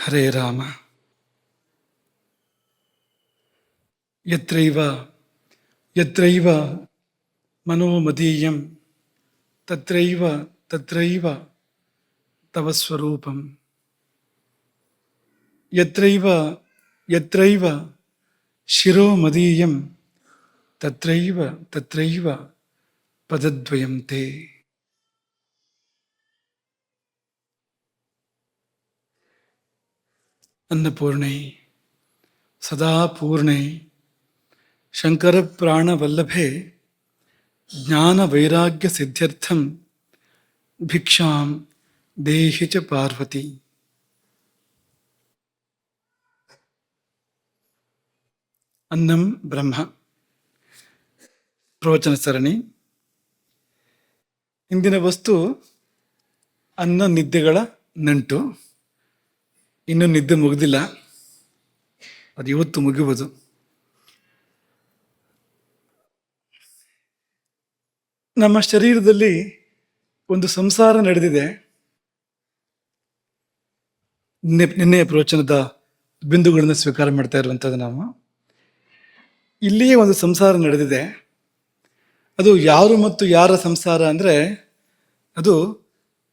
ಹರೇ ರಾಮ. ಯತ್ರೈವ ಯತ್ರೈವ ಮನೋಮದೀಯಂ ತತ್ರೈವ ತತ್ರೈವ ತವ ಸ್ವರೂಪಂ. ಯತ್ರೈವ ಯತ್ರೈವ ಶಿರೋ ಮದೀಯಂ ತತ್ರೈವ ತತ್ರೈವ ಪದದ್ವಯಂ ತೇ. ಅನ್ನಪೂರ್ಣೈ ಸದಾ ಪೂರ್ಣೈ ಶಂಕರ ಪ್ರಾಣವಲ್ಲಭೆ ಜ್ಞಾನ ವೈರಾಗ್ಯ ಸಿದ್ಧ್ಯರ್ಥಂ ಭಿಕ್ಷಾಂ ದೇಹಿ ಚ ಪಾರ್ವತಿ. ಅನ್ನಂ ಬ್ರಹ್ಮ ಪ್ರವಚನ ಸರಣಿ. ಇಂದಿನ ವಸ್ತು ಅನ್ನ ನಿದ್ದೆಗಳ ನಂಟು. ಇನ್ನೂ ನಿದ್ದೆ ಮುಗಿದಿಲ್ಲ, ಅದು ಇವತ್ತು ಮುಗಿಯುವುದು. ನಮ್ಮ ಶರೀರದಲ್ಲಿ ಒಂದು ಸಂಸಾರ ನಡೆದಿದೆ. ನಿನ್ನೆಯ ಪ್ರವಚನದ ಬಿಂದುಗಳನ್ನು ಸ್ವೀಕಾರ ಮಾಡ್ತಾ ಇರುವಂಥದ್ದು ನಾವು. ಇಲ್ಲಿಯೇ ಒಂದು ಸಂಸಾರ ನಡೆದಿದೆ. ಅದು ಯಾರು ಮತ್ತು ಯಾರ ಸಂಸಾರ ಅಂದರೆ ಅದು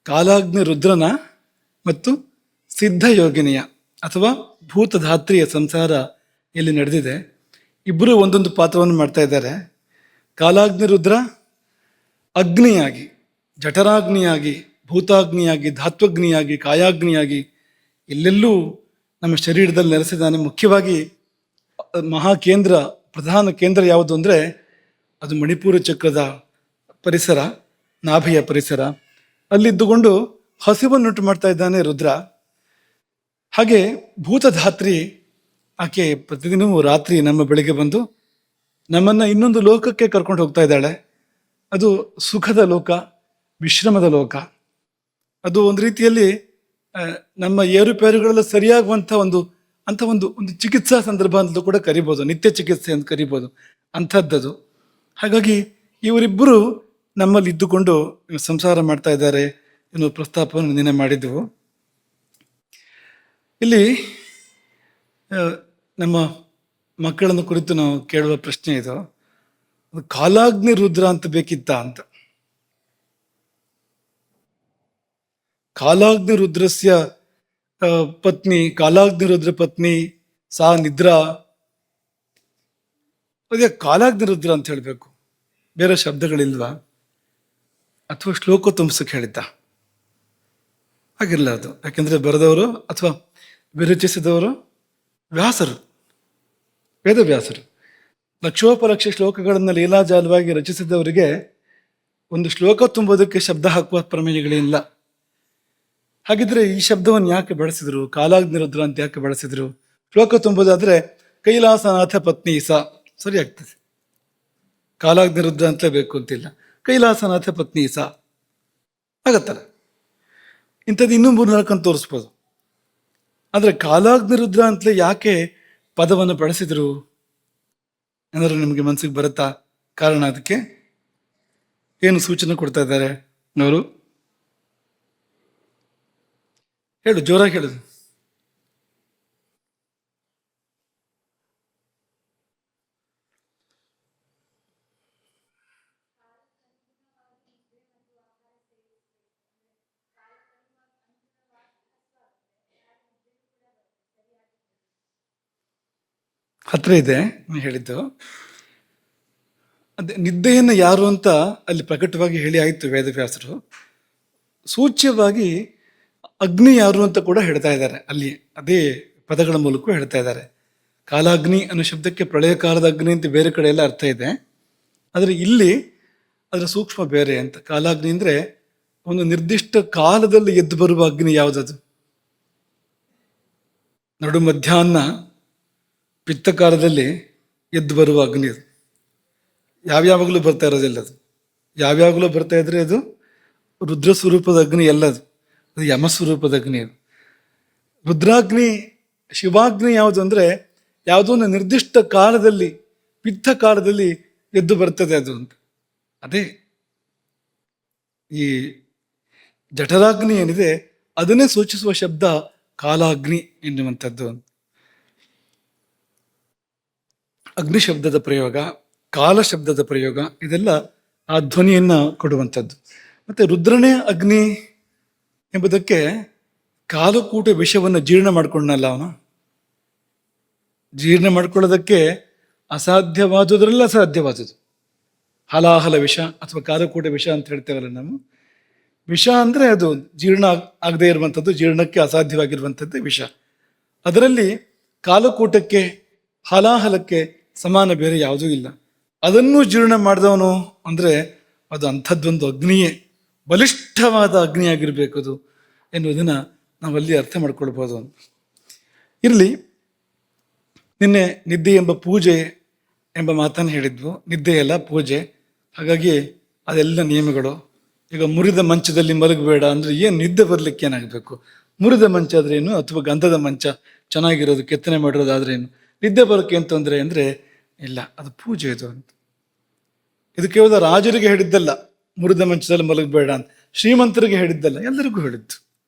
ಕಾಲಾಗ್ನಿ ರುದ್ರನ ಮತ್ತು ಸಿದ್ಧಯೋಗಿನಿಯ ಅಥವಾ ಭೂತಧಾತ್ರಿಯ ಸಂಸಾರ ಇಲ್ಲಿ ನಡೆದಿದೆ. ಇಬ್ಬರು ಒಂದೊಂದು ಪಾತ್ರವನ್ನು ಮಾಡ್ತಾ ಇದ್ದಾರೆ. ಕಾಲಾಗ್ನಿ ರುದ್ರ ಅಗ್ನಿಯಾಗಿ, ಜಠರಾಗ್ನಿಯಾಗಿ, ಭೂತಾಗ್ನಿಯಾಗಿ, ಧಾತ್ವಗ್ನಿಯಾಗಿ, ಕಾಯಾಗ್ನಿಯಾಗಿ ಎಲ್ಲೆಲ್ಲೂ ನಮ್ಮ ಶರೀರದಲ್ಲಿ ನೆಲೆಸಿದ್ದಾನೆ. ಮುಖ್ಯವಾಗಿ ಮಹಾಕೇಂದ್ರ, ಪ್ರಧಾನ ಕೇಂದ್ರ ಯಾವುದು ಅಂದರೆ ಅದು ಮಣಿಪುರ ಚಕ್ರದ ಪರಿಸರ, ನಾಭಿಯ ಪರಿಸರ. ಅಲ್ಲಿದ್ದುಕೊಂಡು ಹಸಿವನ್ನುಂಟು ಮಾಡ್ತಾ ಇದ್ದಾನೆ ರುದ್ರ. ಹಾಗೆ ಭೂತಧಾತ್ರಿ ಆಕೆ ಪ್ರತಿದಿನವೂ ರಾತ್ರಿ ನಮ್ಮ ಬೆಳಿಗ್ಗೆ ಬಂದು ನಮ್ಮನ್ನು ಇನ್ನೊಂದು ಲೋಕಕ್ಕೆ ಕರ್ಕೊಂಡು ಹೋಗ್ತಾ ಇದ್ದಾಳೆ. ಅದು ಸುಖದ ಲೋಕ, ವಿಶ್ರಮದ ಲೋಕ. ಅದು ಒಂದು ರೀತಿಯಲ್ಲಿ ನಮ್ಮ ಏರುಪೇರುಗಳೆಲ್ಲ ಸರಿಯಾಗುವಂಥ ಒಂದು ಚಿಕಿತ್ಸಾ ಸಂದರ್ಭ ಅಂತ ಕೂಡ ಕರಿಬೋದು, ನಿತ್ಯ ಚಿಕಿತ್ಸೆ ಅಂತ ಕರಿಬೋದು, ಅಂಥದ್ದದು. ಹಾಗಾಗಿ ಇವರಿಬ್ಬರು ನಮ್ಮಲ್ಲಿ ಇದ್ದುಕೊಂಡು ಸಂಸಾರ ಮಾಡ್ತಾ ಇದ್ದಾರೆ ಎನ್ನುವ ಪ್ರಸ್ತಾಪವನ್ನು ನಿನ್ನೆ ಮಾಡಿದ್ದೆವು. ಇಲ್ಲಿ ನಮ್ಮ ಮಕ್ಕಳನ್ನು ಕುರಿತು ನಾವು ಕೇಳುವ ಪ್ರಶ್ನೆ ಇದು, ಕಾಲಾಗ್ನಿ ರುದ್ರ ಅಂತ ಬೇಕಿತ್ತ ಅಂತ. ಕಾಲಾಗ್ನಿ ರುದ್ರಸ್ಯ ಪತ್ನಿ, ಕಾಲಾಗ್ನಿ ರುದ್ರ ಪತ್ನಿ ಸಾ ನಿದ್ರಾ. ಅದೇ ಕಾಲಾಗ್ನಿ ರುದ್ರ ಅಂತ ಹೇಳಬೇಕು, ಬೇರೆ ಶಬ್ದಗಳಿಲ್ವಾ? ಅಥವಾ ಶ್ಲೋಕ ತುಂಬಿಸಕ್ಕೆ ಹೇಳಿದ್ದ? ಹಾಗಿಲ್ಲ ಅದು. ಯಾಕೆಂದ್ರೆ ಬರೆದವರು ಅಥವಾ ವಿರಚಿಸಿದವರು ವ್ಯಾಸರು, ವೇದವ್ಯಾಸರು. ಲಕ್ಷೋಪಲಕ್ಷ ಶ್ಲೋಕಗಳನ್ನು ಲೀಲಾಜಾಲವಾಗಿ ರಚಿಸಿದವರಿಗೆ ಒಂದು ಶ್ಲೋಕ ತುಂಬೋದಕ್ಕೆ ಶಬ್ದ ಹಾಕುವ ಪ್ರಮೇಯಗಳಿಲ್ಲ. ಹಾಗಿದ್ರೆ ಈ ಶಬ್ದವನ್ನು ಯಾಕೆ ಬಳಸಿದ್ರು? ಕಾಲಾಗ್ನಿ ರುದ್ರ ಅಂತ ಯಾಕೆ ಬಳಸಿದ್ರು? ಶ್ಲೋಕ ತುಂಬೋದಾದ್ರೆ ಕೈಲಾಸನಾಥ ಪತ್ನಿ ಸ ಸರಿ ಆಗ್ತದೆ. ಕಾಲಾಗ್ನಿ ರುದ್ರ ಅಂತಲೇ ಬೇಕು ಅಂತಿಲ್ಲ, ಕೈಲಾಸನಾಥ ಪತ್ನಿ ಸ ಆಗತ್ತಲ್ಲ. ಇಂಥದ್ದು ಇನ್ನೂ 3-4 ಅಂತ ತೋರಿಸ್ಬೋದು. ಆದರೆ ಕಾಲಾಗ್ನಿ ರುದ್ರ ಅಂತಲೇ ಯಾಕೆ ಪದವನ್ನು ಬಳಸಿದ್ರು ಏನಾದ್ರು ನಿಮಗೆ ಮನಸ್ಸಿಗೆ ಬರುತ್ತಾ? ಕಾರಣ ಅದಕ್ಕೆ ಏನು ಸೂಚನೆ ಕೊಡ್ತಾ ಇದ್ದಾರೆ ಅವರು? ಹೇಳು, ಜೋರಾಗಿ ಹೇಳುದು. ಹತ್ರ ಇದೆ ಹೇಳಿದ್ದು. ಅದೇ ನಿದ್ದೆಯನ್ನು ಯಾರು ಅಂತ ಅಲ್ಲಿ ಪ್ರಕಟವಾಗಿ ಹೇಳಿ ಆಯಿತು ವೇದವ್ಯಾಸರು. ಸೂಚ್ಯವಾಗಿ ಅಗ್ನಿ ಯಾರು ಅಂತ ಕೂಡ ಹೇಳ್ತಾ ಇದ್ದಾರೆ ಅಲ್ಲಿ, ಅದೇ ಪದಗಳ ಮೂಲಕ ಹೇಳ್ತಾ ಇದ್ದಾರೆ. ಕಾಲಾಗ್ನಿ ಅನ್ನೋ ಶಬ್ದಕ್ಕೆ ಪ್ರಳಯ ಕಾಲದ ಅಗ್ನಿ ಅಂತ ಬೇರೆ ಕಡೆ ಎಲ್ಲ ಅರ್ಥ ಇದೆ, ಆದರೆ ಇಲ್ಲಿ ಅದರ ಸೂಕ್ಷ್ಮ ಬೇರೆ ಅಂತ. ಕಾಲಾಗ್ನಿ ಅಂದರೆ ಒಂದು ನಿರ್ದಿಷ್ಟ ಕಾಲದಲ್ಲಿ ಎದ್ದು ಬರುವ ಅಗ್ನಿ ಯಾವುದದು? ನಡು ಮಧ್ಯಾಹ್ನ ಪಿತ್ತಕಾಲದಲ್ಲಿ ಎದ್ದು ಬರುವ ಅಗ್ನಿ ಅದು. ಯಾವ್ಯಾವಾಗಲೂ ಬರ್ತಾ ಇರೋದಿಲ್ಲ ಅದು. ಯಾವ್ಯಾವಾಗಲೂ ಬರ್ತಾ ಇದ್ರೆ ಅದು ರುದ್ರ ಸ್ವರೂಪದ ಅಗ್ನಿ ಎಲ್ಲದು, ಅದು ಯಮ ಸ್ವರೂಪದ ಅಗ್ನಿ ಅದು. ರುದ್ರಾಗ್ನಿ, ಶಿವಾಗ್ನಿ ಯಾವುದು ಅಂದರೆ ಯಾವುದೋ ಒಂದು ನಿರ್ದಿಷ್ಟ ಕಾಲದಲ್ಲಿ, ಪಿತ್ತ ಕಾಲದಲ್ಲಿ ಎದ್ದು ಬರ್ತದೆ ಅದು ಅಂತ. ಅದೇ ಈ ಜಠರಾಗ್ನಿ ಏನಿದೆ ಅದನ್ನೇ ಸೂಚಿಸುವ ಶಬ್ದ ಕಾಲಾಗ್ನಿ ಎನ್ನುವಂಥದ್ದು. ಅಗ್ನಿ ಶಬ್ದದ ಪ್ರಯೋಗ, ಕಾಲ ಶಬ್ದದ ಪ್ರಯೋಗ, ಇದೆಲ್ಲ ಆ ಧ್ವನಿಯನ್ನ ಕೊಡುವಂಥದ್ದು. ಮತ್ತೆ ರುದ್ರನೇ ಅಗ್ನಿ ಎಂಬುದಕ್ಕೆ ಕಾಲಕೂಟ ವಿಷವನ್ನು ಜೀರ್ಣ ಮಾಡ್ಕೊಂಡಲ್ಲ ಅವನು. ಜೀರ್ಣ ಮಾಡ್ಕೊಳ್ಳೋದಕ್ಕೆ ಅಸಾಧ್ಯವಾದುದರಲ್ಲ ಅಸಾಧ್ಯವಾದುದು ಹಲಾಹಲ ವಿಷ ಅಥವಾ ಕಾಲಕೂಟ ವಿಷ ಅಂತ ಹೇಳ್ತೇವಲ್ಲ ನಾವು. ವಿಷ ಅಂದರೆ ಅದು ಜೀರ್ಣ ಆಗದೆ ಇರುವಂಥದ್ದು, ಜೀರ್ಣಕ್ಕೆ ಅಸಾಧ್ಯವಾಗಿರುವಂಥದ್ದು ವಿಷ. ಅದರಲ್ಲಿ ಕಾಲಕೂಟಕ್ಕೆ ಹಲಾಹಲಕ್ಕೆ ಸಮಾನ ಬೇರೆ ಯಾವುದೂ ಇಲ್ಲ. ಅದನ್ನು ಜೀರ್ಣ ಮಾಡಿದವನು ಅಂದರೆ ಅದು ಅಂಥದ್ದೊಂದು ಅಗ್ನಿಯೇ, ಬಲಿಷ್ಠವಾದ ಅಗ್ನಿ ಆಗಿರಬೇಕು ಅದು ಎನ್ನುವುದನ್ನು ನಾವಲ್ಲಿ ಅರ್ಥ ಮಾಡ್ಕೊಳ್ಬೋದು. ಇರಲಿ, ನಿನ್ನೆ ನಿದ್ದೆ ಎಂಬ ಪೂಜೆ ಎಂಬ ಮಾತನ್ನು ಹೇಳಿದ್ವು. ನಿದ್ದೆಯಲ್ಲ ಪೂಜೆ, ಹಾಗಾಗಿ ಅದೆಲ್ಲ ನಿಯಮಗಳು. ಈಗ ಮುರಿದ ಮಂಚದಲ್ಲಿ ಮಲಗಬೇಡ ಅಂದರೆ ಏನು, ನಿದ್ದೆ ಬರಲಿಕ್ಕೆ ಏನಾಗಬೇಕು? ಮುರಿದ ಮಂಚ ಆದ್ರೇನು ಅಥವಾ ಗಂಧದ ಮಂಚ ಚೆನ್ನಾಗಿರೋದು ಕೆತ್ತನೆ ಮಾಡಿರೋದಾದ್ರೇನು, ನಿದ್ದೆ ಬರೋಕ್ಕೆ ಏನು ತೊಂದರೆ ಅಂದರೆ ಇಲ್ಲ, ಅದು ಪೂಜೆ ಇದು ಅಂತ. ಇದು ಕೇವಲ ರಾಜರಿಗೆ ಹೇಳಿದ್ದಲ್ಲ ಮುರಿದ ಮಂಚದಲ್ಲಿ ಮಲಗಬೇಡ ಅಂತ, ಶ್ರೀಮಂತರಿಗೆ ಹೇಳಿದ್ದಲ್ಲ, ಎಲ್ಲರಿಗೂ ಹೇಳಿದ್ದು.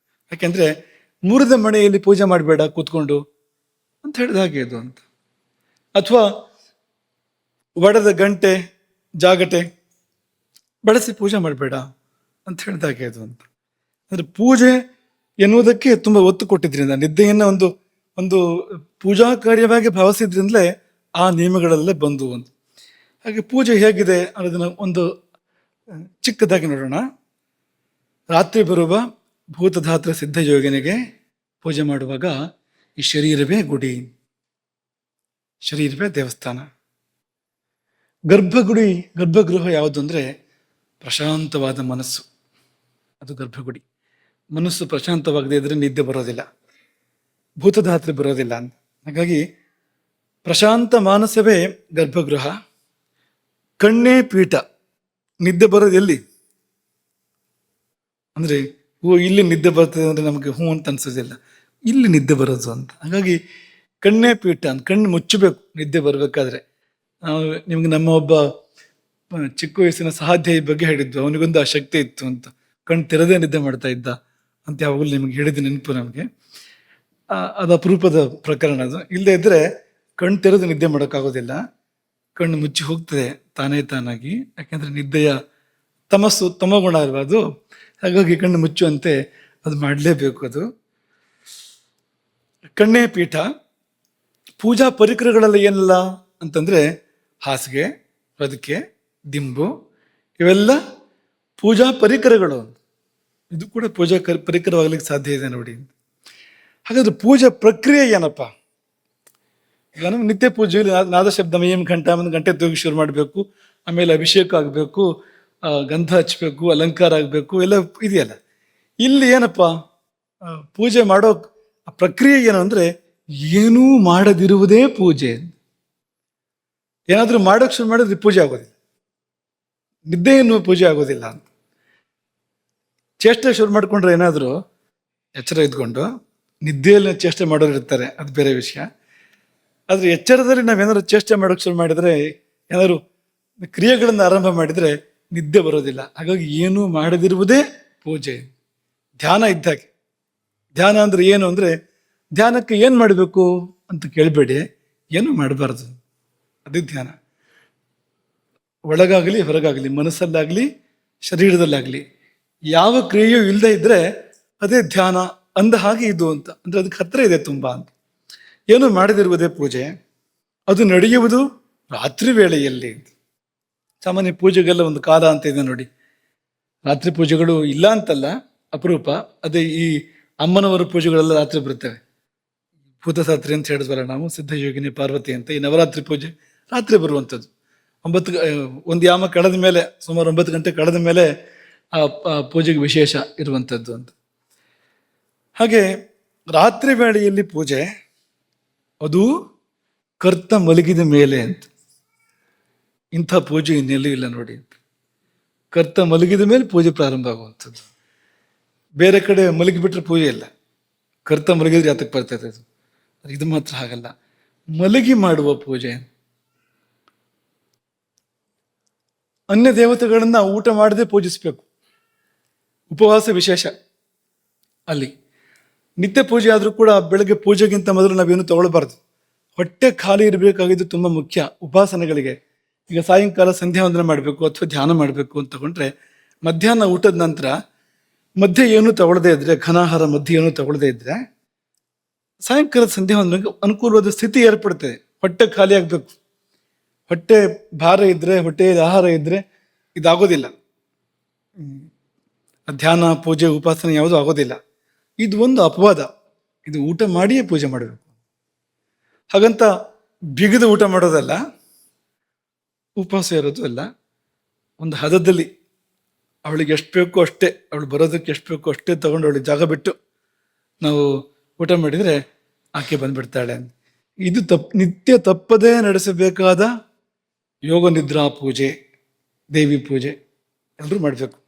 ಯಾಕೆಂದ್ರೆ ಮುರಿದ ಮನೆಯಲ್ಲಿ ಪೂಜೆ ಮಾಡಬೇಡ ಕೂತ್ಕೊಂಡು ಅಂತ ಹೇಳಿದ ಹಾಗೆ ಇದು ಅಂತ. ಅಥವಾ ಒಡೆದ ಗಂಟೆ ಜಾಗಟೆ ಬಳಸಿ ಪೂಜೆ ಮಾಡಬೇಡ ಅಂತ ಹೇಳಿದಾಗೆ ಅದು ಅಂತ. ಅಂದ್ರೆ ಪೂಜೆ ಎನ್ನುವುದಕ್ಕೆ ತುಂಬ ಒತ್ತು ಕೊಟ್ಟಿದ್ರಿಂದ, ನಿದ್ದೆಯನ್ನ ಒಂದು ಒಂದು ಪೂಜಾ ಕಾರ್ಯವಾಗಿ ಭಾವಿಸಿದ್ರಿಂದಲೇ ಆ ನಿಯಮಗಳಲ್ಲೇ ಬಂದು ಅಂತ. ಹಾಗೆ ಪೂಜೆ ಹೇಗಿದೆ ಅನ್ನೋದನ್ನ ಒಂದು ಚಿಕ್ಕದಾಗಿ ನೋಡೋಣ. ರಾತ್ರಿ ಬರುವ ಭೂತಧಾತ್ರ ಸಿದ್ಧಯೋಗಿನಿಗೆ ಪೂಜೆ ಮಾಡುವಾಗ ಈ ಶರೀರವೇ ಗುಡಿ, ಶರೀರವೇ ದೇವಸ್ಥಾನ. ಗರ್ಭಗೃಹ ಯಾವುದು ಅಂದರೆ ಪ್ರಶಾಂತವಾದ ಮನಸ್ಸು, ಅದು ಗರ್ಭಗುಡಿ. ಮನಸ್ಸು ಪ್ರಶಾಂತವಾಗದೇ ಇದ್ರೆ ನಿದ್ದೆ ಬರೋದಿಲ್ಲ, ಭೂತಧಾತ್ರೆ ಬರೋದಿಲ್ಲ ಅಂತ. ಹಾಗಾಗಿ ಪ್ರಶಾಂತ ಮಾನಸವೇ ಗರ್ಭಗೃಹ. ಕಣ್ಣೇ ಪೀಠ. ನಿದ್ದೆ ಬರೋದು ಎಲ್ಲಿ ಅಂದ್ರೆ ಇಲ್ಲಿ ನಿದ್ದೆ ಬರ್ತದೆ ಅಂದ್ರೆ ನಮಗೆ ಹೂ ಅಂತ ಅನ್ಸೋದಿಲ್ಲ, ಇಲ್ಲಿ ನಿದ್ದೆ ಬರೋದು ಅಂತ. ಹಾಗಾಗಿ ಕಣ್ಣೇ ಪೀಠ ಅಂತ, ಕಣ್ಣು ಮುಚ್ಚಬೇಕು ನಿದ್ದೆ ಬರಬೇಕಾದ್ರೆ. ನಿಮ್ಗೆ ನಮ್ಮ ಒಬ್ಬ ಚಿಕ್ಕ ವಯಸ್ಸಿನ ಸಹಾಧ್ಯಾಯಿ ಬಗ್ಗೆ ಹೇಳಿದ್ವು, ಅವನಿಗೊಂದು ಆ ಶಕ್ತಿ ಇತ್ತು ಅಂತ, ಕಣ್ಣು ತೆರೆದೇ ನಿದ್ದೆ ಮಾಡ್ತಾ ಇದ್ದ ಅಂತ ಯಾವಾಗಲೂ ನಿಮ್ಗೆ ಹೇಳಿದ ನೆನಪು ನಮಗೆ. ಅದು ಅಪರೂಪದ ಪ್ರಕರಣ ಅದು. ಇಲ್ಲದೆ ಇದ್ರೆ ಕಣ್ಣು ತೆರೆದು ನಿದ್ದೆ ಮಾಡೋಕ್ಕಾಗೋದಿಲ್ಲ, ಕಣ್ಣು ಮುಚ್ಚಿ ಹೋಗ್ತದೆ ತಾನೇ ತಾನಾಗಿ. ಯಾಕೆಂದ್ರೆ ನಿದ್ದೆಯ ತಮಗುಣ ಅಲ್ವಾ ಅದು. ಹಾಗಾಗಿ ಕಣ್ಣು ಮುಚ್ಚುವಂತೆ ಅದು ಮಾಡಲೇಬೇಕು. ಅದು ಕಣ್ಣೇ ಪೀಠ. ಪೂಜಾ ಪರಿಕರಗಳೆಲ್ಲ ಏನಿಲ್ಲ ಅಂತಂದ್ರೆ ಹಾಸಿಗೆ, ಹೊದಿಕೆ, ದಿಂಬು, ಇವೆಲ್ಲ ಪೂಜಾ ಪರಿಕರಗಳು. ಇದು ಕೂಡ ಪೂಜಾ ಪರಿಕರವಾಗ್ಲಿಕ್ಕೆ ಸಾಧ್ಯ ಇದೆ ನೋಡಿ. ಹಾಗಾದ್ರೆ ಪೂಜಾ ಪ್ರಕ್ರಿಯೆ ಏನಪ್ಪ? ಈಗ ನಮ್ಗೆ ನಿತ್ಯ ಪೂಜೆಯಲ್ಲಿ ನಾದ ಶಬ್ದಮಯಂ ಘಂಟ, ಒಂದು ಗಂಟೆ ತೂಗಿ ಶುರು ಮಾಡಬೇಕು, ಆಮೇಲೆ ಅಭಿಷೇಕ ಆಗಬೇಕು, ಗಂಧ ಹಚ್ಚಬೇಕು, ಅಲಂಕಾರ ಆಗಬೇಕು, ಎಲ್ಲ ಇದೆಯಲ್ಲ. ಇಲ್ಲಿ ಏನಪ್ಪ ಪೂಜೆ ಮಾಡೋ ಪ್ರಕ್ರಿಯೆ ಏನು ಅಂದ್ರೆ ಏನೂ ಮಾಡದಿರುವುದೇ ಪೂಜೆ. ಏನಾದ್ರೂ ಮಾಡೋಕೆ ಶುರು ಮಾಡಿದ್ರೆ ಪೂಜೆ ಆಗೋದಿಲ್ಲ, ನಿದ್ದೆಯನ್ನು ಪೂಜೆ ಆಗೋದಿಲ್ಲ ಅಂತ. ಚೇಷ್ಟೆ ಶುರು ಮಾಡ್ಕೊಂಡ್ರೆ ಏನಾದರೂ ಎಚ್ಚರ ಇದ್ಕೊಂಡು, ನಿದ್ದೆಯಲ್ಲಿ ಚೇಷ್ಟೆ ಮಾಡೋರು ಇರ್ತಾರೆ, ಅದು ಬೇರೆ ವಿಷಯ. ಆದ್ರೆ ಎಚ್ಚರದಲ್ಲಿ ನಾವೇನಾದ್ರು ಚೇಷ್ಟೆ ಮಾಡೋಕೆ ಶುರು ಮಾಡಿದ್ರೆ, ಏನಾದ್ರು ಕ್ರಿಯೆಗಳನ್ನು ಆರಂಭ ಮಾಡಿದ್ರೆ ನಿದ್ದೆ ಬರೋದಿಲ್ಲ. ಹಾಗಾಗಿ ಏನೂ ಮಾಡದಿರುವುದೇ ಪೂಜೆ. ಧ್ಯಾನ ಇದ್ದಾಗೆ. ಧ್ಯಾನ ಅಂದ್ರೆ ಏನು ಅಂದ್ರೆ, ಧ್ಯಾನಕ್ಕೆ ಏನು ಮಾಡಬೇಕು ಅಂತ ಕೇಳಬೇಡಿ, ಏನು ಮಾಡಬಾರ್ದು, ಅದೇ ಧ್ಯಾನ. ಒಳಗಾಗಲಿ ಹೊರಗಾಗಲಿ, ಮನಸ್ಸಲ್ಲಾಗಲಿ ಶರೀರದಲ್ಲಾಗಲಿ ಯಾವ ಕ್ರಿಯೆಯೂ ಇಲ್ಲದೆ ಇದ್ರೆ ಅದೇ ಧ್ಯಾನ ಅಂದ ಹಾಗೆ ಇದು ಅಂತ. ಅಂದ್ರೆ ಅದಕ್ಕೆ ಹತ್ರ ಇದೆ ತುಂಬಾ ಅಂತ. ಏನು ಮಾಡದಿರುವುದೇ ಪೂಜೆ. ಅದು ನಡೆಯುವುದು ರಾತ್ರಿ ವೇಳೆಯಲ್ಲಿ. ಸಾಮಾನ್ಯ ಪೂಜೆಗೆಲ್ಲ ಒಂದು ಕಾಲ ಅಂತ ಇದೆ ನೋಡಿ. ರಾತ್ರಿ ಪೂಜೆಗಳು ಇಲ್ಲ ಅಂತಲ್ಲ, ಅಪರೂಪ. ಅದೇ ಈ ಅಮ್ಮನವರ ಪೂಜೆಗಳೆಲ್ಲ ರಾತ್ರಿ ಬರ್ತವೆ. ಭೂತಸಾತ್ರಿ ಅಂತ ಹೇಳಿದ್ವಲ್ಲ ನಾವು, ಸಿದ್ಧಯೋಗಿನಿ ಪಾರ್ವತಿ ಅಂತ. ಈ ನವರಾತ್ರಿ ಪೂಜೆ ರಾತ್ರಿ ಬರುವಂಥದ್ದು. ಒಂದು ಯಾಮ ಕಳೆದ ಮೇಲೆ, ಸುಮಾರು 9 ಗಂಟೆ ಕಳೆದ ಮೇಲೆ ಆ ಪೂಜೆಗೆ ವಿಶೇಷ ಇರುವಂಥದ್ದು ಅಂತ. ಹಾಗೆ ರಾತ್ರಿ ವೇಳೆಯಲ್ಲಿ ಪೂಜೆ, ಅದು ಕರ್ತ ಮಲಗಿದ ಮೇಲೆ ಅಂತ. ಇಂಥ ಪೂಜೆ ಇನ್ನೆಲ್ಲೂ ಇಲ್ಲ ನೋಡಿ. ಕರ್ತ ಮಲಗಿದ ಮೇಲೆ ಪೂಜೆ ಪ್ರಾರಂಭ ಆಗುವಂಥದ್ದು. ಬೇರೆ ಕಡೆ ಮಲಗಿಬಿಟ್ರೆ ಪೂಜೆ ಇಲ್ಲ, ಕರ್ತ ಮಲಗಿದ್ರೆ ಯಾತಕ್ಕೆ ಬರ್ತದೆ ಅದು. ಇದು ಮಾತ್ರ ಹಾಗಲ್ಲ, ಮಲಗಿ ಮಾಡುವ ಪೂಜೆ. ಅನ್ಯ ದೇವತೆಗಳನ್ನ ಊಟ ಮಾಡದೆ ಪೂಜಿಸ್ಬೇಕು, ಉಪವಾಸ ವಿಶೇಷ ಅಲ್ಲಿ. ನಿತ್ಯ ಪೂಜೆ ಆದರೂ ಕೂಡ ಬೆಳಗ್ಗೆ ಪೂಜೆಗಿಂತ ಮೊದಲು ನಾವೇನು ತಗೊಳ್ಬಾರ್ದು. ಹೊಟ್ಟೆ ಖಾಲಿ ಇರಬೇಕಾಗಿದ್ದು ತುಂಬ ಮುಖ್ಯ ಉಪಾಸನೆಗಳಿಗೆ. ಈಗ ಸಾಯಂಕಾಲ ಸಂಧ್ಯಾ ವಂದನೆ ಮಾಡಬೇಕು ಅಥವಾ ಧ್ಯಾನ ಮಾಡಬೇಕು ಅಂತ ತಗೊಂಡ್ರೆ ಮಧ್ಯಾಹ್ನ ಊಟದ ನಂತರ ಮಧ್ಯೆ ಏನು ತಗೊಳ್ಳದೇ ಇದ್ರೆ, ಘನಾಹಾರ ಮಧ್ಯೆ ಏನು ತಗೊಳ್ಳದೇ ಇದ್ರೆ ಸಾಯಂಕಾಲ ಸಂಧ್ಯಾ ವಂದನೆಗೆ ಅನುಕೂಲವಾದ ಸ್ಥಿತಿ ಏರ್ಪಡ್ತದೆ. ಹೊಟ್ಟೆ ಖಾಲಿ ಆಗಬೇಕು. ಹೊಟ್ಟೆ ಭಾರ ಇದ್ರೆ, ಹೊಟ್ಟೆಯಲ್ಲಿ ಆಹಾರ ಇದ್ರೆ ಇದಾಗೋದಿಲ್ಲ. ಧ್ಯಾನ ಪೂಜೆ ಉಪಾಸನೆ ಯಾವುದೂ ಆಗೋದಿಲ್ಲ. ಇದು ಒಂದು ಅಪವಾದ. ಇದು ಊಟ ಮಾಡಿಯೇ ಪೂಜೆ ಮಾಡಬೇಕು. ಹಾಗಂತ ಬಿಗಿದು ಊಟ ಮಾಡೋದಲ್ಲ, ಉಪವಾಸ ಇರೋದು ಅಲ್ಲ. ಒಂದು ಹದದಲ್ಲಿ ಅವಳಿಗೆ ಎಷ್ಟು ಬೇಕೋ ಅಷ್ಟೇ, ಅವಳು ಬರೋದಕ್ಕೆ ಎಷ್ಟು ಬೇಕೋ ಅಷ್ಟೇ ತಗೊಂಡು ಅವಳಿಗೆ ಜಾಗ ಬಿಟ್ಟು ನಾವು ಊಟ ಮಾಡಿದರೆ ಆಕೆ ಬಂದ್ಬಿಡ್ತಾಳೆ. ಇದು ನಿತ್ಯ ತಪ್ಪದೇ ನಡೆಸಬೇಕಾದ ಯೋಗ ನಿದ್ರಾ ಪೂಜೆ, ದೇವಿ ಪೂಜೆ ಎಲ್ಲರೂ ಮಾಡಬೇಕು.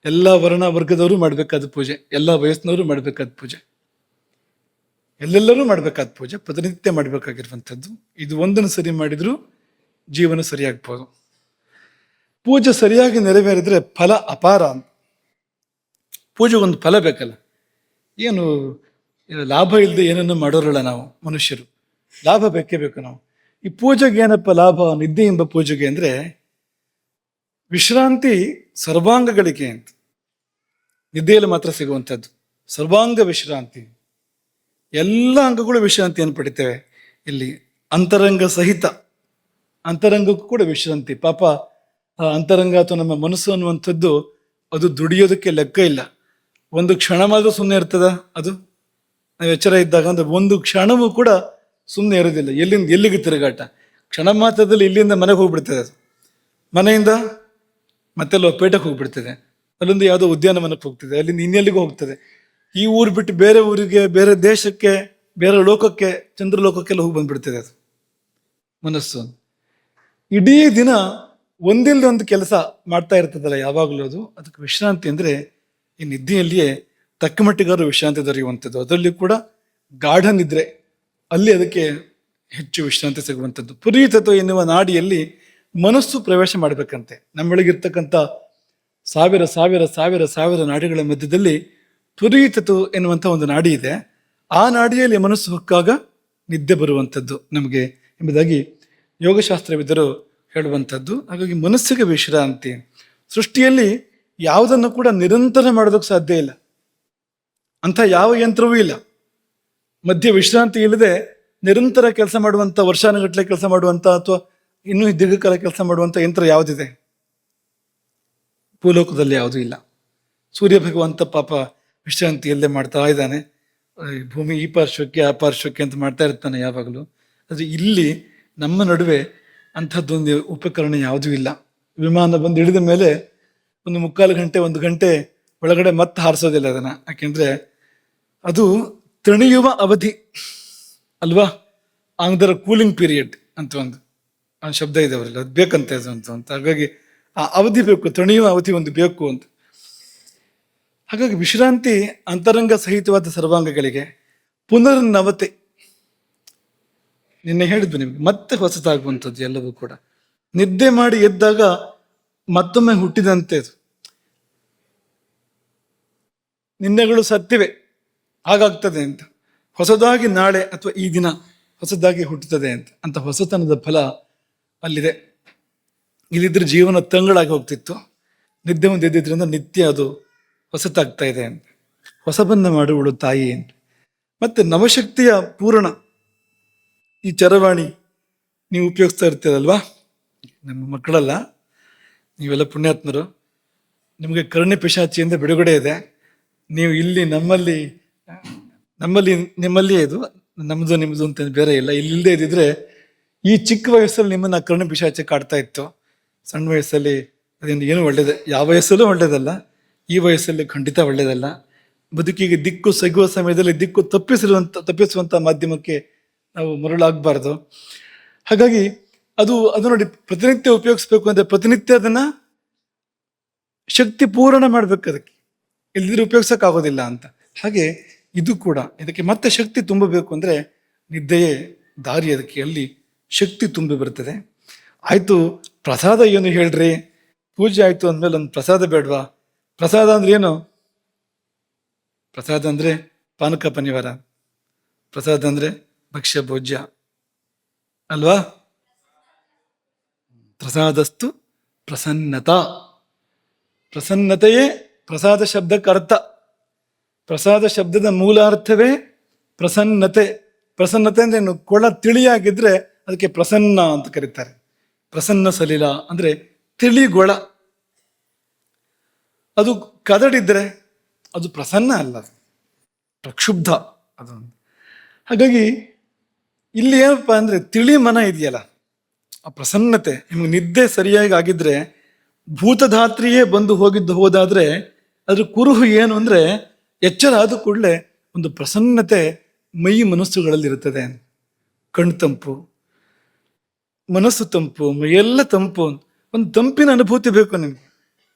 ಎಲ್ಲ ವರ್ಣ ವರ್ಗದವರು ಮಾಡಬೇಕಾದ ಪೂಜೆ, ಎಲ್ಲ ವಯಸ್ಸಿನವರು ಮಾಡಬೇಕಾದ ಪೂಜೆ, ಎಲ್ಲೆಲ್ಲರೂ ಮಾಡಬೇಕಾದ ಪೂಜೆ, ಪ್ರತಿನಿತ್ಯ ಮಾಡಬೇಕಾಗಿರುವಂಥದ್ದು. ಇದು ಒಂದನ್ನು ಸರಿ ಮಾಡಿದರೂ ಜೀವನ ಸರಿಯಾಗ್ಬೋದು. ಪೂಜೆ ಸರಿಯಾಗಿ ನೆರವೇರಿದ್ರೆ ಫಲ ಅಪಾರ. ಪೂಜೆಗೊಂದು ಫಲ ಬೇಕಲ್ಲ. ಏನು ಲಾಭ ಇಲ್ಲದೆ ಏನನ್ನು ಮಾಡೋರಲ್ಲ ನಾವು ಮನುಷ್ಯರು. ಲಾಭ ಬೇಕೇ ಬೇಕು ನಾವು. ಈ ಪೂಜೆಗೆ ಏನಪ್ಪ ಲಾಭ? ನಿದ್ದೆ ಎಂಬ ಪೂಜೆಗೆ ಅಂದರೆ ವಿಶ್ರಾಂತಿ ಸರ್ವಾಂಗಗಳಿಗೆ ಅಂತ. ನಿದ್ದೆಯಲ್ಲಿ ಮಾತ್ರ ಸಿಗುವಂಥದ್ದು ಸರ್ವಾಂಗ ವಿಶ್ರಾಂತಿ. ಎಲ್ಲ ಅಂಗಗಳು ವಿಶ್ರಾಂತಿಯನ್ನು ಪಡಿತೇವೆ. ಇಲ್ಲಿ ಅಂತರಂಗ ಸಹಿತ ಅಂತರಂಗಕ್ಕೂ ಕೂಡ ವಿಶ್ರಾಂತಿ. ಪಾಪ ಅಂತರಂಗ ಅಥವಾ ನಮ್ಮ ಮನಸ್ಸು ಅನ್ನುವಂಥದ್ದು ಅದು ದುಡಿಯೋದಕ್ಕೆ ಲೆಕ್ಕ ಇಲ್ಲ. ಒಂದು ಕ್ಷಣ ಮಾತ್ರ ಸುಮ್ಮನೆ ಇರ್ತದ. ಅದು ನಾವು ಎಚ್ಚರ ಇದ್ದಾಗ ಅಂದ್ರೆ ಒಂದು ಕ್ಷಣವೂ ಕೂಡ ಸುಮ್ಮನೆ ಇರೋದಿಲ್ಲ. ಎಲ್ಲಿಂದ ಎಲ್ಲಿಗೆ ತಿರುಗಾಟ. ಕ್ಷಣ ಮಾತ್ರದಲ್ಲಿ ಇಲ್ಲಿಂದ ಮನೆಗೆ ಹೋಗ್ಬಿಡ್ತದೆ. ಅದು ಮನೆಯಿಂದ ಮತ್ತೆಲ್ಲ ಪೇಟೆಗೆ ಹೋಗ್ಬಿಡ್ತದೆ. ಅಲ್ಲಿಂದ ಯಾವುದೋ ಉದ್ಯಾನವನಕ್ಕೆ ಹೋಗ್ತದೆ, ಅಲ್ಲಿಂದ ಇನ್ನೆಲ್ಲಿಗೂ ಹೋಗ್ತದೆ. ಈ ಊರು ಬಿಟ್ಟು ಬೇರೆ ಊರಿಗೆ, ಬೇರೆ ದೇಶಕ್ಕೆ, ಬೇರೆ ಲೋಕಕ್ಕೆ, ಚಂದ್ರಲೋಕಕ್ಕೆಲ್ಲ ಹೋಗಿ ಬಂದ್ಬಿಡ್ತದೆ ಅದು ಮನಸ್ಸು. ಇಡೀ ದಿನ ಒಂದಿಲ್ಲದೆ ಒಂದು ಕೆಲಸ ಮಾಡ್ತಾ ಇರ್ತದಲ್ಲ ಯಾವಾಗಲೂ. ಅದಕ್ಕೆ ವಿಶ್ರಾಂತಿ ಅಂದರೆ ಈ ನಿದ್ದೆಯಲ್ಲಿಯೇ ತಕ್ಕ ಮಟ್ಟಿಗಾದ್ರೂ ವಿಶ್ರಾಂತಿ ದೊರೆಯುವಂಥದ್ದು. ಅದರಲ್ಲಿ ಕೂಡ ಗಾಢ ನಿದ್ರೆ, ಅಲ್ಲಿ ಅದಕ್ಕೆ ಹೆಚ್ಚು ವಿಶ್ರಾಂತಿ ಸಿಗುವಂಥದ್ದು. ಪುರೀತತ್ವ ಎನ್ನುವ ನಾಡಿಯಲ್ಲಿ ಮನಸ್ಸು ಪ್ರವೇಶ ಮಾಡಬೇಕಂತೆ. ನಮ್ಮೊಳಗಿರ್ತಕ್ಕಂಥ ಸಾವಿರ ಸಾವಿರ ಸಾವಿರ ಸಾವಿರ ನಾಡಿಗಳ ಮಧ್ಯದಲ್ಲಿ ಪುರೀತತ್ವ ಎನ್ನುವಂಥ ಒಂದು ನಾಡಿ ಇದೆ. ಆ ನಾಡಿಯಲ್ಲಿ ಮನಸ್ಸು ಹೊಕ್ಕಾಗ ನಿದ್ದೆ ಬರುವಂಥದ್ದು ನಮಗೆ ಎಂಬುದಾಗಿ ಯೋಗಶಾಸ್ತ್ರವಿದ್ದರು ಹೇಳುವಂಥದ್ದು. ಹಾಗಾಗಿ ಮನಸ್ಸಿಗೆ ವಿಶ್ರಾಂತಿ. ಸೃಷ್ಟಿಯಲ್ಲಿ ಯಾವುದನ್ನು ಕೂಡ ನಿರಂತರ ಮಾಡೋದಕ್ಕೆ ಸಾಧ್ಯ ಇಲ್ಲ. ಅಂಥ ಯಾವ ಯಂತ್ರವೂ ಇಲ್ಲ. ಮಧ್ಯೆ ವಿಶ್ರಾಂತಿ ಇಲ್ಲದೆ ನಿರಂತರ ಕೆಲಸ ಮಾಡುವಂಥ, ವರ್ಷಾನುಗಟ್ಟಲೆ ಕೆಲಸ ಮಾಡುವಂಥ ಅಥವಾ ಇನ್ನೂ ದೀರ್ಘಕಾಲ ಕೆಲಸ ಮಾಡುವಂಥ ಯಂತ್ರ ಯಾವುದಿದೆ? ಭೂಲೋಕದಲ್ಲಿ ಯಾವುದೂ ಇಲ್ಲ. ಸೂರ್ಯ ಭಗವಂತ ಪಾಪ ವಿಶ್ರಾಂತಿ ಇಲ್ಲದೆ ಮಾಡ್ತಾ ಇದ್ದಾನೆ. ಭೂಮಿ ಈ ಪಾರ್ಶ್ವಕ್ಕೆ ಆ ಪಾರ್ಶ್ವಕ್ಕೆ ಅಂತ ಮಾಡ್ತಾ ಇರ್ತಾನೆ ಯಾವಾಗಲೂ. ಆದರೆ ಇಲ್ಲಿ ನಮ್ಮ ನಡುವೆ ಅಂಥದ್ದೊಂದು ಉಪಕರಣ ಯಾವುದೂ ಇಲ್ಲ. ವಿಮಾನ ಬಂದು ಹಿಡಿದ ಮೇಲೆ ಒಂದು 3/4 ಗಂಟೆ 1 ಗಂಟೆ ಒಳಗಡೆ ಮತ್ತೆ ಹಾರಿಸೋದಿಲ್ಲ ಅದನ್ನು. ಯಾಕೆಂದರೆ ಅದು ತಣಿಯುವ ಅವಧಿ ಅಲ್ವಾ. ಆಂಗ್ದರ ಕೂಲಿಂಗ್ ಪೀರಿಯಡ್ ಅಂತ ಒಂದು ಶಬ್ದ ಇದೆ ಅವರಲ್ಲಿ, ಅದು ಬೇಕಂತ ಅಂತ. ಹಾಗಾಗಿ ಆ ಅವಧಿ ಬೇಕು, ತಣಿಯುವ ಅವಧಿ ಒಂದು ಬೇಕು ಅಂತ. ಹಾಗಾಗಿ ವಿಶ್ರಾಂತಿ ಅಂತರಂಗ ಸಹಿತವಾದ ಸರ್ವಾಂಗಗಳಿಗೆ. ಪುನರ್ನವತೆ, ನಿನ್ನೆ ಹೇಳಿದ್ವಿ ನಿಮ್ಗೆ, ಮತ್ತೆ ಹೊಸತಾಗುವಂಥದ್ದು ಎಲ್ಲವೂ ಕೂಡ. ನಿದ್ದೆ ಮಾಡಿ ಎದ್ದಾಗ ಮತ್ತೊಮ್ಮೆ ಹುಟ್ಟಿದಂತೆ ಅದು. ನಿನ್ನೆಗಳು ಸತ್ತಿವೆ, ಹಾಗಾಗ್ತದೆ ಅಂತ. ಹೊಸದಾಗಿ ನಾಳೆ ಅಥವಾ ಈ ದಿನ ಹೊಸದಾಗಿ ಹುಟ್ಟುತ್ತದೆ ಅಂತ ಹೊಸತನದ ಫಲ ಅಲ್ಲಿದೆ. ಇಲ್ಲಿದ್ರೆ ಜೀವನ ತಂಗಳಾಗಿ ಹೋಗ್ತಿತ್ತು. ನಿದ್ದೆ ಒಂದು ಎದ್ದಿದ್ರಿಂದ ನಿತ್ಯ ಅದು ಹೊಸತಾಗ್ತಾ ಇದೆ ಅಂತ. ಹೊಸಬನ್ನ ಮಾಡುವಳು ತಾಯಿ ಅಂತ. ಮತ್ತೆ ನವಶಕ್ತಿಯ ಪೂರ್ಣ ಈ ಚರವಾಣಿ ನೀವು ಉಪಯೋಗಿಸ್ತಾ ಇರ್ತೀರಲ್ವಾ. ನಮ್ಮ ಮಕ್ಕಳಲ್ಲ, ನೀವೆಲ್ಲ ಪುಣ್ಯಾತ್ಮರು. ನಿಮಗೆ ಕರುಣೆ ಪಿಶಾಚಿಯಿಂದ ಬಿಡುಗಡೆ ಇದೆ. ನೀವು ಇಲ್ಲಿ ನಮ್ಮಲ್ಲಿ ನಿಮ್ಮಲ್ಲಿಯೇ ಇದು, ನಮ್ಮದು ನಿಮ್ಮದು ಅಂತ ಬೇರೆ ಇಲ್ಲ. ಇಲ್ಲಿಲ್ಲದೆ ಇದ್ದಿದ್ರೆ ಈ ಚಿಕ್ಕ ವಯಸ್ಸಲ್ಲಿ ನಿಮ್ಮನ್ನ ಕರುಣೆ ಪಿಶಾಚಿ ಕಾಡ್ತಾ ಇತ್ತು. ಸಣ್ಣ ವಯಸ್ಸಲ್ಲಿ ಅದರಿಂದ ಏನು ಒಳ್ಳೇದು, ಯಾವ ವಯಸ್ಸಲ್ಲೂ ಒಳ್ಳೇದಲ್ಲ, ಈ ವಯಸ್ಸಲ್ಲಿ ಖಂಡಿತ ಒಳ್ಳೇದಲ್ಲ. ಬದುಕಿಗೆ ದಿಕ್ಕು ಸಿಗುವ ಸಮಯದಲ್ಲಿ ದಿಕ್ಕು ತಪ್ಪಿಸುವಂಥ ಮಾಧ್ಯಮಕ್ಕೆ ನಾವು ಮರಳಾಗಬಾರ್ದು. ಹಾಗಾಗಿ ಅದು ನೋಡಿ, ಪ್ರತಿನಿತ್ಯ ಉಪಯೋಗಿಸ್ಬೇಕು ಅಂದರೆ ಪ್ರತಿನಿತ್ಯ ಅದನ್ನು ಶಕ್ತಿ ಪೂರ್ಣ ಮಾಡ್ಬೇಕು. ಅದಕ್ಕೆ ಇಲ್ದಿದ್ರೆ ಉಪಯೋಗಿಸೋಕ್ಕಾಗೋದಿಲ್ಲ ಅಂತ. ಹಾಗೆ ಇದು ಕೂಡ, ಇದಕ್ಕೆ ಮತ್ತೆ ಶಕ್ತಿ ತುಂಬಬೇಕು ಅಂದರೆ ನಿದ್ದೆಯೇ ದಾರಿ. ಅದಕ್ಕೆ ಅಲ್ಲಿ ಶಕ್ತಿ ತುಂಬಿ ಬರ್ತದೆ. ಆಯಿತು, ಪ್ರಸಾದ ಏನು ಹೇಳ್ರಿ? ಪೂಜೆ ಆಯಿತು ಅಂದಮೇಲೆ ಒಂದು ಪ್ರಸಾದ ಬೇಡವಾ? ಪ್ರಸಾದ ಅಂದ್ರೆ ಏನು? ಪ್ರಸಾದ ಅಂದರೆ ಪಾನಕ ಪನಿವಾರ. ಪ್ರಸಾದ ಅಂದ್ರೆ ಭಕ್ಷ್ಯ ಭೋಜ್ಯ ಅಲ್ವಾ? ಪ್ರಸಾದಸ್ತು ಪ್ರಸನ್ನತಾ. ಪ್ರಸನ್ನತೆಯೇ ಪ್ರಸಾದ ಶಬ್ದಕ್ಕೆ ಅರ್ಥ. ಪ್ರಸಾದ ಶಬ್ದದ ಮೂಲಾರ್ಥವೇ ಪ್ರಸನ್ನತೆ. ಪ್ರಸನ್ನತೆ ಅಂದ್ರೆ ಏನು? ಕೊಳ ತಿಳಿಯಾಗಿದ್ರೆ ಅದಕ್ಕೆ ಪ್ರಸನ್ನ ಅಂತ ಕರೀತಾರೆ. ಪ್ರಸನ್ನ ಸಲಿಲ ಅಂದ್ರೆ ತಿಳಿಗೊಳ. ಅದು ಕದಡಿದ್ರೆ ಅದು ಪ್ರಸನ್ನ ಅಲ್ಲ, ಪ್ರಕ್ಷುಬ್ಧ ಅದು. ಹಾಗಾಗಿ ಇಲ್ಲಿ ಏನಪ್ಪಾ ಅಂದ್ರೆ ತಿಳಿ ಮನ ಇದೆಯಲ್ಲ, ಆ ಪ್ರಸನ್ನತೆ. ನಿಮ್ಗೆ ನಿದ್ದೆ ಸರಿಯಾಗಿ ಆಗಿದ್ರೆ, ಭೂತಧಾತ್ರಿಯೇ ಬಂದು ಹೋದಾದ್ರೆ ಅದ್ರ ಕುರುಹು ಏನು ಅಂದ್ರೆ, ಎಚ್ಚರ ಆದ ಕೂಡಲೇ ಒಂದು ಪ್ರಸನ್ನತೆ ಮೈ ಮನಸ್ಸುಗಳಲ್ಲಿ ಇರುತ್ತದೆ. ಕಣ್ಣು ತಂಪು, ಮನಸ್ಸು ತಂಪು, ಮೈಯೆಲ್ಲ ತಂಪು. ಒಂದು ತಂಪಿನ ಅನುಭೂತಿ ಬೇಕು ನಿಮ್ಗೆ,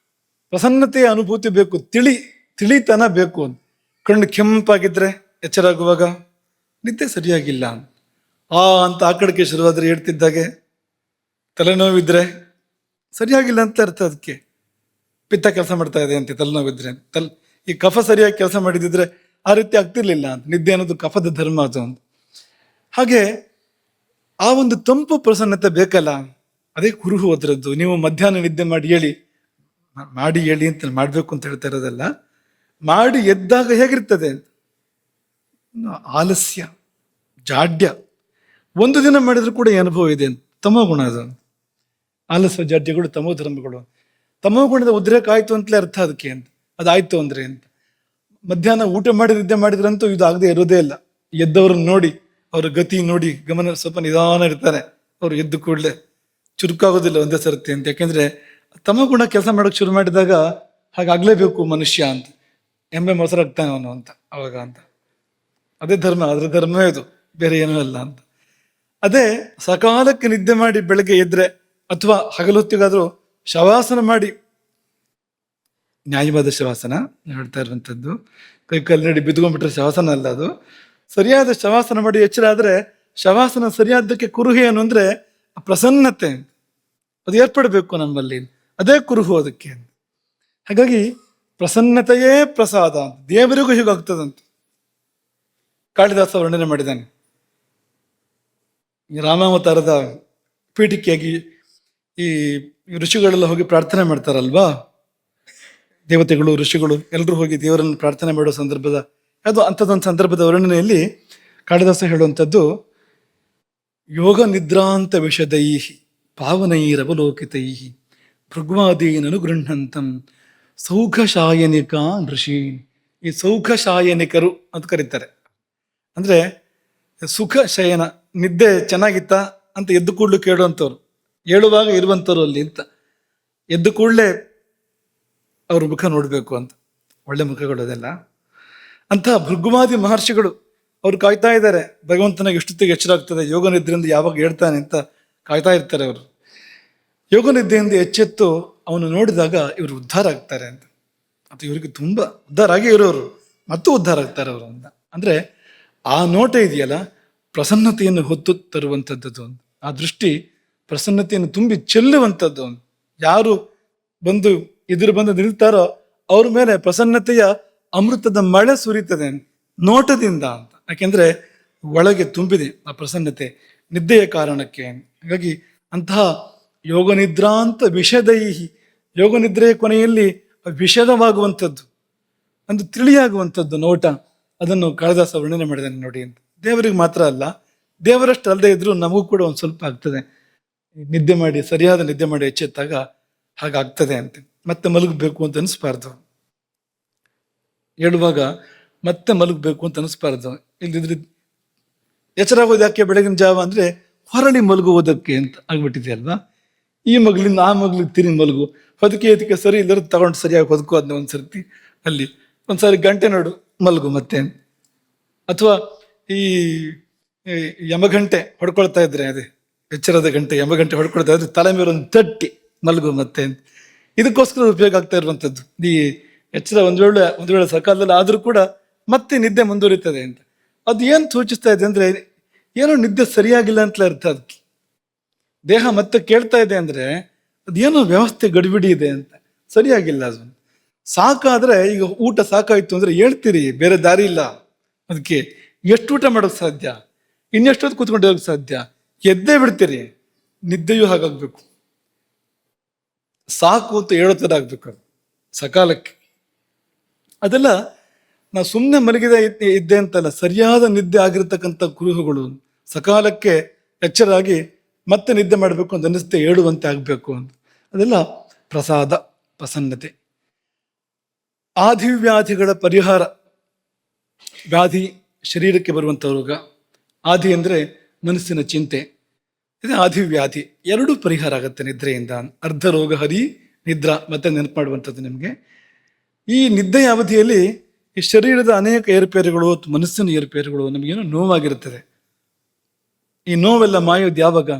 ಪ್ರಸನ್ನತೆಯ ಅನುಭೂತಿ ಬೇಕು, ತಿಳಿತನ ಬೇಕು. ಕಣ್ಣು ಕೆಂಪಾಗಿದ್ರೆ ಎಚ್ಚರ ಆಗುವಾಗ ನಿದ್ದೆ ಸರಿಯಾಗಿಲ್ಲ ಅಂತ ಆ ಕಡೆಗೆ ಶುರುವಾದ್ರೆ ಹೇಳ್ತಿದ್ದಾಗೆ, ತಲೆನೋವಿದ್ರೆ ಸರಿಯಾಗಿಲ್ಲ ಅಂತ ಅರ್ಥ. ಅದಕ್ಕೆ ಪಿತ್ತ ಕೆಲಸ ಮಾಡ್ತಾ ಇದೆ ಅಂತ ತಲೆನೋವಿದ್ರೆ. ಈ ಕಫ ಸರಿಯಾಗಿ ಕೆಲಸ ಮಾಡಿದಿದ್ರೆ ಆ ರೀತಿ ಆಗ್ತಿರ್ಲಿಲ್ಲ ಅಂತ. ನಿದ್ದೆ ಅನ್ನೋದು ಕಫದ ಧರ್ಮ ಅದು ಅಂತ. ಹಾಗೆ ಆ ಒಂದು ತಂಪು ಪ್ರಸನ್ನತೆ ಬೇಕಲ್ಲ, ಅದೇ ಕುರುಹು ಅದರದ್ದು. ನೀವು ಮಧ್ಯಾಹ್ನ ನಿದ್ದೆ ಮಾಡಿ ಹೇಳಿ ಅಂತ ಮಾಡ್ಬೇಕು ಅಂತ ಹೇಳ್ತಾ ಇರೋದಲ್ಲ, ಮಾಡಿ ಎದ್ದಾಗ ಹೇಗಿರ್ತದೆ ಅಂತ. ಆಲಸ್ಯ, ಜಾಡ್ಯ. ಒಂದು ದಿನ ಮಾಡಿದ್ರು ಕೂಡ ಈ ಅನುಭವ ಇದೆ ಅಂತ. ತಮೋ ಗುಣ ಅದು. ಆಲಸ್ಯ ಜಾಡ್ಯಗಳು ತಮೋ ಧರ್ಮಗಳು. ತಮೋ ಗುಣದ ಉದ್ರೇಕ ಆಯ್ತು ಅಂತಲೇ ಅರ್ಥ ಅದಕ್ಕೆ ಅಂತ. ಅದಾಯ್ತು ಅಂದ್ರೆ ಅಂತ. ಮಧ್ಯಾಹ್ನ ಊಟ ಮಾಡಿ ನಿದ್ದೆ ಮಾಡಿದ್ರಂತೂ ಇದು ಆಗದೆ ಇರೋದೇ ಇಲ್ಲ. ಎದ್ದವ್ರನ್ನ ನೋಡಿ, ಅವ್ರ ಗತಿ ನೋಡಿ, ಗಮನ ಸ್ವಲ್ಪ ನಿಧಾನ ಇರ್ತಾರೆ. ಅವ್ರು ಎದ್ದು ಕೂಡಲೇ ಚುರುಕಾಗೋದಿಲ್ಲ ಒಂದೇ ಸರ್ತಿ ಅಂತ. ಯಾಕೆಂದ್ರೆ ತಮೋ ಗುಣ ಕೆಲಸ ಮಾಡೋಕೆ ಶುರು ಮಾಡಿದಾಗ ಹಾಗಾಗ್ಲೇಬೇಕು ಮನುಷ್ಯ ಅಂತ. ಎಮ್ಮೆ ಮೊಸರಾಗ್ತಾನೆ ಅವನು ಅಂತ ಅವಾಗ ಅಂತ. ಅದೇ ಧರ್ಮ, ಅದ್ರ ಧರ್ಮವೇ ಇದು, ಬೇರೆ ಏನೂ ಅಲ್ಲ ಅಂತ. ಅದೇ ಸಕಾಲಕ್ಕೆ ನಿದ್ದೆ ಮಾಡಿ ಬೆಳಗ್ಗೆ ಎದ್ರೆ, ಅಥವಾ ಹಗಲೊತ್ತಿಗಾದ್ರೂ ಶವಾಸನ ಮಾಡಿ, ನ್ಯಾಯವಾದ ಶವಾಸನ ಹೇಳ್ತಾ ಇರುವಂಥದ್ದು. ಕೈ ಕಾಲು ನಡಿ ಬಿದ್ಕೊಂಡ್ಬಿಟ್ರೆ ಶವಾಸನ ಅಲ್ಲ ಅದು. ಸರಿಯಾದ ಶವಾಸನ ಮಾಡಿ ಎಚ್ಚರ ಆದ್ರೆ, ಶವಾಸನ ಸರಿಯಾದಕ್ಕೆ ಕುರುಹು ಏನು ಅಂದ್ರೆ ಪ್ರಸನ್ನತೆ ಅದು ಏರ್ಪಡಬೇಕು ನಮ್ಮಲ್ಲಿ. ಅದೇ ಕುರುಹು ಅದಕ್ಕೆ. ಹಾಗಾಗಿ ಪ್ರಸನ್ನತೆಯೇ ಪ್ರಸಾದ ಅಂತ. ದೇವರಿಗೂ ಹೀಗಾಗ್ತದಂತ ಕಾಳಿದಾಸ ವರ್ಣನೆ ಮಾಡಿದ್ದಾನೆ. ರಾಮಾವತಾರದ ಪೀಠಿಕೆಯಾಗಿ ಈ ಋಷಿಗಳೆಲ್ಲ ಹೋಗಿ ಪ್ರಾರ್ಥನೆ ಮಾಡ್ತಾರಲ್ವಾ, ದೇವತೆಗಳು ಋಷಿಗಳು ಎಲ್ಲರೂ ಹೋಗಿ ದೇವರನ್ನು ಪ್ರಾರ್ಥನೆ ಮಾಡೋ ಸಂದರ್ಭದ ಅದು ಅಂಥದ್ದೊಂದು ಸಂದರ್ಭದ ವರ್ಣನೆಯಲ್ಲಿ ಕಾಳಿದಾಸ ಹೇಳುವಂಥದ್ದು, ಯೋಗ ನಿದ್ರಾಂತ ವಿಷದೈಹಿ ಪಾವನೈರವಲೋಕಿತೈಹಿ ಭೃಗ್ವಾದೀನನು ಗೃಹಂತಂ ಸೌಖಶಾಯನಿಕ ಋಷಿ. ಈ ಸೌಖಶಾಯನಿಕರು ಅಂತ ಕರೀತಾರೆ. ಅಂದ್ರೆ ಸುಖ ಶಯನ, ನಿದ್ದೆ ಚೆನ್ನಾಗಿತ್ತ ಅಂತ ಎದ್ದು ಕೂಡ್ಲು ಕೇಳುವಂಥವ್ರು, ಹೇಳುವಾಗ ಇರುವಂಥವ್ರು ಅಲ್ಲಿ ಅಂತ. ಎದ್ದು ಕೂಡಲೇ ಅವ್ರ ಮುಖ ನೋಡ್ಬೇಕು ಅಂತ, ಒಳ್ಳೆ ಮುಖಗಳು ಅದೆಲ್ಲ. ಅಂತ ಭೃಗುವಾದಿ ಮಹರ್ಷಿಗಳು ಅವ್ರು ಕಾಯ್ತಾ ಇದ್ದಾರೆ, ಭಗವಂತನಿಗೆ ಎಷ್ಟೊತ್ತಿಗೆ ಎಚ್ಚರ ಆಗ್ತದೆ, ಯೋಗ ನಿದ್ರೆಯಿಂದ ಯಾವಾಗ ಹೇಳ್ತಾನೆ ಅಂತ ಕಾಯ್ತಾ ಇರ್ತಾರೆ ಅವರು. ಯೋಗ ನಿದ್ದೆಯಿಂದ ಎಚ್ಚೆತ್ತು ಅವನು ನೋಡಿದಾಗ ಇವರು ಉದ್ಧಾರ ಆಗ್ತಾರೆ ಅಂತ. ಅದು ಇವರಿಗೆ ತುಂಬಾ ಉದ್ಧಾರ ಆಗಿ ಇರೋರು ಮತ್ತು ಉದ್ಧಾರ ಆಗ್ತಾರೆ ಅವರು ಅಂತ. ಅಂದ್ರೆ ಆ ನೋಟ ಇದೆಯಲ್ಲ, ಪ್ರಸನ್ನತೆಯನ್ನು ಹೊತ್ತು ತರುವಂಥದ್ದು. ಆ ದೃಷ್ಟಿ ಪ್ರಸನ್ನತೆಯನ್ನು ತುಂಬಿ ಚೆಲ್ಲುವಂಥದ್ದು. ಯಾರು ಬಂದು ಬಂದು ನಿಲ್ತಾರೋ ಅವ್ರ ಮೇಲೆ ಪ್ರಸನ್ನತೆಯ ಅಮೃತದ ಮಳೆ ಸುರಿತದೆ ನೋಟದಿಂದ ಅಂತ. ಯಾಕೆಂದ್ರೆ ಒಳಗೆ ತುಂಬಿದೆ ಆ ಪ್ರಸನ್ನತೆ ನಿದ್ದೆಯ ಕಾರಣಕ್ಕೆ. ಹಾಗಾಗಿ ಅಂತಹ ಯೋಗ ನಿದ್ರಾಂತ ವಿಷದೈಹಿ, ಯೋಗ ನಿದ್ರೆಯ ಕೊನೆಯಲ್ಲಿ ವಿಷದವಾಗುವಂಥದ್ದು, ಒಂದು ತಿಳಿಯಾಗುವಂಥದ್ದು ನೋಟ, ಅದನ್ನು ಕಾಳಿದಾಸ ವರ್ಣನೆ ಮಾಡಿದ್ದಾನೆ ನೋಡಿ ಅಂತ. ದೇವರಿಗೆ ಮಾತ್ರ ಅಲ್ಲ, ದೇವರಷ್ಟು ಅಲ್ಲದೆ ಇದ್ರೂ ನಮಗೂ ಕೂಡ ಒಂದು ಸ್ವಲ್ಪ ಆಗ್ತದೆ. ನಿದ್ದೆ ಮಾಡಿ, ಸರಿಯಾದ ನಿದ್ದೆ ಮಾಡಿ ಎಚ್ಚೆತ್ತಾಗ ಹಾಗಾಗ್ತದೆ ಅಂತ. ಮತ್ತೆ ಮಲಗಬೇಕು ಅಂತ ಅನಿಸ್ಬಾರ್ದು, ಹೇಳುವಾಗ ಮತ್ತೆ ಮಲಗಬೇಕು ಅಂತ ಅನಿಸ್ಬಾರ್ದು. ಇಲ್ದಿದ್ರೆ ಎಚ್ಚರ ಆಗೋದು ಯಾಕೆ ಬೆಳಗಿನ ಜಾವ ಅಂದ್ರೆ ಹೊರಳಿ ಮಲಗುವುದಕ್ಕೆ ಅಂತ ಆಗ್ಬಿಟ್ಟಿದೆ ಅಲ್ವಾ. ಈ ಮಗಳಿಂದ ಆ ಮಗಳಿಗೆ ತಿರುಗಿ ಮಲಗು, ಹೊದಕೆ ಸರಿ ಇಲ್ಲರ ತಗೊಂಡು ಸರಿಯಾಗಿ ಹೊದಕು ಅದನ್ನ ಒಂದ್ಸರ್ತಿ ಅಲ್ಲಿ ಒಂದ್ಸಾರಿ ಗಂಟೆ ನೋಡು ಮಲಗು ಮತ್ತೆ. ಅಥವಾ ಈ ಯಮಗಂಟೆ ಹೊಡ್ಕೊಳ್ತಾ ಇದ್ರೆ, ಅದೇ ಎಚ್ಚರದ ಗಂಟೆ ಯಮಗಂಟೆ ಹೊಡ್ಕೊಳ್ತಾ ಇದ್ರೆ ತಲೆ ಮೇಲೆ ಒಂದು ತಟ್ಟಿ ಮಲಗು ಮತ್ತೆ. ಇದಕ್ಕೋಸ್ಕರ ಉಪಯೋಗ ಆಗ್ತಾ ಇರುವಂಥದ್ದು. ಈ ಎಚ್ಚರ ಒಂದ್ ವೇಳೆ ಸಕಾಲದಲ್ಲಿ ಆದ್ರೂ ಕೂಡ ಮತ್ತೆ ನಿದ್ದೆ ಮುಂದುವರಿತದೆ ಅಂತ. ಅದು ಏನ್ ಸೂಚಿಸ್ತಾ ಇದೆ ಅಂದ್ರೆ, ಏನೋ ನಿದ್ದೆ ಸರಿಯಾಗಿಲ್ಲ ಅಂತಲೇ ಅರ್ಥ. ಅದಕ್ಕೆ ದೇಹ ಮತ್ತೆ ಕೇಳ್ತಾ ಇದೆ ಅಂದ್ರೆ ಅದೇನೋ ವ್ಯವಸ್ಥೆ ಗಡಿಬಿಡಿ ಇದೆ ಅಂತ, ಸರಿಯಾಗಿಲ್ಲ ಅದು. ಸಾಕಾದ್ರೆ, ಈಗ ಊಟ ಸಾಕಾಯ್ತು ಅಂದ್ರೆ ಹೇಳ್ತೀರಿ, ಬೇರೆ ದಾರಿ ಇಲ್ಲ, ಅದಕ್ಕೆ ಎಷ್ಟು ಊಟ ಮಾಡೋಕೆ ಸಾಧ್ಯ, ಇನ್ನೆಷ್ಟೊತ್ತು ಕೂತ್ಕೊಂಡು ಹೋಗಕ್ಕೆ ಸಾಧ್ಯ, ಎದ್ದೇ ಬಿಡ್ತೀರಿ. ನಿದ್ದೆಯೂ ಹಾಗಾಗ್ಬೇಕು, ಸಾಕು ಅಂತ ಹೇಳೋ ಥರ ಆಗ್ಬೇಕು ಅದು ಸಕಾಲಕ್ಕೆ. ಅದೆಲ್ಲ ನಾವು ಸುಮ್ಮನೆ ಮಲಗಿದ ಇದ್ದೆ ಅಂತಲ್ಲ, ಸರಿಯಾದ ನಿದ್ದೆ ಆಗಿರ್ತಕ್ಕಂಥ ಕುರುಹುಗಳು ಸಕಾಲಕ್ಕೆ ಎಚ್ಚರಾಗಿ ಮತ್ತೆ ನಿದ್ದೆ ಮಾಡಬೇಕು ಅಂತ ಅನ್ನಿಸ್ತೆ ಹೇಳುವಂತೆ ಆಗಬೇಕು ಅಂತ. ಅದೆಲ್ಲ ಪ್ರಸಾದ, ಪ್ರಸನ್ನತೆ. ಆದಿವ್ಯಾಧಿಗಳ ಪರಿಹಾರ. ವ್ಯಾಧಿ ಶರೀರಕ್ಕೆ ಬರುವಂಥ ರೋಗ, ಆದಿ ಅಂದರೆ ಮನಸ್ಸಿನ ಚಿಂತೆ, ಇದು ಆದಿವ್ಯಾಧಿ. ಎರಡೂ ಪರಿಹಾರ ಆಗುತ್ತೆ ನಿದ್ರೆಯಿಂದ. ಅರ್ಧ ರೋಗ ಹರಿ ನಿದ್ರಾ, ಮತ್ತೆ ನೆನಪು ಮಾಡುವಂಥದ್ದು ನಿಮಗೆ. ಈ ನಿದ್ದೆಯ ಅವಧಿಯಲ್ಲಿ ಈ ಶರೀರದ ಅನೇಕ ಏರುಪೇರುಗಳು, ಮನಸ್ಸಿನ ಏರುಪೇರುಗಳು, ನಮಗೇನೋ ನೋವಾಗಿರುತ್ತದೆ. ಈ ನೋವೆಲ್ಲ ಮಾಯೋದು ಯಾವಾಗ?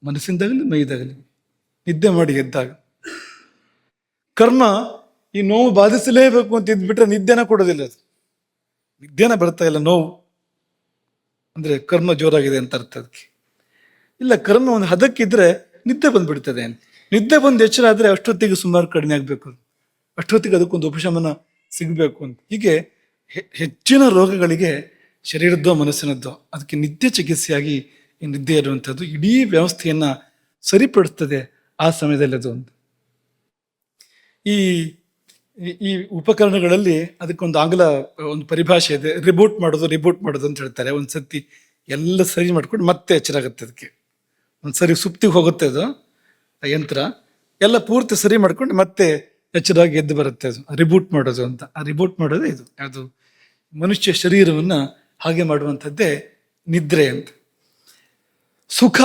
ಮನಸ್ಸಿಂದಾಗಲಿ ಮೈದಾಗಲಿ ನಿದ್ದೆ ಮಾಡಿ ಎದ್ದಾಗ. ಕರ್ಮ ಈ ನೋವು ಬಾಧಿಸಲೇಬೇಕು ಅಂತ ಇದ್ಬಿಟ್ರೆ ನಿದ್ದೆನ ಕೊಡೋದಿಲ್ಲ. ಅದು ನಿದ್ದೆನ ಬರ್ತಾ ಇಲ್ಲ, ನೋವು ಅಂದ್ರೆ ಕರ್ಮ ಜೋರಾಗಿದೆ ಅಂತ ಅರ್ಥ. ಅದಕ್ಕೆ ಇಲ್ಲ, ಕರ್ಮ ಒಂದು ಹದಕ್ಕಿದ್ರೆ ನಿದ್ದೆ ಬಂದ್ಬಿಡ್ತದೆ. ನಿದ್ದೆ ಬಂದು ಎಚ್ಚರ ಆದ್ರೆ ಅಷ್ಟೊತ್ತಿಗೆ ಸುಮಾರು ಕಡಿಮೆ ಆಗ್ಬೇಕು, ಅಷ್ಟೊತ್ತಿಗೆ ಅದಕ್ಕೊಂದು ಉಪಶಮನ ಸಿಗಬೇಕು ಅಂತ. ಹೀಗೆ ಹೆಚ್ಚಿನ ರೋಗಗಳಿಗೆ ಶರೀರದ್ದೋ ಮನಸ್ಸಿನದ್ದೋ ಅದಕ್ಕೆ ನಿದ್ದೆ ಚಿಕಿತ್ಸೆಯಾಗಿ ಈ ನಿದ್ದೆ ಇರುವಂಥದ್ದು ಇಡೀ ವ್ಯವಸ್ಥೆಯನ್ನ ಸರಿಪಡಿಸ್ತದೆ ಆ ಸಮಯದಲ್ಲಿ. ಅದು ಈ ಈ ಉಪಕರಣಗಳಲ್ಲಿ ಅದಕ್ಕೊಂದು ಆಂಗ್ಲ ಒಂದು ಪರಿಭಾಷೆ ಇದೆ, ರಿಬೂಟ್ ಮಾಡೋದು ಅಂತ ಹೇಳ್ತಾರೆ. ಒಂದ್ಸತಿ ಎಲ್ಲ ಸರಿ ಮಾಡ್ಕೊಂಡು ಮತ್ತೆ ಎಚ್ಚರ ಆಗುತ್ತೆ. ಅದಕ್ಕೆ ಒಂದ್ಸರಿ ಸುಪ್ತಿಗೆ ಹೋಗುತ್ತೆ ಅದು ಯಂತ್ರ, ಎಲ್ಲ ಪೂರ್ತಿ ಸರಿ ಮಾಡ್ಕೊಂಡು ಮತ್ತೆ ಎಚ್ಚರಾಗಿ ಎದ್ದು ಬರುತ್ತೆ. ಅದು ರಿಬೂಟ್ ಮಾಡೋದು ಅಂತ. ಆ ರಿಬೂಟ್ ಮಾಡೋದೇ ಇದು. ಅದು ಮನುಷ್ಯ ಶರೀರವನ್ನ ಹಾಗೆ ಮಾಡುವಂಥದ್ದೇ ನಿದ್ರೆ ಅಂತ. ಸುಖ,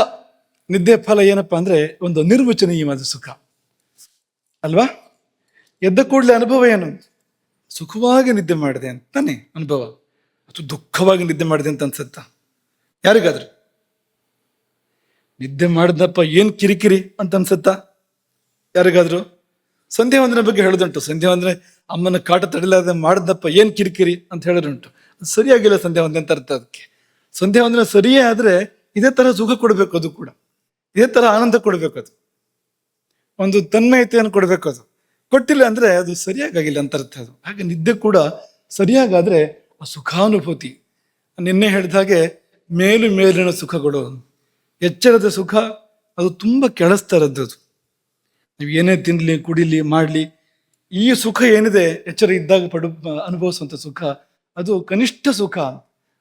ನಿದ್ದೆ ಫಲ ಏನಪ್ಪಾ ಅಂದ್ರೆ ಒಂದು ನಿರ್ವಚನೀಯವಾದ ಸುಖ ಅಲ್ವಾ? ಎದ್ದ ಕೂಡಲೇ ಅನುಭವ ಏನು? ಸುಖವಾಗಿ ನಿದ್ದೆ ಮಾಡಿದೆ ಅಂತಾನೆ ಅನುಭವ, ಅಥವಾ ದುಃಖವಾಗಿ ನಿದ್ದೆ ಮಾಡಿದೆ ಅಂತ ಅನ್ಸುತ್ತಾ ಯಾರಿಗಾದ್ರು? ನಿದ್ದೆ ಮಾಡಿದಪ್ಪ ಏನ್ ಕಿರಿಕಿರಿ ಅಂತ ಅನ್ಸುತ್ತಾ ಯಾರಿಗಾದ್ರು? ಸಂಧ್ಯಾ ವಂದನೆ ಬಗ್ಗೆ ಹೇಳೋದುಂಟು. ಸಂಧ್ಯಾ ವಂದನೆ ಅಮ್ಮನ ಕಾಟ ತಡಿಲಾದ ಮಾಡಿದಪ್ಪ ಏನ್ ಕಿರಿಕಿರಿ ಅಂತ ಹೇಳೋದುಂಟು. ಅದು ಸರಿಯಾಗಿಲ್ಲ ಸಂಧ್ಯಾ ವಂದನೆ ಅಂತ ಅರ್ಥ. ಅದಕ್ಕೆ ಸಂಧ್ಯಾ ವಂದನೆ ಸರಿಯೇ ಆದ್ರೆ ಇದೇ ತರ ಸುಖ ಕೊಡ್ಬೇಕು, ಅದು ಕೂಡ ಇದೇ ತರ ಆನಂದ ಕೊಡ್ಬೇಕು, ಅದು ಒಂದು ತನ್ಮಯತೆಯನ್ನು ಕೊಡ್ಬೇಕು. ಅದು ಕೊಟ್ಟಿಲ್ಲ ಅಂದ್ರೆ ಅದು ಸರಿಯಾಗಿಲ್ಲ ಅಂತ ಅರ್ಥ. ಅದು ಹಾಗೆ ನಿದ್ದೆ ಕೂಡ ಸರಿಯಾಗಾದ್ರೆ ಆ ಸುಖಾನುಭೂತಿ. ನಿನ್ನೆ ಹೇಳಿದ ಹಾಗೆ ಮೇಲಿನ ಸುಖಗಳು, ಎಚ್ಚರದ ಸುಖ ಅದು ತುಂಬಾ ಕೆಳಸ್ತರದ್ದು. ಅದು ನೀವು ಏನೇ ತಿನ್ಲಿ ಕುಡಿಲಿ ಮಾಡಲಿ, ಈ ಸುಖ ಏನಿದೆ ಎಚ್ಚರ ಇದ್ದಾಗ ಅನುಭವಿಸುವಂಥ ಸುಖ ಅದು ಕನಿಷ್ಠ ಸುಖ.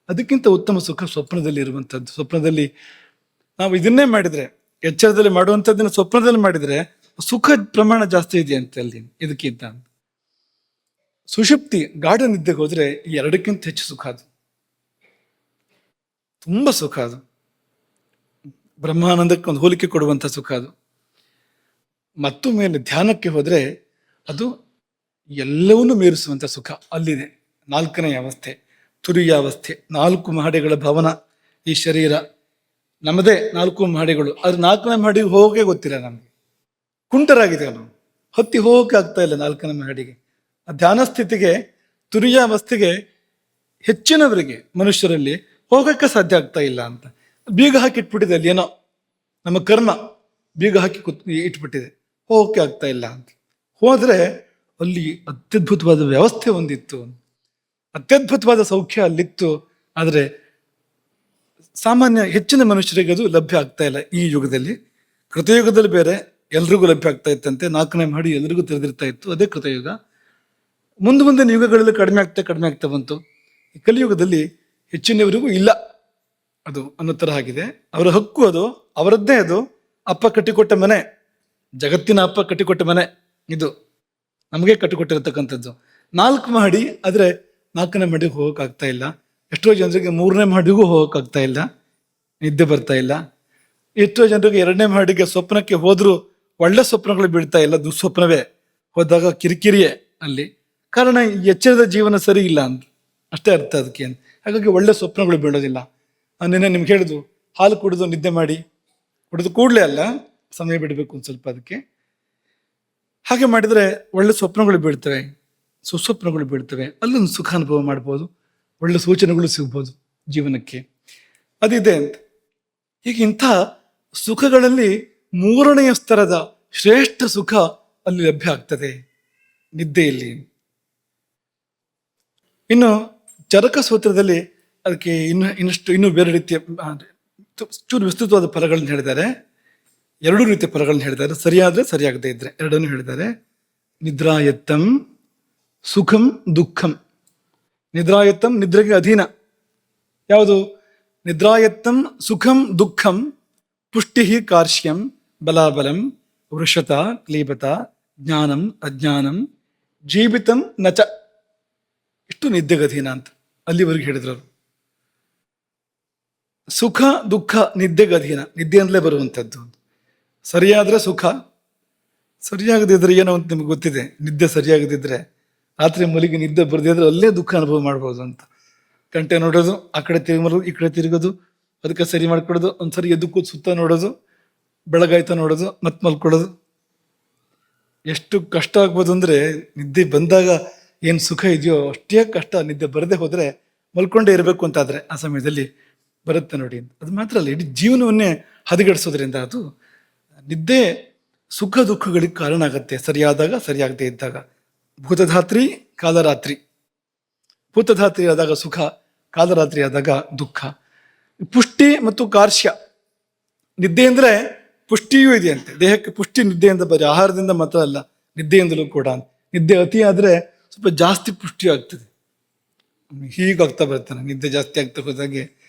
ಅದಕ್ಕಿಂತ ಉತ್ತಮ ಸುಖ ಸ್ವಪ್ನದಲ್ಲಿ ಇರುವಂಥದ್ದು. ಸ್ವಪ್ನದಲ್ಲಿ ನಾವು ಇದನ್ನೇ ಮಾಡಿದ್ರೆ, ಎಚ್ಚರದಲ್ಲಿ ಮಾಡುವಂಥದ್ದನ್ನ ಸ್ವಪ್ನದಲ್ಲಿ ಮಾಡಿದ್ರೆ ಸುಖ ಪ್ರಮಾಣ ಜಾಸ್ತಿ ಇದೆ ಅಂತ ಅಲ್ಲಿ ಇದಕ್ಕಿಂತ. ಸುಷುಪ್ತಿ, ಗಾಢ ನಿದ್ದೆಗೆ ಹೋದ್ರೆ ಈ ಎರಡಕ್ಕಿಂತ ಹೆಚ್ಚು ಸುಖ. ಅದು ತುಂಬಾ ಸುಖ. ಅದು ಬ್ರಹ್ಮಾನಂದಕ್ಕೆ ಒಂದು ಹೋಲಿಕೆ ಕೊಡುವಂಥ ಸುಖ. ಅದು ಮತ್ತು ಮೇಲೆ ಧ್ಯಾನಕ್ಕೆ ಹೋದ್ರೆ ಅದು ಎಲ್ಲವನ್ನೂ ಮೀರಿಸುವಂಥ ಸುಖ ಅಲ್ಲಿದೆ. ನಾಲ್ಕನೇ ಅವಸ್ಥೆ ತುರಿಯಾವಸ್ಥೆ, 4 ಮಹಡಿಗಳ ಭವನ ಈ ಶರೀರ. ನಮ್ಮದೇ 4 ಮಹಡಿಗಳು, ಅದ್ರ 4ನೇ ಮಹಡಿಗೆ ಹೋಗೇ ಗೊತ್ತಿಲ್ಲ ನಮ್ಗೆ. ಕುಂಟರಾಗಿದೆ, ನಾವು ಹತ್ತಿ ಹೋಗಕ್ಕೆ ಆಗ್ತಾ ಇಲ್ಲ 4ನೇ ಮಹಡಿಗೆ. ಆ ಧ್ಯಾನ ಸ್ಥಿತಿಗೆ, ತುರಿಯಾವಸ್ಥೆಗೆ ಹೆಚ್ಚಿನವರಿಗೆ ಮನುಷ್ಯರಲ್ಲಿ ಹೋಗಕ್ಕೆ ಸಾಧ್ಯ ಆಗ್ತಾ ಇಲ್ಲ ಅಂತ. ಬೀಗ ಹಾಕಿ ಇಟ್ಬಿಟ್ಟಿದೆ ಅಲ್ಲಿ, ಏನೋ ನಮ್ಮ ಕರ್ಮ ಬೀಗ ಹಾಕಿ ಇಟ್ಬಿಟ್ಟಿದೆ, ಹೋಗಕ್ಕೆ ಆಗ್ತಾ ಇಲ್ಲ ಅಂತ. ಹೋದ್ರೆ ಅಲ್ಲಿ ಅತ್ಯದ್ಭುತವಾದ ವ್ಯವಸ್ಥೆ ಒಂದಿತ್ತು, ಅತ್ಯದ್ಭುತವಾದ ಸೌಖ್ಯ ಅಲ್ಲಿತ್ತು. ಆದರೆ ಸಾಮಾನ್ಯ ಹೆಚ್ಚಿನ ಮನುಷ್ಯರಿಗೆ ಅದು ಲಭ್ಯ ಆಗ್ತಾ ಇಲ್ಲ ಈ ಯುಗದಲ್ಲಿ. ಕೃತಯುಗದಲ್ಲಿ ಬೇರೆ ಎಲ್ರಿಗೂ ಲಭ್ಯ ಆಗ್ತಾ ಇತ್ತಂತೆ, 4ನೇ ಮಹಡಿ ಎಲ್ರಿಗೂ ತೆರೆದಿರ್ತಾ ಇತ್ತು, ಅದೇ ಕೃತಯುಗ. ಮುಂದಿನ ಯುಗಗಳಲ್ಲಿ ಕಡಿಮೆ ಆಗ್ತಾ ಬಂತು. ಈ ಕಲಿಯುಗದಲ್ಲಿ ಹೆಚ್ಚಿನವರಿಗೂ ಇಲ್ಲ ಅದು ಅನ್ನೋ ಥರ ಆಗಿದೆ. ಅವರ ಹಕ್ಕು ಅದು, ಅವರದ್ದೇ ಅದು. ಅಪ್ಪ ಕಟ್ಟಿಕೊಟ್ಟ ಮನೆ, ಜಗತ್ತಿನ ಅಪ್ಪ ಕಟ್ಟಿಕೊಟ್ಟ ಮನೆ ಇದು, ನಮಗೆ ಕಟ್ಟಿಕೊಟ್ಟಿರತಕ್ಕಂಥದ್ದು 4 ಮಹಡಿ. ಆದ್ರೆ 4ನೇ ಮಹಡಿಗೆ ಹೋಗಕ್ಕಾಗ್ತಾ ಇಲ್ಲ. ಎಷ್ಟೋ ಜನರಿಗೆ 3ನೇ ಮಹಡಿಗೂ ಹೋಗಕ್ಕಾಗ್ತಾ ಇಲ್ಲ, ನಿದ್ದೆ ಬರ್ತಾ ಇಲ್ಲ. ಎಷ್ಟೋ ಜನರಿಗೆ 2ನೇ ಮಹಡಿಗೆ ಸ್ವಪ್ನಕ್ಕೆ ಹೋದ್ರು ಒಳ್ಳೆ ಸ್ವಪ್ನಗಳು ಬೀಳ್ತಾ ಇಲ್ಲ, ದುಸ್ವಪ್ನವೇ ಹೋದಾಗ ಕಿರಿಕಿರಿಯೇ ಅಲ್ಲಿ. ಕಾರಣ ಎಚ್ಚರದ ಜೀವನ ಸರಿ ಇಲ್ಲ ಅಂತ ಅಷ್ಟೇ ಅರ್ಥ ಅದಕ್ಕೆ. ಹಾಗಾಗಿ ಒಳ್ಳೆ ಸ್ವಪ್ನಗಳು ಬೀಳೋದಿಲ್ಲ. ನಿನ್ನೆ ನಿಮ್ಗೆ ಹೇಳಿದ್ರು, ಹಾಲು ಕುಡಿದು ನಿದ್ದೆ ಮಾಡಿ, ಕುಡಿದು ಕೂಡಲೇ ಅಲ್ಲ, ಸಮಯ ಬಿಡಬೇಕು ಒಂದು ಸ್ವಲ್ಪ ಅದಕ್ಕೆ. ಹಾಗೆ ಮಾಡಿದ್ರೆ ಒಳ್ಳೆ ಸ್ವಪ್ನಗಳು ಬೀಳ್ತವೆ, ಸುಸ್ವಪ್ನಗಳು ಬೀಳ್ತವೆ, ಅಲ್ಲೊಂದು ಸುಖ ಅನುಭವ ಮಾಡ್ಬೋದು, ಒಳ್ಳೆ ಸೂಚನೆಗಳು ಸಿಗ್ಬೋದು ಜೀವನಕ್ಕೆ. ಅದಿದೆ ಅಂತ. ಹೀಗೆ ಇಂಥ ಸುಖಗಳಲ್ಲಿ 3ನೇ ಸ್ತರದ ಶ್ರೇಷ್ಠ ಸುಖ ಅಲ್ಲಿ ಲಭ್ಯ ಆಗ್ತದೆ ನಿದ್ದೆಯಲ್ಲಿ. ಇನ್ನು ಚರಕ ಸೂತ್ರದಲ್ಲಿ ಅದಕ್ಕೆ ಇನ್ನೂ ಬೇರೆ ರೀತಿಯ ಚೂರು ವಿಸ್ತೃತವಾದ ಫಲಗಳನ್ನ ಹೇಳಿದ್ದಾರೆ. ಎರಡೂ ರೀತಿಯ ಫಲಗಳನ್ನ ಹೇಳಿದ್ದಾರೆ. ಸರಿಯಾದ್ರೆ ಸರಿಯಾಗದೇ ಇದ್ರೆ ಎರಡನ್ನೂ ಹೇಳಿದ್ದಾರೆ. ನಿದ್ರಾಯತ್ತಂ ಸುಖಂ ದುಃಖಂ. ನಿದ್ರಾಯತ್ತಂ ನಿದ್ರೆಗೆ ಅಧೀನ ಯಾವುದು? ನಿದ್ರಾಯತ್ತಂ ಸುಖಂ ದುಃಖಂ ಪುಷ್ಟಿ ಕಾರ್ಶ್ಯಂ ಬಲಾಬಲಂ ವೃಷತ ಕ್ಲೀಬತ ಜ್ಞಾನಂ ಅಜ್ಞಾನಂ ಜೀವಿತಂ ನಚ. ಇಷ್ಟು ನಿದ್ದೆಗಧೀನ ಅಂತ ಅಲ್ಲಿವರೆಗೆ ಹೇಳಿದ್ರು. ಸುಖ ದುಃಖ ನಿದ್ದೆಗಧೀನ, ನಿದ್ದೆಯಿಂದಲೇ ಬರುವಂಥದ್ದು. ಸರಿಯಾದ್ರೆ ಸುಖ, ಸರಿಯಾಗದಿದ್ರೆ ಏನೋ ಅಂತ ನಿಮ್ಗೆ ಗೊತ್ತಿದೆ. ನಿದ್ದೆ ಸರಿಯಾಗದಿದ್ರೆ ರಾತ್ರಿ ಮಲಗಿ ನಿದ್ದೆ ಬರದಿದ್ರೆ ಅಲ್ಲೇ ದುಃಖ ಅನುಭವ ಮಾಡ್ಬೋದು ಅಂತ. ಗಂಟೆ ನೋಡೋದು, ಆ ಕಡೆ ತಿರುಗೋದು, ಈ ಕಡೆ ತಿರುಗೋದು, ಅದಕ್ಕೆ ಸರಿ ಮಾಡ್ಕೊಡೋದು, ಒಂದ್ಸರಿ ಎದ್ದು ಕೂತ್ ಸುತ್ತ ನೋಡೋದು, ಬೆಳಗಾಯ್ತಾ ನೋಡೋದು, ಮತ್ತೆ ಮಲ್ಕೊಳ್ಳೋದು. ಎಷ್ಟು ಕಷ್ಟ ಆಗ್ಬೋದು ಅಂದರೆ ನಿದ್ದೆ ಬಂದಾಗ ಏನು ಸುಖ ಇದೆಯೋ ಅಷ್ಟೇ ಕಷ್ಟ ನಿದ್ದೆ ಬರದೇ ಹೋದರೆ ಮಲ್ಕೊಂಡೇ ಇರಬೇಕು ಅಂತಾದರೆ ಆ ಸಮಯದಲ್ಲಿ ಬರುತ್ತೆ ನೋಡಿ. ಅದು ಮಾತ್ರ ಅಲ್ಲ, ಇಡೀ ಜೀವನವನ್ನೇ ಹದಗೆಡಿಸೋದ್ರಿಂದ ಅದು ನಿದ್ದೆ ಸುಖ ದುಃಖಗಳಿಗೆ ಕಾರಣ ಆಗುತ್ತೆ. ಸರಿಯಾದಾಗ ಸರಿಯಾಗದೇ ಇದ್ದಾಗ. ಭೂತಧಾತ್ರಿ ಕಾಲರಾತ್ರಿ. ಭೂತಧಾತ್ರಿ ಆದಾಗ ಸುಖ, ಕಾಲರಾತ್ರಿ ಆದಾಗ ದುಃಖ. ಪುಷ್ಟಿ ಮತ್ತು ಕಾರ್ಶ್ಯ. ನಿದ್ದೆ ಅಂದರೆ ಪುಷ್ಟಿಯೂ ಇದೆಯಂತೆ, ದೇಹಕ್ಕೆ ಪುಷ್ಟಿ ನಿದ್ದೆಯಿಂದ ಬರೀ ಆಹಾರದಿಂದ ಮಾತ್ರ ಅಲ್ಲ, ನಿದ್ದೆಯಿಂದಲೂ ಕೂಡ. ನಿದ್ದೆ ಅತಿ ಆದರೆ ಸ್ವಲ್ಪ ಜಾಸ್ತಿ ಪುಷ್ಟಿ ಆಗ್ತದೆ. ಹೀಗಾಗ್ತಾ ಬರ್ತಾನೆ ನಿದ್ದೆ ಜಾಸ್ತಿ ಆಗ್ತಾ ಹೋದಾಗೆ.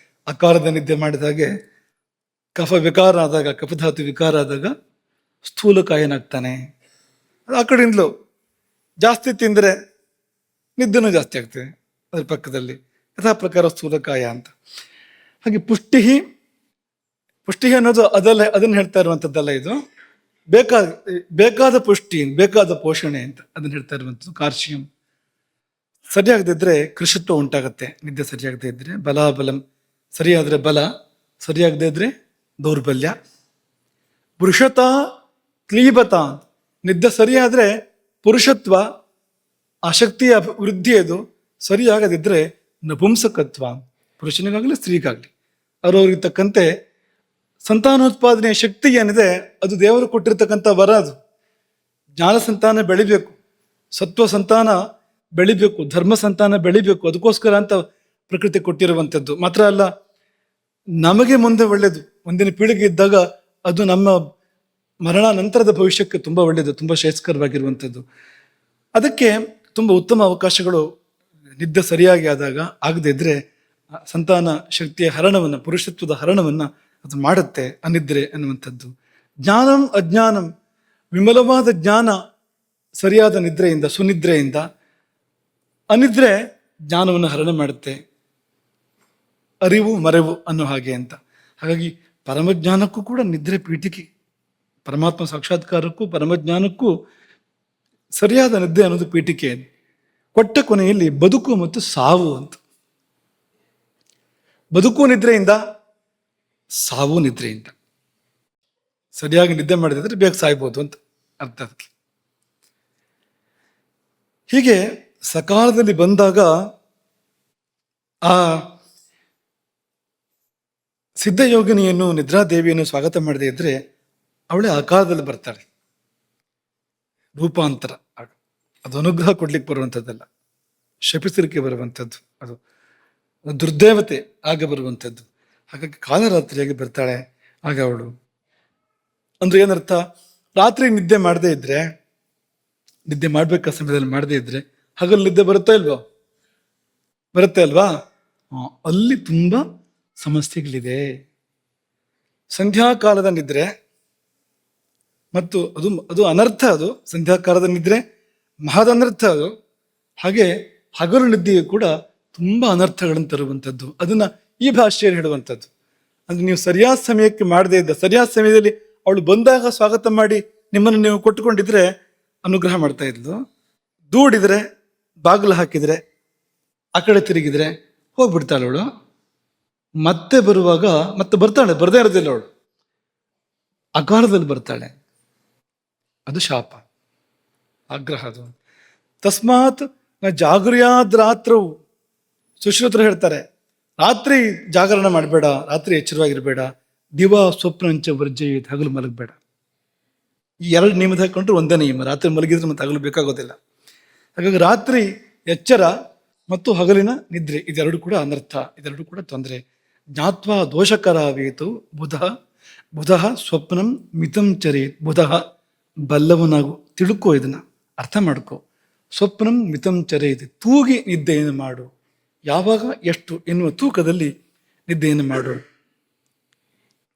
ಅಕಾರದ ನಿದ್ದೆ ಮಾಡಿದಾಗೆ ಕಫ ವಿಕಾರ ಆದಾಗ, ಕಫಧಾತು ವಿಕಾರ ಆದಾಗ ಸ್ಥೂಲಕಾಯನಾಗ್ತಾನೆ. ಅದು ಆ ಕಡೆಯಿಂದಲೂ ಜಾಸ್ತಿ ತಿಂದರೆ ನಿದ್ದೆನೂ ಜಾಸ್ತಿ ಆಗ್ತದೆ ಅದ್ರ ಪಕ್ಕದಲ್ಲಿ. ಯಥಾ ಪ್ರಕಾರ ಸ್ಥೂಲಕಾಯ ಅಂತ. ಹಾಗೆ ಪುಷ್ಟಿ ಅನ್ನೋದು ಅದನ್ನು ಹೇಳ್ತಾ ಇರುವಂಥದ್ದಲ್ಲ. ಇದು ಬೇಕಾದ ಪುಷ್ಟಿ, ಬೇಕಾದ ಪೋಷಣೆ ಅಂತ ಅದನ್ನು ಹೇಳ್ತಾ ಇರುವಂಥದ್ದು. ಕಾರ್ಶ್ಯಂ. ಸರಿಯಾಗದಿದ್ರೆ ಕೃಷಿತ್ವ ಉಂಟಾಗತ್ತೆ ನಿದ್ದೆ ಸರಿಯಾಗದೇ ಇದ್ರೆ. ಬಲಾಬಲಂ. ಸರಿಯಾದರೆ ಬಲ, ಸರಿಯಾಗದೇ ಇದ್ರೆ ದೌರ್ಬಲ್ಯ. ಪುರುಷತ ಕ್ಲೀಬತ. ನಿದ್ದೆ ಸರಿಯಾದರೆ ಪುರುಷತ್ವ, ಆಸಕ್ತಿಯ ವೃದ್ಧಿ. ಅದು ಸರಿಯಾಗದಿದ್ರೆ ನಪುಂಸಕತ್ವ. ಪುರುಷನಿಗಾಗಲಿ ಸ್ತ್ರೀಗಾಗಲಿ ಅವ್ರವ್ರಿಗೆ ತಕ್ಕಂತೆ ಸಂತಾನೋತ್ಪಾದನೆಯ ಶಕ್ತಿ ಏನಿದೆ ಅದು ದೇವರು ಕೊಟ್ಟಿರ್ತಕ್ಕಂಥ ವರ. ಅದು ಜ್ಞಾನ ಸಂತಾನ ಬೆಳಿಬೇಕು, ಸತ್ವ ಸಂತಾನ ಬೆಳಿಬೇಕು, ಧರ್ಮ ಸಂತಾನ ಬೆಳಿಬೇಕು. ಅದಕ್ಕೋಸ್ಕರ ಅಂತ ಪ್ರಕೃತಿ ಕೊಟ್ಟಿರುವಂಥದ್ದು. ಮಾತ್ರ ಅಲ್ಲ, ನಮಗೆ ಮುಂದೆ ಒಳ್ಳೆಯದು. ಮುಂದಿನ ಪೀಳಿಗೆ ಇದ್ದಾಗ ಅದು ನಮ್ಮ ಮರಣ ನಂತರದ ಭವಿಷ್ಯಕ್ಕೆ ತುಂಬ ಒಳ್ಳೆಯದು, ತುಂಬ ಶ್ರೇಯಸ್ಕರವಾಗಿರುವಂಥದ್ದು. ಅದಕ್ಕೆ ತುಂಬ ಉತ್ತಮ ಅವಕಾಶಗಳು ನಿದ್ದೆ ಸರಿಯಾಗಿ ಆದಾಗ. ಆಗದೇ ಇದ್ರೆ ಸಂತಾನ ಶಕ್ತಿಯ ಹರಣವನ್ನು, ಪುರುಷತ್ವದ ಹರಣವನ್ನು ಅದು ಮಾಡುತ್ತೆ ಅನಿದ್ರೆ ಅನ್ನುವಂಥದ್ದು. ಜ್ಞಾನಂ ಅಜ್ಞಾನಂ. ವಿಮಲವಾದ ಜ್ಞಾನ ಸರಿಯಾದ ನಿದ್ರೆಯಿಂದ, ಸುನಿದ್ರೆಯಿಂದ. ಅನಿದ್ರೆ ಜ್ಞಾನವನ್ನು ಹರಣ ಮಾಡುತ್ತೆ, ಅರಿವು ಮರೆವು ಅನ್ನೋ ಹಾಗೆ ಅಂತ. ಹಾಗಾಗಿ ಪರಮಜ್ಞಾನಕ್ಕೂ ಕೂಡ ನಿದ್ರೆ ಪೀಠಿಕೆ. ಪರಮಾತ್ಮ ಸಾಕ್ಷಾತ್ಕಾರಕ್ಕೂ ಪರಮಜ್ಞಾನಕ್ಕೂ ಸರಿಯಾದ ನಿದ್ದೆ ಅನ್ನೋದು ಪೀಠಿಕೆ. ಕೊಟ್ಟ ಕೊನೆಯಲ್ಲಿ ಬದುಕು ಮತ್ತು ಸಾವು ಅಂತ. ಬದುಕು ನಿದ್ರೆಯಿಂದ, ಸಾವು ನಿದ್ರೆಯಿಂದ. ಸರಿಯಾಗಿ ನಿದ್ದೆ ಮಾಡಿದ್ರೆ ಬೇಗ ಸಾಯ್ಬೋದು ಅಂತ ಅರ್ಥ ಅದಕ್ಕೆ. ಹೀಗೆ ಸಕಾಲದಲ್ಲಿ ಬಂದಾಗ ಆ ಸಿದ್ಧಯೋಗಿನಿಯನ್ನು, ನಿದ್ರಾದೇವಿಯನ್ನು ಸ್ವಾಗತ ಮಾಡದೇ ಇದ್ರೆ ಅವಳೇ ಅಕಾಲದಲ್ಲಿ ಬರ್ತಾಳೆ. ರೂಪಾಂತರ. ಅದು ಅನುಗ್ರಹ ಕೊಡ್ಲಿಕ್ಕೆ ಬರುವಂಥದ್ದಲ್ಲ, ಶಪಿಸಲಿಕ್ಕೆ ಬರುವಂಥದ್ದು. ಅದು ದುರ್ದೇವತೆ ಆಗ ಬರುವಂಥದ್ದು. ಹಾಗಾಗಿ ಕಾಲರಾತ್ರಿಯಾಗಿ ಬರ್ತಾಳೆ ಆಗ ಅವಳು. ಅಂದ್ರೆ ಏನರ್ಥ? ರಾತ್ರಿ ನಿದ್ದೆ ಮಾಡದೇ ಇದ್ರೆ, ನಿದ್ದೆ ಮಾಡ್ಬೇಕಾದ ಸಮಯದಲ್ಲಿ ಮಾಡದೇ ಇದ್ರೆ ಹಗಲು ನಿದ್ದೆ ಬರುತ್ತಾ ಇಲ್ವೋ? ಬರುತ್ತೆ ಅಲ್ವಾ? ಅಲ್ಲಿ ತುಂಬಾ ಸಮಸ್ಯೆಗಳಿದೆ. ಸಂಧ್ಯಾಕಾಲದ ನಿದ್ರೆ ಮತ್ತು ಅದು ಅನರ್ಥ. ಅದು ಸಂಧ್ಯಾಕಾಲದ ನಿದ್ರೆ ಮಹದ ಅನರ್ಥ ಅದು. ಹಾಗೆ ಹಗಲು ನಿದ್ದೆಯು ಕೂಡ ತುಂಬಾ ಅನರ್ಥಗಳನ್ನು ತರುವಂಥದ್ದು. ಅದನ್ನ ಈ ಭಾಷೆಯಲ್ಲಿ ಹೇಳುವಂಥದ್ದು. ಅಂದ್ರೆ ನೀವು ಸರಿಯಾದ ಸಮಯಕ್ಕೆ ಮಾಡದೇ ಇದ್ದ, ಸರಿಯಾದ ಸಮಯದಲ್ಲಿ ಅವಳು ಬಂದಾಗ ಸ್ವಾಗತ ಮಾಡಿ ನಿಮ್ಮನ್ನು ನೀವು ಕೊಟ್ಟುಕೊಂಡಿದ್ರೆ ಅನುಗ್ರಹ ಮಾಡ್ತಾ ಇದ್ಲು. ದೂಡಿದ್ರೆ, ಬಾಗಿಲು ಹಾಕಿದ್ರೆ, ಆ ಕಡೆ ತಿರುಗಿದ್ರೆ ಹೋಗ್ಬಿಡ್ತಾಳೆ ಅವಳು. ಮತ್ತೆ ಬರುವಾಗ ಮತ್ತೆ ಬರ್ತಾಳೆ, ಬರದೇ ಇರೋದಿಲ್ಲ ಅವಳು. ಅಕಾಲದಲ್ಲಿ ಬರ್ತಾಳೆ. ಅದು ಶಾಪ, ಆಗ್ರಹ ಅದು. ತಸ್ಮಾತ್ ನ ಜಾಗರ್ಯಾದ್ ರಾತ್ರವು. ಸುಶ್ರುತರು ಹೇಳ್ತಾರೆ, ರಾತ್ರಿ ಜಾಗರಣ ಮಾಡಬೇಡ, ರಾತ್ರಿ ಎಚ್ಚರವಾಗಿರ್ಬೇಡ. ದಿವಾ ಸ್ವಪ್ನಂಚ ವರ್ಜಯೇತ್. ಹಗಲು ಮಲಗಬೇಡ. ಈ ಎರಡು ನಿಯಮದ ಹಾಕೊಂಡ್ರೆ ಒಂದೇ ನಿಯಮ. ರಾತ್ರಿ ಮಲಗಿದ್ರೆ ಮತ್ತೆ ಹಗಲು ಬೇಕಾಗೋದಿಲ್ಲ. ಹಾಗಾಗಿ ರಾತ್ರಿ ಎಚ್ಚರ ಮತ್ತು ಹಗಲಿನ ನಿದ್ರೆ, ಇದೆರಡು ಕೂಡ ಅನರ್ಥ, ಇದೆರಡು ಕೂಡ ತೊಂದರೆ. ಜ್ಞಾತ್ವ ದೋಷಕರಾವೇತು ಬುಧ ಬುಧ ಸ್ವಪ್ನಂ ಮಿತಂ ಚರೇತ್. ಬುಧ ಬಲ್ಲವನಾಗು, ತಿಳ್ಕೊ, ಇದನ್ನ ಅರ್ಥ ಮಾಡ್ಕೊ. ಸ್ವಪ್ನಂ ಮಿತಂ ಚರೇತ್, ತೂಗಿ ನಿದ್ದೆಯನ್ನು ಮಾಡು. ಯಾವಾಗ ಎಷ್ಟು ಎನ್ನುವ ತೂಕದಲ್ಲಿ ನಿದ್ದೆಯನ್ನು ಮಾಡು.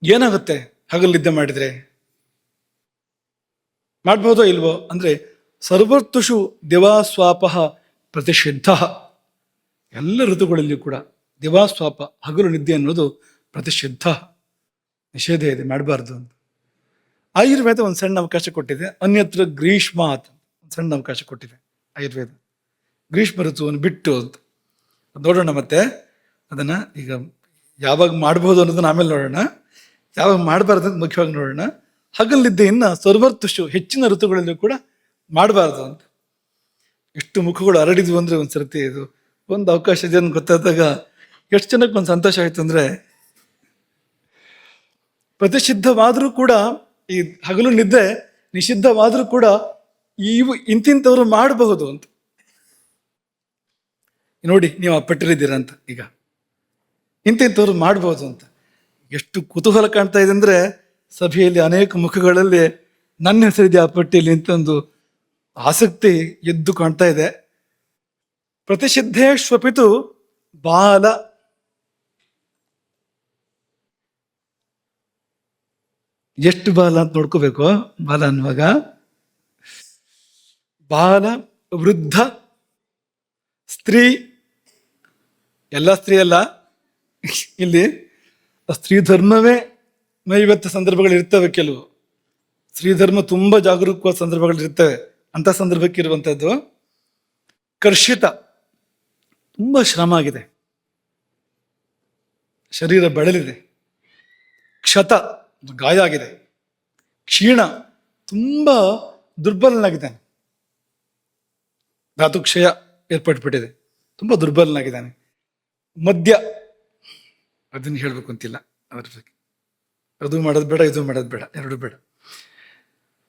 ಏನಾಗುತ್ತೆ ಹಗಲು ನಿದ್ದೆ ಮಾಡಿದ್ರೆ? ಮಾಡ್ಬೋದೋ ಇಲ್ವೋ ಅಂದ್ರೆ, ಸರ್ವರ್ತುಷು ದಿವಾಸ್ವಾಪ ಪ್ರತಿಷಿದ್ಧ. ಎಲ್ಲ ಋತುಗಳಲ್ಲಿಯೂ ಕೂಡ ದಿವಾಸ್ವಾಪ, ಹಗಲು ನಿದ್ದೆ ಅನ್ನೋದು ಪ್ರತಿಷಿದ್ಧ, ನಿಷೇಧ ಇದೆ, ಮಾಡಬಾರ್ದು ಅಂತ. ಆಯುರ್ವೇದ ಒಂದು ಸಣ್ಣ ಅವಕಾಶ ಕೊಟ್ಟಿದೆ. ಅನ್ಯತ್ರ ಗ್ರೀಷ್ಮಾತ್ ಒಂದು ಸಣ್ಣ ಅವಕಾಶ ಕೊಟ್ಟಿದೆ ಆಯುರ್ವೇದ, ಗ್ರೀಷ್ಮ ಋತುವನ್ನು ಬಿಟ್ಟು ಅಂತ. ನೋಡೋಣ ಮತ್ತೆ ಅದನ್ನ. ಈಗ ಯಾವಾಗ ಮಾಡ್ಬೋದು ಅನ್ನೋದನ್ನ ಆಮೇಲೆ ನೋಡೋಣ, ಯಾವಾಗ ಮಾಡಬಾರ್ದು ಅಂತ ಮುಖ್ಯವಾಗಿ ನೋಡೋಣ. ಹಗಲು ನಿದ್ದೆಯನ್ನ ಸರ್ವರ್ತುಷು, ಹೆಚ್ಚಿನ ಋತುಗಳಲ್ಲೂ ಕೂಡ ಮಾಡಬಾರ್ದು ಅಂತ. ಎಷ್ಟು ಮುಖಗಳು ಹರಡಿದ್ವು ಅಂದ್ರೆ ಒಂದ್ಸರ್ತಿ ಇದು ಒಂದು ಅವಕಾಶ ಇದೆ ಅಂತ ಗೊತ್ತಾದಾಗ ಎಷ್ಟು ಜನಕ್ಕೆ ಒಂದು ಸಂತೋಷ ಆಯ್ತು ಅಂದ್ರೆ, ಪ್ರತಿಷಿದ್ಧವಾದರೂ ಕೂಡ ಈ ಹಗಲು ನಿದ್ದೆ ನಿಷಿದ್ಧವಾದರೂ ಕೂಡ ಇಂತಿಂಥವ್ರು ಮಾಡಬಹುದು ಅಂತ. ನೋಡಿ ನೀವು ಪಟ್ಟಿರಿದ್ದೀರ ಅಂತ, ಈಗ ಇಂತಿಂಥವ್ರು ಮಾಡಬಹುದು ಅಂತ ಎಷ್ಟು ಕುತೂಹಲ ಕಾಣ್ತಾ ಇದೆ ಅಂದ್ರೆ, ಸಭೆಯಲ್ಲಿ ಅನೇಕ ಮುಖಗಳಲ್ಲಿ ನನ್ನ ಹೆಸರಿದೆ ಆ ಪಟ್ಟಿಯಲ್ಲಿ ಅಂತ ಒಂದು ಆಸಕ್ತಿ ಎದ್ದು ಕಾಣ್ತಾ ಇದೆ. ಪ್ರತಿಷಿದ್ಧೇಶ್ವಪಿತು ಬಾಲ, ಎಷ್ಟು ಬಾಲ ಅಂತ ನೋಡ್ಕೋಬೇಕು. ಬಾಲ ಅನ್ನುವಾಗ ಬಾಲ, ವೃದ್ಧ, ಸ್ತ್ರೀ, ಎಲ್ಲ ಸ್ತ್ರೀ ಅಲ್ಲ, ಇಲ್ಲಿ ಸ್ತ್ರೀ ಧರ್ಮವೇ ನೈವೇತ್ಯ ಸಂದರ್ಭಗಳು ಇರ್ತವೆ. ಕೆಲವು ಸ್ತ್ರೀ ಧರ್ಮ ತುಂಬಾ ಜಾಗರೂಕವಾದ ಸಂದರ್ಭಗಳು ಇರ್ತವೆ. ಅಂತ ಸಂದರ್ಭಕ್ಕೆ ಇರುವಂಥದ್ದು ಕರ್ಷಿತ, ತುಂಬಾ ಶ್ರಮ ಆಗಿದೆ, ಶರೀರ ಬಳಲಿದೆ. ಕ್ಷತ, ಗಾಯ ಆಗಿದೆ. ಕ್ಷೀಣ, ತುಂಬಾ ದುರ್ಬಲನಾಗಿದ್ದಾನೆ, ಧಾತುಕ್ಷಯ ಏರ್ಪಟ್ಬಿಟ್ಟಿದೆ, ತುಂಬಾ ದುರ್ಬಲನಾಗಿದ್ದಾನೆ. ಮದ್ಯ, ಅದನ್ನು ಹೇಳ್ಬೇಕು ಅಂತಿಲ್ಲ ಅದ್ರ ಬಗ್ಗೆ. ಅದು ಮಾಡೋದು ಬೇಡ, ಇದು ಮಾಡೋದು ಬೇಡ, ಎರಡು ಬೇಡ.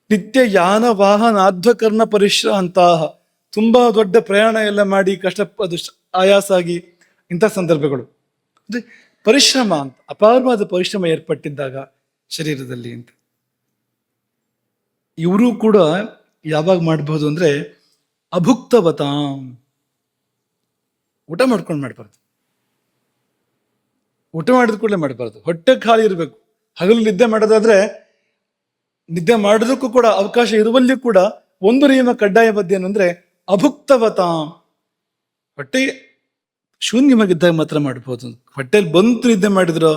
ನಿತ್ಯ ಯಾನ ವಾಹನಾಧ್ವಕರ್ಣ ಪರಿಶ್ರಾಂತ, ತುಂಬಾ ದೊಡ್ಡ ಪ್ರಯಾಣ ಎಲ್ಲ ಮಾಡಿ ಅದು ಆಯಾಸ ಆಗಿ ಇಂಥ ಸಂದರ್ಭಗಳು. ಅಂದ್ರೆ ಪರಿಶ್ರಮ ಅಂತ, ಅಪಾರವಾದ ಪರಿಶ್ರಮ ಏರ್ಪಟ್ಟಿದ್ದಾಗ ಶರೀರದಲ್ಲಿ ಅಂತ. ಇವರು ಕೂಡ ಯಾವಾಗ ಮಾಡಬಹುದು ಅಂದ್ರೆ, ಅಭುಕ್ತವತಾಂ, ಊಟ ಮಾಡ್ಕೊಂಡು ಮಾಡಬಾರ್ದು. ಊಟ ಮಾಡಿದ ಕೂಡಲೇ ಮಾಡಬಾರ್ದು, ಹೊಟ್ಟೆ ಖಾಲಿ ಇರಬೇಕು. ಹಗಲು ನಿದ್ದೆ ಮಾಡೋದಾದ್ರೆ ನಿದ್ದೆ ಮಾಡೋದಕ್ಕೂ ಕೂಡ ಅವಕಾಶ ಇರುವಲ್ಲಿ ಕೂಡ ಒಂದು ನಿಯಮ ಕಡ್ಡಾಯ ಬದ್ಧ ಏನಂದ್ರೆ ಅಭುಕ್ತವತಾಂ, ಹೊಟ್ಟೆ ಶೂನ್ಯವಾಗಿದ್ದಾಗ ಮಾತ್ರ ಮಾಡ್ಬೋದು. ಹೊಟ್ಟೆಯಲ್ಲಿ ಬಂತು ನಿದ್ದೆ ಮಾಡಿದ್ರು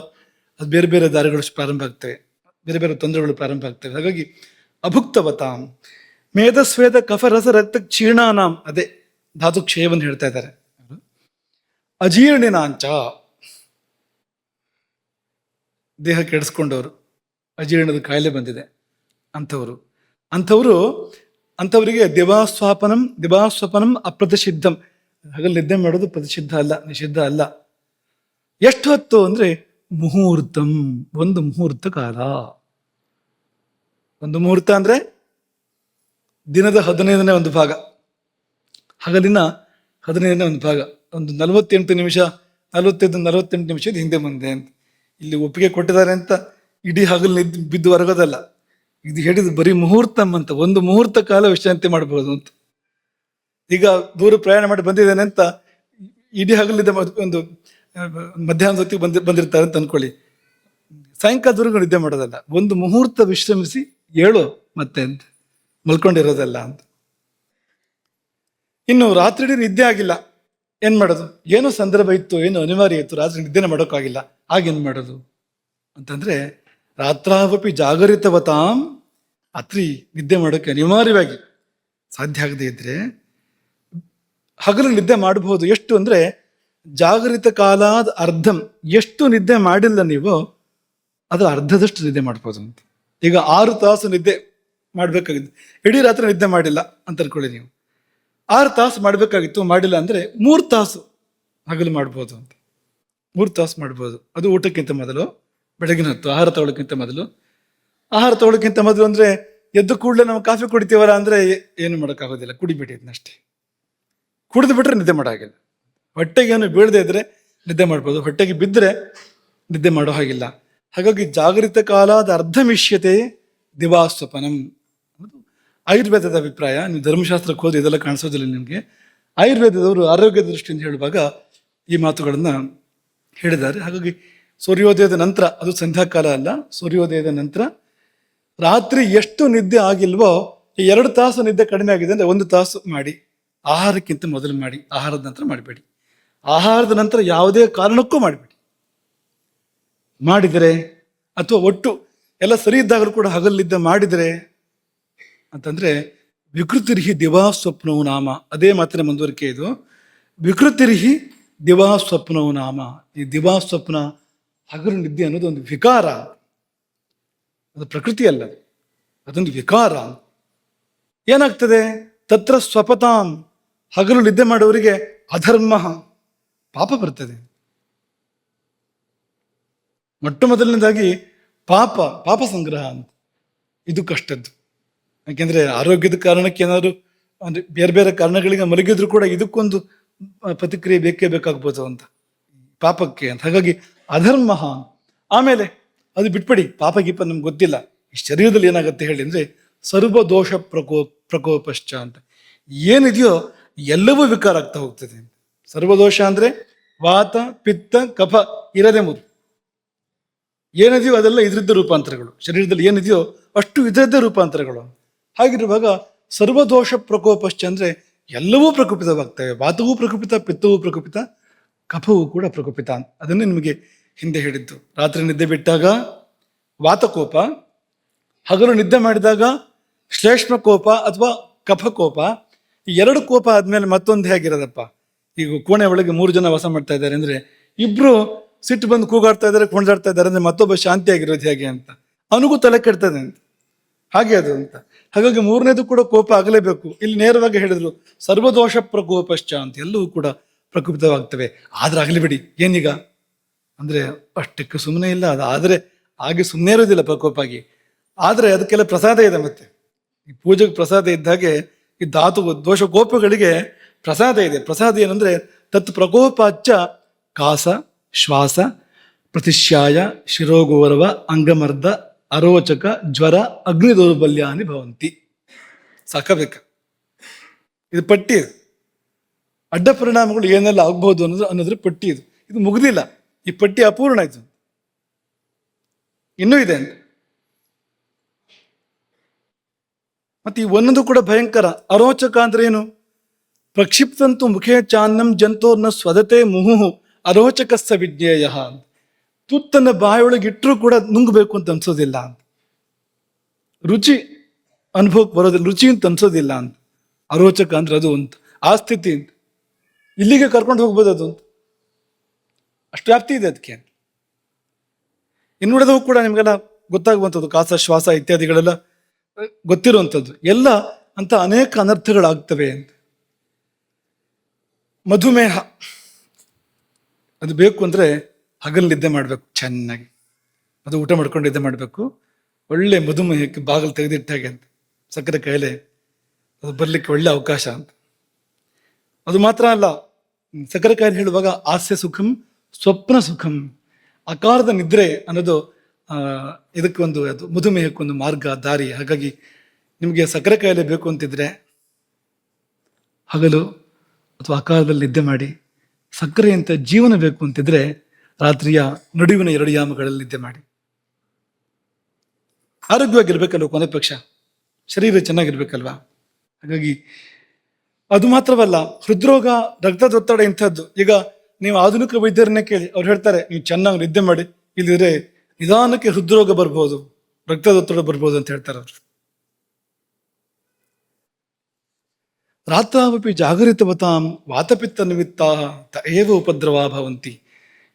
ಅದು ಬೇರೆ ಬೇರೆ ದಾರಿಗಳು ಪ್ರಾರಂಭ ಆಗ್ತವೆ, ಬೇರೆ ಬೇರೆ ತೊಂದರೆಗಳು ಪ್ರಾರಂಭ ಆಗ್ತವೆ. ಹಾಗಾಗಿ ಅಭುಕ್ತವತಾಂ. ಮೇಧಸ್ವೇದ ಕಫರಸ ರಕ್ತ ಕ್ಷೀಣಾನಾಂ, ಅದೇ ಧಾತು ಕ್ಷಯವನ್ನು ಹೇಳ್ತಾ ಇದ್ದಾರೆ. ಅಜೀರ್ಣಿನಾಂಚ, ದೇಹ ಕೆಡಿಸ್ಕೊಂಡವರು, ಅಜೀರ್ಣದ ಕಾಯಿಲೆ ಬಂದಿದೆ ಅಂಥವರಿಗೆ ದಿವಾಸ್ವಪನಂ ಅಪ್ರತಿಷಿದ್ಧಂ, ಹಗಲು ನಿದ್ದೆ ಮಾಡೋದು ಪ್ರತಿಷಿದ್ಧ ಅಲ್ಲ, ನಿಷಿದ್ಧ ಅಲ್ಲ. ಎಷ್ಟು ಹೊತ್ತು ಅಂದ್ರೆ ಮುಹೂರ್ತಂ, ಒಂದು ಮುಹೂರ್ತ ಕಾಲ. ಒಂದು ಮುಹೂರ್ತ ಅಂದ್ರೆ ದಿನದ 15ನೇ ಒಂದು ಭಾಗ, ಹಗಲಿನ 15ನೇ ಒಂದು ಭಾಗ, ಒಂದು 48 ನಿಮಿಷ, 48 ನಿಮಿಷದ ಹಿಂದೆ ಮುಂದೆ ಅಂತ ಇಲ್ಲಿ ಒಪ್ಪಿಗೆ ಕೊಟ್ಟಿದ್ದಾರೆ ಅಂತ ಇಡೀ ಹಗಲು ಬಿದ್ದು ಹೊರಗೋದಲ್ಲ. ಇದು ಹೇಳಿದ್ದು ಬರೀ ಮುಹೂರ್ತಂ ಅಂತ, ಒಂದು ಮುಹೂರ್ತ ಕಾಲ ವಿಶ್ರಾಂತಿ ಮಾಡಬಹುದು ಅಂತ. ಈಗ ದೂರ ಪ್ರಯಾಣ ಮಾಡಿ ಬಂದಿದ್ದೇನೆ ಅಂತ ಇಡೀ ಹಗಲಿದ್ದ ಒಂದು ಮಧ್ಯಾಹ್ನದ ಹೊತ್ತಿಗೆ ಬಂದಿರ್ತಾರೆ ಅಂತ ಅನ್ಕೊಳ್ಳಿ, ಸಾಯಂಕಾಲದವರೆಗೂ ನಿದ್ದೆ ಮಾಡೋದಲ್ಲ, ಒಂದು ಮುಹೂರ್ತ ವಿಶ್ರಮಿಸಿ ಏಳು ಮತ್ತೆ ಅಂತ, ಮಲ್ಕೊಂಡಿರೋದಲ್ಲ ಅಂತ. ಇನ್ನು ರಾತ್ರಿ ನಿದ್ದೆ ಆಗಿಲ್ಲ, ಏನ್ ಮಾಡೋದು? ಏನೋ ಸಂದರ್ಭ ಇತ್ತು, ಏನೋ ಅನಿವಾರ್ಯ ಇತ್ತು, ರಾತ್ರಿ ನಿದ್ದೆನೇ ಮಾಡೋಕ್ಕಾಗಿಲ್ಲ, ಆಗೇನ್ ಮಾಡೋದು ಅಂತಂದ್ರೆ ರಾತ್ರಾವಪಿ ಜಾಗರಿತವತಾಂ, ರಾತ್ರಿ ನಿದ್ದೆ ಮಾಡೋಕ್ಕೆ ಅನಿವಾರ್ಯವಾಗಿ ಸಾಧ್ಯ ಆಗದೆ ಇದ್ರೆ ಹಗಲು ನಿದ್ದೆ ಮಾಡಬಹುದು. ಎಷ್ಟು ಅಂದ್ರೆ ಜಾಗರಿತ ಕಾಲಾದ ಅರ್ಧಂ, ಎಷ್ಟು ನಿದ್ದೆ ಮಾಡಿಲ್ಲ ನೀವು ಅದರ ಅರ್ಧದಷ್ಟು ನಿದ್ದೆ ಮಾಡ್ಬೋದು ಅಂತ. ಈಗ 6 ತಾಸು ನಿದ್ದೆ ಮಾಡ್ಬೇಕಾಗಿತ್ತು, ಇಡೀ ರಾತ್ರಿ ನಿದ್ದೆ ಮಾಡಿಲ್ಲ ಅಂತ ಅನ್ಕೊಳ್ಳಿ ನೀವು, 6 ತಾಸು ಮಾಡ್ಬೇಕಾಗಿತ್ತು, ಮಾಡಿಲ್ಲ ಅಂದ್ರೆ 3 ತಾಸು ಹಗಲು ಮಾಡ್ಬೋದು ಅಂತ. 3 ತಾಸು ಮಾಡ್ಬೋದು. ಅದು ಊಟಕ್ಕಿಂತ ಮೊದಲು, ಬೆಳಗಿನ ಹೊತ್ತು ಆಹಾರ ತಗೊಳ್ಳೋಕ್ಕಿಂತ ಮೊದಲು. ಆಹಾರ ತಗೊಳ್ಳೋಕ್ಕಿಂತ ಮೊದಲು ಅಂದ್ರೆ ಎದ್ದು ಕೂಡಲೇ ನಾವು ಕಾಫಿ ಕುಡಿತೀವಲ್ಲ ಅಂದ್ರೆ ಏನು ಮಾಡೋಕ್ಕಾಗೋದಿಲ್ಲ, ಕುಡಿಬಿಟ್ಟಿದ್ನಷ್ಟೇ, ಕುಡಿದು ಬಿಟ್ರೆ ನಿದ್ದೆ ಮಾಡೋಕ್ಕಾಗಿಲ್ಲ. ಹೊಟ್ಟೆಗೇನು ಬೀಳದೆ ಇದ್ರೆ ನಿದ್ದೆ ಮಾಡ್ಬೋದು, ಹೊಟ್ಟೆಗೆ ಬಿದ್ದರೆ ನಿದ್ದೆ ಮಾಡೋ ಹಾಗಿಲ್ಲ. ಹಾಗಾಗಿ ಜಾಗೃತ ಕಾಲಾದ ಅರ್ಧಮಿಷ್ಯತೆ ದಿವಾಸ್ವಪನಂ ಅನ್ನೋದು ಆಯುರ್ವೇದದ ಅಭಿಪ್ರಾಯ. ನೀವು ಧರ್ಮಶಾಸ್ತ್ರಕ್ಕೆ ಹೋದ್ರೆ ಇದೆಲ್ಲ ಕಾಣಿಸೋದಿಲ್ಲ ನಿಮಗೆ. ಆಯುರ್ವೇದದವರು ಆರೋಗ್ಯದ ದೃಷ್ಟಿಯಿಂದ ಹೇಳುವಾಗ ಈ ಮಾತುಗಳನ್ನು ಹೇಳಿದ್ದಾರೆ. ಹಾಗಾಗಿ ಸೂರ್ಯೋದಯದ ನಂತರ, ಅದು ಸಂಧ್ಯಾಕಾಲ ಅಲ್ಲ, ಸೂರ್ಯೋದಯದ ನಂತರ ರಾತ್ರಿ ಎಷ್ಟು ನಿದ್ದೆ ಆಗಿಲ್ವೋ, 2 ತಾಸು ನಿದ್ದೆ ಕಡಿಮೆ ಆಗಿದೆ ಅಂದರೆ 1 ತಾಸು ಮಾಡಿ. ಆಹಾರಕ್ಕಿಂತ ಮೊದಲು ಮಾಡಿ, ಆಹಾರದ ನಂತರ ಮಾಡಬೇಡಿ. ಆಹಾರದ ನಂತರ ಯಾವುದೇ ಕಾರಣಕ್ಕೂ ಮಾಡಬೇಡಿ. ಮಾಡಿದರೆ ಅಥವಾ ಒಟ್ಟು ಎಲ್ಲ ಸರಿ ಇದ್ದಾಗಲೂ ಕೂಡ ಹಗಲಿದ್ದ ಮಾಡಿದರೆ ಅಂತಂದ್ರೆ ವಿಕೃತಿರ್ಹಿ ದಿವಾ ಸ್ವಪ್ನವು ನಾಮ. ಅದೇ ಮಾತಿನ ಮುಂದುವರಿಕೆ ಇದು. ವಿಕೃತಿರ್ಹಿ ದಿವಾ ಸ್ವಪ್ನವು ನಾಮ. ಈ ದಿವಾ ಸ್ವಪ್ನ, ಹಗಲು ನಿದ್ದೆ ಅನ್ನೋದು ಒಂದು ವಿಕಾರ, ಅದು ಪ್ರಕೃತಿ ಅಲ್ಲ, ಅದೊಂದು ವಿಕಾರ. ಏನಾಗ್ತದೆ? ತತ್ರ ಸ್ವಪತಾಂ, ಹಗಲು ನಿದ್ದೆ ಮಾಡೋರಿಗೆ ಅಧರ್ಮ, ಪಾಪ ಬರ್ತದೆ. ಮೊಟ್ಟ ಮೊದಲನೇದಾಗಿ ಪಾಪ ಸಂಗ್ರಹ ಅಂತ, ಇದು ಕಷ್ಟದ್ದು. ಯಾಕೆಂದ್ರೆ ಆರೋಗ್ಯದ ಕಾರಣಕ್ಕೆ ಏನಾದ್ರು ಅಂದ್ರೆ ಬೇರೆ ಬೇರೆ ಕಾರಣಗಳಿಗೆ ಮಲಗಿದ್ರು ಕೂಡ ಇದಕ್ಕೊಂದು ಪ್ರತಿಕ್ರಿಯೆ ಬೇಕೇ ಬೇಕಾಗ್ಬೋದು ಅಂತ, ಪಾಪಕ್ಕೆ ಅಂತ. ಹಾಗಾಗಿ ಅಧರ್ಮ. ಆಮೇಲೆ ಅದು ಬಿಟ್ಬಿಡಿ, ಪಾಪ ಗೀಪ ನಮ್ಗೆ ಗೊತ್ತಿಲ್ಲ. ಈ ಶರೀರದಲ್ಲಿ ಏನಾಗುತ್ತೆ ಹೇಳಿ ಅಂದ್ರೆ ಸರ್ವದೋಷ ಪ್ರಕೋಪಶ್ಚ ಅಂತ ಏನಿದೆಯೋ ಎಲ್ಲವೂ ವಿಕಾರ ಆಗ್ತಾ ಹೋಗ್ತದೆ. ಸರ್ವದೋಷ ಅಂದ್ರೆ ವಾತ ಪಿತ್ತ ಕಫ ಇರದೆ ಮೊದಲು ಏನಿದೆಯೋ ಅದೆಲ್ಲ ಇದರಿದ್ದ ರೂಪಾಂತರಗಳು. ಶರೀರದಲ್ಲಿ ಏನಿದೆಯೋ ಅಷ್ಟು ಇದರದ್ದೇ ರೂಪಾಂತರಗಳು. ಹಾಗಿರುವಾಗ ಸರ್ವದೋಷ ಪ್ರಕೋಪಶ್ಚ ಅಂದ್ರೆ ಎಲ್ಲವೂ ಪ್ರಕುಪಿತವಾಗ್ತವೆ. ವಾತವೂ ಪ್ರಕುಪಿತ, ಪಿತ್ತವೂ ಪ್ರಕುಪಿತ, ಕಫವೂ ಕೂಡ ಪ್ರಕುಪಿತ. ಅದನ್ನೇ ನಿಮಗೆ ಹಿಂದೆ ಹೇಳಿದ್ದು. ರಾತ್ರಿ ನಿದ್ದೆ ಬಿಟ್ಟಾಗ ವಾತಕೋಪ, ಹಗಲು ನಿದ್ದೆ ಮಾಡಿದಾಗ ಶ್ಲೇಷ್ಮಕೋಪ ಅಥವಾ ಕಫಕೋಪ. ಈ 2 ಕೋಪ ಆದ್ಮೇಲೆ ಮತ್ತೊಂದು ಹೇಗಿರೋದಪ್ಪ? ಈಗ ಕೋಣೆ ಒಳಗೆ 3 ಜನ ವಾಸ ಮಾಡ್ತಾ ಇದ್ದಾರೆ ಅಂದ್ರೆ ಇಬ್ರು ಸಿಟ್ಟು ಬಂದು ಕೂಗಾಡ್ತಾ ಇದ್ದಾರೆ, ಕುಣಿದಾಡ್ತಾ ಇದ್ದಾರೆ ಅಂದ್ರೆ ಮತ್ತೊಬ್ಬ ಶಾಂತಿಯಾಗಿರೋದು ಹೇಗೆ ಅಂತ ಅವನಿಗೂ ತಲೆ ಕೆಡ್ತದೆ ಅಂತ. ಹಾಗೆ ಅದು ಅಂತ. ಹಾಗಾಗಿ 3ನೇದು ಕೂಡ ಕೋಪ ಆಗಲೇಬೇಕು. ಇಲ್ಲಿ ನೇರವಾಗಿ ಹೇಳಿದ್ರು ಸರ್ವದೋಷ ಪ್ರಕೋಪಶ್ಚ ಅಂತ, ಎಲ್ಲವೂ ಕೂಡ ಪ್ರಕುಪಿತವಾಗ್ತವೆ. ಆದ್ರೆ ಆಗಲಿ ಬಿಡಿ, ಏನೀಗ ಅಂದ್ರೆ ಅಷ್ಟಕ್ಕೆ ಸುಮ್ಮನೆ ಇಲ್ಲ. ಅದು ಆದ್ರೆ ಹಾಗೆ ಸುಮ್ಮನೆ ಇರೋದಿಲ್ಲ ಪ್ರಕೋಪ ಆಗಿ. ಆದ್ರೆ ಅದಕ್ಕೆಲ್ಲ ಪ್ರಸಾದ ಇದೆ. ಮತ್ತೆ ಈ ಪೂಜೆಗೆ ಪ್ರಸಾದ ಇದ್ದಾಗೆ ಈ ಧಾತು ದೋಷ ಕೋಪಗಳಿಗೆ ಪ್ರಸಾದ ಇದೆ. ಪ್ರಸಾದ ಏನಂದ್ರೆ ತತ್ ಪ್ರಕೋಪಾಚ್ಚ ಕಾಸ ಶ್ವಾಸ ಪ್ರತಿಶ್ಯಾಯ ಶಿರೋಗೌರವ ಅಂಗಮರ್ದ ಅರೋಚಕ ಜ್ವರ ಅಗ್ನಿ ದೌರ್ಬಲ್ಯಾನಿ ಭವಂತಿ. ಸಾಕಬೇಕ, ಇದು ಪಟ್ಟಿ. ಇದು ಅಡ್ಡ ಪರಿಣಾಮಗಳು ಏನೆಲ್ಲ ಆಗ್ಬಹುದು ಅನ್ನೋದ್ರ ಪಟ್ಟಿ ಇದು. ಇದು ಮುಗ್ದಿಲ್ಲ, ಈ ಪಟ್ಟಿ ಅಪೂರ್ಣ. ಇದು ಇನ್ನೂ ಇದೆ ಅಂತ. ಮತ್ತೆ ಈ ಒಂದೊಂದು ಕೂಡ ಭಯಂಕರ. ಅರೋಚಕ ಅಂದ್ರೆ ಏನು? ಪ್ರಕ್ಷಿಪ್ತಂತು ಮುಖೇ ಚಾನ್ನಂ ಜಂತೋರ್ನ ಸ್ವದತೆ ಮುಹುಹು ಅರೋಚಕಸ್ಸ ವಿಜ್ಞೇಯ. ತುತ್ತನ್ನ ಬಾಯೊಳಗೆ ಇಟ್ಟರೂ ಕೂಡ ನುಂಗಬೇಕು ಅಂತ ಅನ್ಸೋದಿಲ್ಲ ಅಂತ, ರುಚಿ ಅನುಭವಕ್ಕೆ ಬರೋದಿಲ್ಲ, ರುಚಿ ಅಂತ ಅನ್ಸೋದಿಲ್ಲ ಅಂತ. ಅರೋಚಕ ಅಂದ್ರೆ ಅದು ಅಂತ, ಆ ಸ್ಥಿತಿ ಅಂತ. ಇಲ್ಲಿಗೆ ಕರ್ಕೊಂಡು ಹೋಗ್ಬೋದು ಅದು ಅಂತ, ಅಷ್ಟು ವ್ಯಾಪ್ತಿ ಇದೆ ಅದಕ್ಕೆ. ಇನ್ನುಳಿದವು ಕೂಡ ನಿಮಗೆಲ್ಲ ಗೊತ್ತಾಗುವಂಥದ್ದು, ಕಾಸ ಶ್ವಾಸ ಇತ್ಯಾದಿಗಳೆಲ್ಲ ಗೊತ್ತಿರುವಂಥದ್ದು. ಎಲ್ಲ ಅಂತ ಅನೇಕ ಅನರ್ಥಗಳಾಗ್ತವೆ ಅಂತ. ಮಧುಮೇಹ ಅದು ಬೇಕು ಅಂದ್ರೆ ಹಗಲು ನಿದ್ದೆ ಮಾಡಬೇಕು ಚೆನ್ನಾಗಿ. ಅದು ಊಟ ಮಾಡ್ಕೊಂಡು ನಿದ್ದೆ ಮಾಡಬೇಕು. ಒಳ್ಳೆ ಮಧುಮೇಹಕ್ಕೆ ಬಾಗಿಲು ತೆಗೆದಿಟ್ಟಾಗೆ ಅಂತ. ಸಕ್ಕರೆ ಕಾಯಿಲೆ ಅದು ಬರ್ಲಿಕ್ಕೆ ಒಳ್ಳೆ ಅವಕಾಶ ಅಂತ. ಅದು ಮಾತ್ರ ಅಲ್ಲ, ಸಕ್ಕರೆ ಕಾಯಿಲೆ ಹೇಳುವಾಗ ಹಾಸ್ಯ ಸುಖಂ ಸ್ವಪ್ನ ಸುಖಂ, ಅಕಾರದ ನಿದ್ರೆ ಅನ್ನೋದು ಇದಕ್ಕೆ ಒಂದು, ಅದು ಮಧುಮೇಹಕ್ಕೊಂದು ಮಾರ್ಗ ದಾರಿ. ಹಾಗಾಗಿ ನಿಮಗೆ ಸಕ್ಕರೆ ಕಾಯಿಲೆ ಬೇಕು ಅಂತಿದ್ರೆ ಹಗಲು ಅಥವಾ ಅಕಾಲದಲ್ಲಿ ನಿದ್ದೆ ಮಾಡಿ. ಸಕ್ಕರೆ ಅಂತ ಜೀವನ ಬೇಕು ಅಂತಿದ್ರೆ ರಾತ್ರಿಯ ನಡುವಿನ 2 ಯಾಮಗಳಲ್ಲಿ ನಿದ್ದೆ ಮಾಡಿ. ಆರೋಗ್ಯವಾಗಿರ್ಬೇಕಲ್ವ, ಕೊನೆ ಪಕ್ಷ ಶರೀರ ಚೆನ್ನಾಗಿರ್ಬೇಕಲ್ವಾ. ಹಾಗಾಗಿ ಅದು ಮಾತ್ರವಲ್ಲ, ಹೃದ್ರೋಗ, ರಕ್ತದೊತ್ತಡ ಇಂಥದ್ದು. ಈಗ ನೀವು ಆಧುನಿಕ ವೈದ್ಯರನ್ನೇ ಕೇಳಿ, ಅವ್ರು ಹೇಳ್ತಾರೆ ನೀವು ಚೆನ್ನಾಗಿ ನಿದ್ದೆ ಮಾಡಿ, ಇಲ್ಲಿದ್ರೆ ನಿಧಾನಕ್ಕೆ ಹೃದ್ರೋಗ ಬರ್ಬೋದು, ರಕ್ತದೊತ್ತಡ ಬರ್ಬೋದು ಅಂತ ಹೇಳ್ತಾರೆ ಅವರು. ರಾತ್ರಾವಪಿ ಜಾಗರಿತವತಾಂ ವಾತಪಿತ್ತ ನಿಮಿತ್ತ ತಏವ ಉಪದ್ರವಾ ಭವಂತಿ.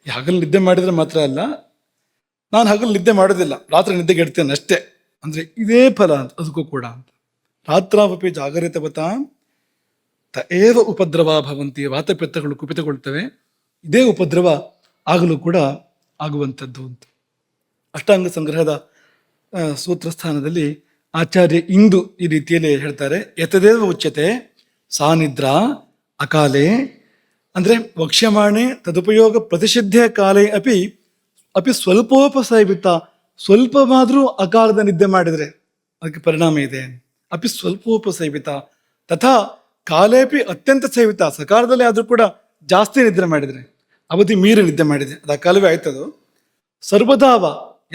ಈ ಹಗಲು ನಿದ್ದೆ ಮಾಡಿದ್ರೆ ಮಾತ್ರ ಅಲ್ಲ, ನಾನು ಹಗಲು ನಿದ್ದೆ ಮಾಡೋದಿಲ್ಲ, ರಾತ್ರಿ ನಿದ್ದೆಗೆ ಇಡ್ತೇನೆ ಅಷ್ಟೇ ಅಂದ್ರೆ ಇದೇ ಫಲ ಅಂತ ಅದಕ್ಕೂ ಕೂಡ ಅಂತ. ರಾತ್ರಾವಪಿ ಜಾಗರಿತವತಾಂ ತಏವ ಉಪದ್ರವಾ ಭವಂತಿ. ವಾತಪಿತ್ತಗಳು ಕುಪಿತಗೊಳ್ತವೆ, ಇದೇ ಉಪದ್ರವ ಆಗಲು ಕೂಡ ಆಗುವಂಥದ್ದು ಅಂತ. ಅಷ್ಟಾಂಗ ಸಂಗ್ರಹದ ಸೂತ್ರಸ್ಥಾನದಲ್ಲಿ ಆಚಾರ್ಯ ಇಂದು ಈ ರೀತಿಯಲ್ಲಿ ಹೇಳ್ತಾರೆ. ಯತದೇವ ಉಚ್ಯತೆ ಸಾನಿದ್ರಾ ಅಕಾಲೆ ಅಂದರೆ ವಕ್ಷ್ಯಮಾಣೆ ತದುಪಯೋಗ ಪ್ರತಿಷಿದ್ಧೆ ಕಾಲೇ ಅಪಿ ಅಪಿ ಸ್ವಲ್ಪೋಪಸೇವಿತ, ಸ್ವಲ್ಪವಾದರೂ ಅಕಾಲದ ನಿದ್ದೆ ಮಾಡಿದರೆ ಅದಕ್ಕೆ ಪರಿಣಾಮ ಇದೆ. ಅಪಿ ಸ್ವಲ್ಪೋಪಸೇವಿತ ತಥಾ ಕಾಲೇಪಿ ಅತ್ಯಂತ ಸೇವಿತ, ಸಕಾಲದಲ್ಲಿ ಆದರೂ ಕೂಡ ಜಾಸ್ತಿ ನಿದ್ರೆ ಮಾಡಿದರೆ, ಅವಧಿ ಮೀರಿ ನಿದ್ದೆ ಮಾಡಿದೆ ಅದು ಅಕಾಲವೇ ಆಯ್ತದು. ಸರ್ವದಾವ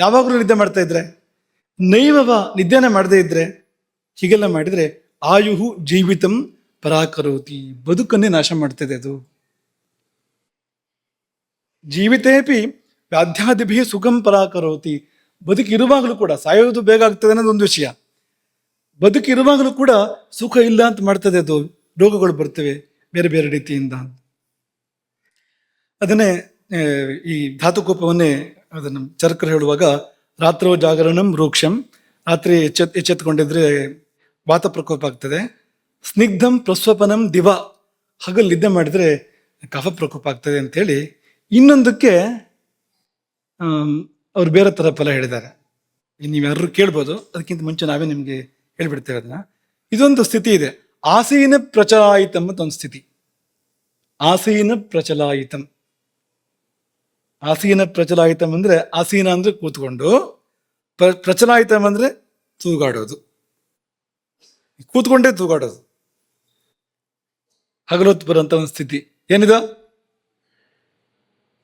ಯಾವಾಗಲೂ ನಿದ್ದೆ ಮಾಡ್ತಾ ಇದ್ರೆ, ನೈವವ ನಿದ್ದೆನ ಮಾಡದೇ ಇದ್ರೆ, ಹೀಗೆಲ್ಲ ಮಾಡಿದರೆ ಆಯುಹು ಜೀವಿತಂ ಪರಾಕರೋತಿ, ಬದುಕನ್ನೇ ನಾಶ ಮಾಡ್ತದೆ ಅದು. ಜೀವಿತೇಪಿ ವ್ಯಾಧ್ಯಾದಿಭಿ ಸುಖಂ ಪರಾಕರೋತಿ, ಬದುಕಿರುವಾಗಲೂ ಕೂಡ, ಸಾಯೋದು ಬೇಗ ಆಗ್ತದೆ ಅನ್ನೋದು ಒಂದು ವಿಷಯ, ಬದುಕಿರುವಾಗಲೂ ಕೂಡ ಸುಖ ಇಲ್ಲ ಅಂತ ಮಾಡ್ತದೆ ಅದು. ರೋಗಗಳು ಬರ್ತವೆ ಬೇರೆ ಬೇರೆ ರೀತಿಯಿಂದ. ಅದನ್ನೇ ಈ ಧಾತುಕೋಪವನ್ನೇ ಅದನ್ನು ಚರಕರು ಹೇಳುವಾಗ, ರಾತ್ರೋ ಜಾಗರಣಂ ರೂಕ್ಷಂ, ರಾತ್ರಿ ಎಚ್ಚೆತ್ತುಕೊಂಡಿದ್ರೆ ವಾತ ಪ್ರಕೋಪ ಆಗ್ತದೆ. ಸ್ನಿಗ್ಧಂ ಪ್ರಸ್ವಪನಂ ದಿವ, ಹಗಲು ನಿದ್ದೆ ಮಾಡಿದ್ರೆ ಕಫ ಪ್ರಕೋಪ ಆಗ್ತದೆ ಅಂತೇಳಿ. ಇನ್ನೊಂದಕ್ಕೆ ಅವ್ರು ಬೇರೆ ಥರ ಫಲ ಹೇಳಿದ್ದಾರೆ, ನೀವ್ಯಾರು ಕೇಳ್ಬೋದು, ಅದಕ್ಕಿಂತ ಮುಂಚೆ ನಾವೇ ನಿಮಗೆ ಹೇಳ್ಬಿಡ್ತೇವೆ ಅದನ್ನ. ಇದೊಂದು ಸ್ಥಿತಿ ಇದೆ, ಆಸೀನ ಪ್ರಚಲಾಯಿತಂ ಅಂತ ಒಂದು ಸ್ಥಿತಿ. ಆಸೀನ ಪ್ರಚಲಾಯಿತಂ, ಆಸೀನ ಪ್ರಚಲಾಯಿತಂ ಅಂದ್ರೆ, ಆಸೀನ ಅಂದ್ರೆ ಕೂತ್ಕೊಂಡು, ಪ್ರಚಲಾಯಿತಂ ಅಂದ್ರೆ ತೂಗಾಡೋದು, ಕೂತ್ಕೊಂಡೇ ತೂಗಾಡೋದು, ಹಗಲೊತ್ತು ಬರುವಂತ ಒಂದು ಸ್ಥಿತಿ. ಏನಿದು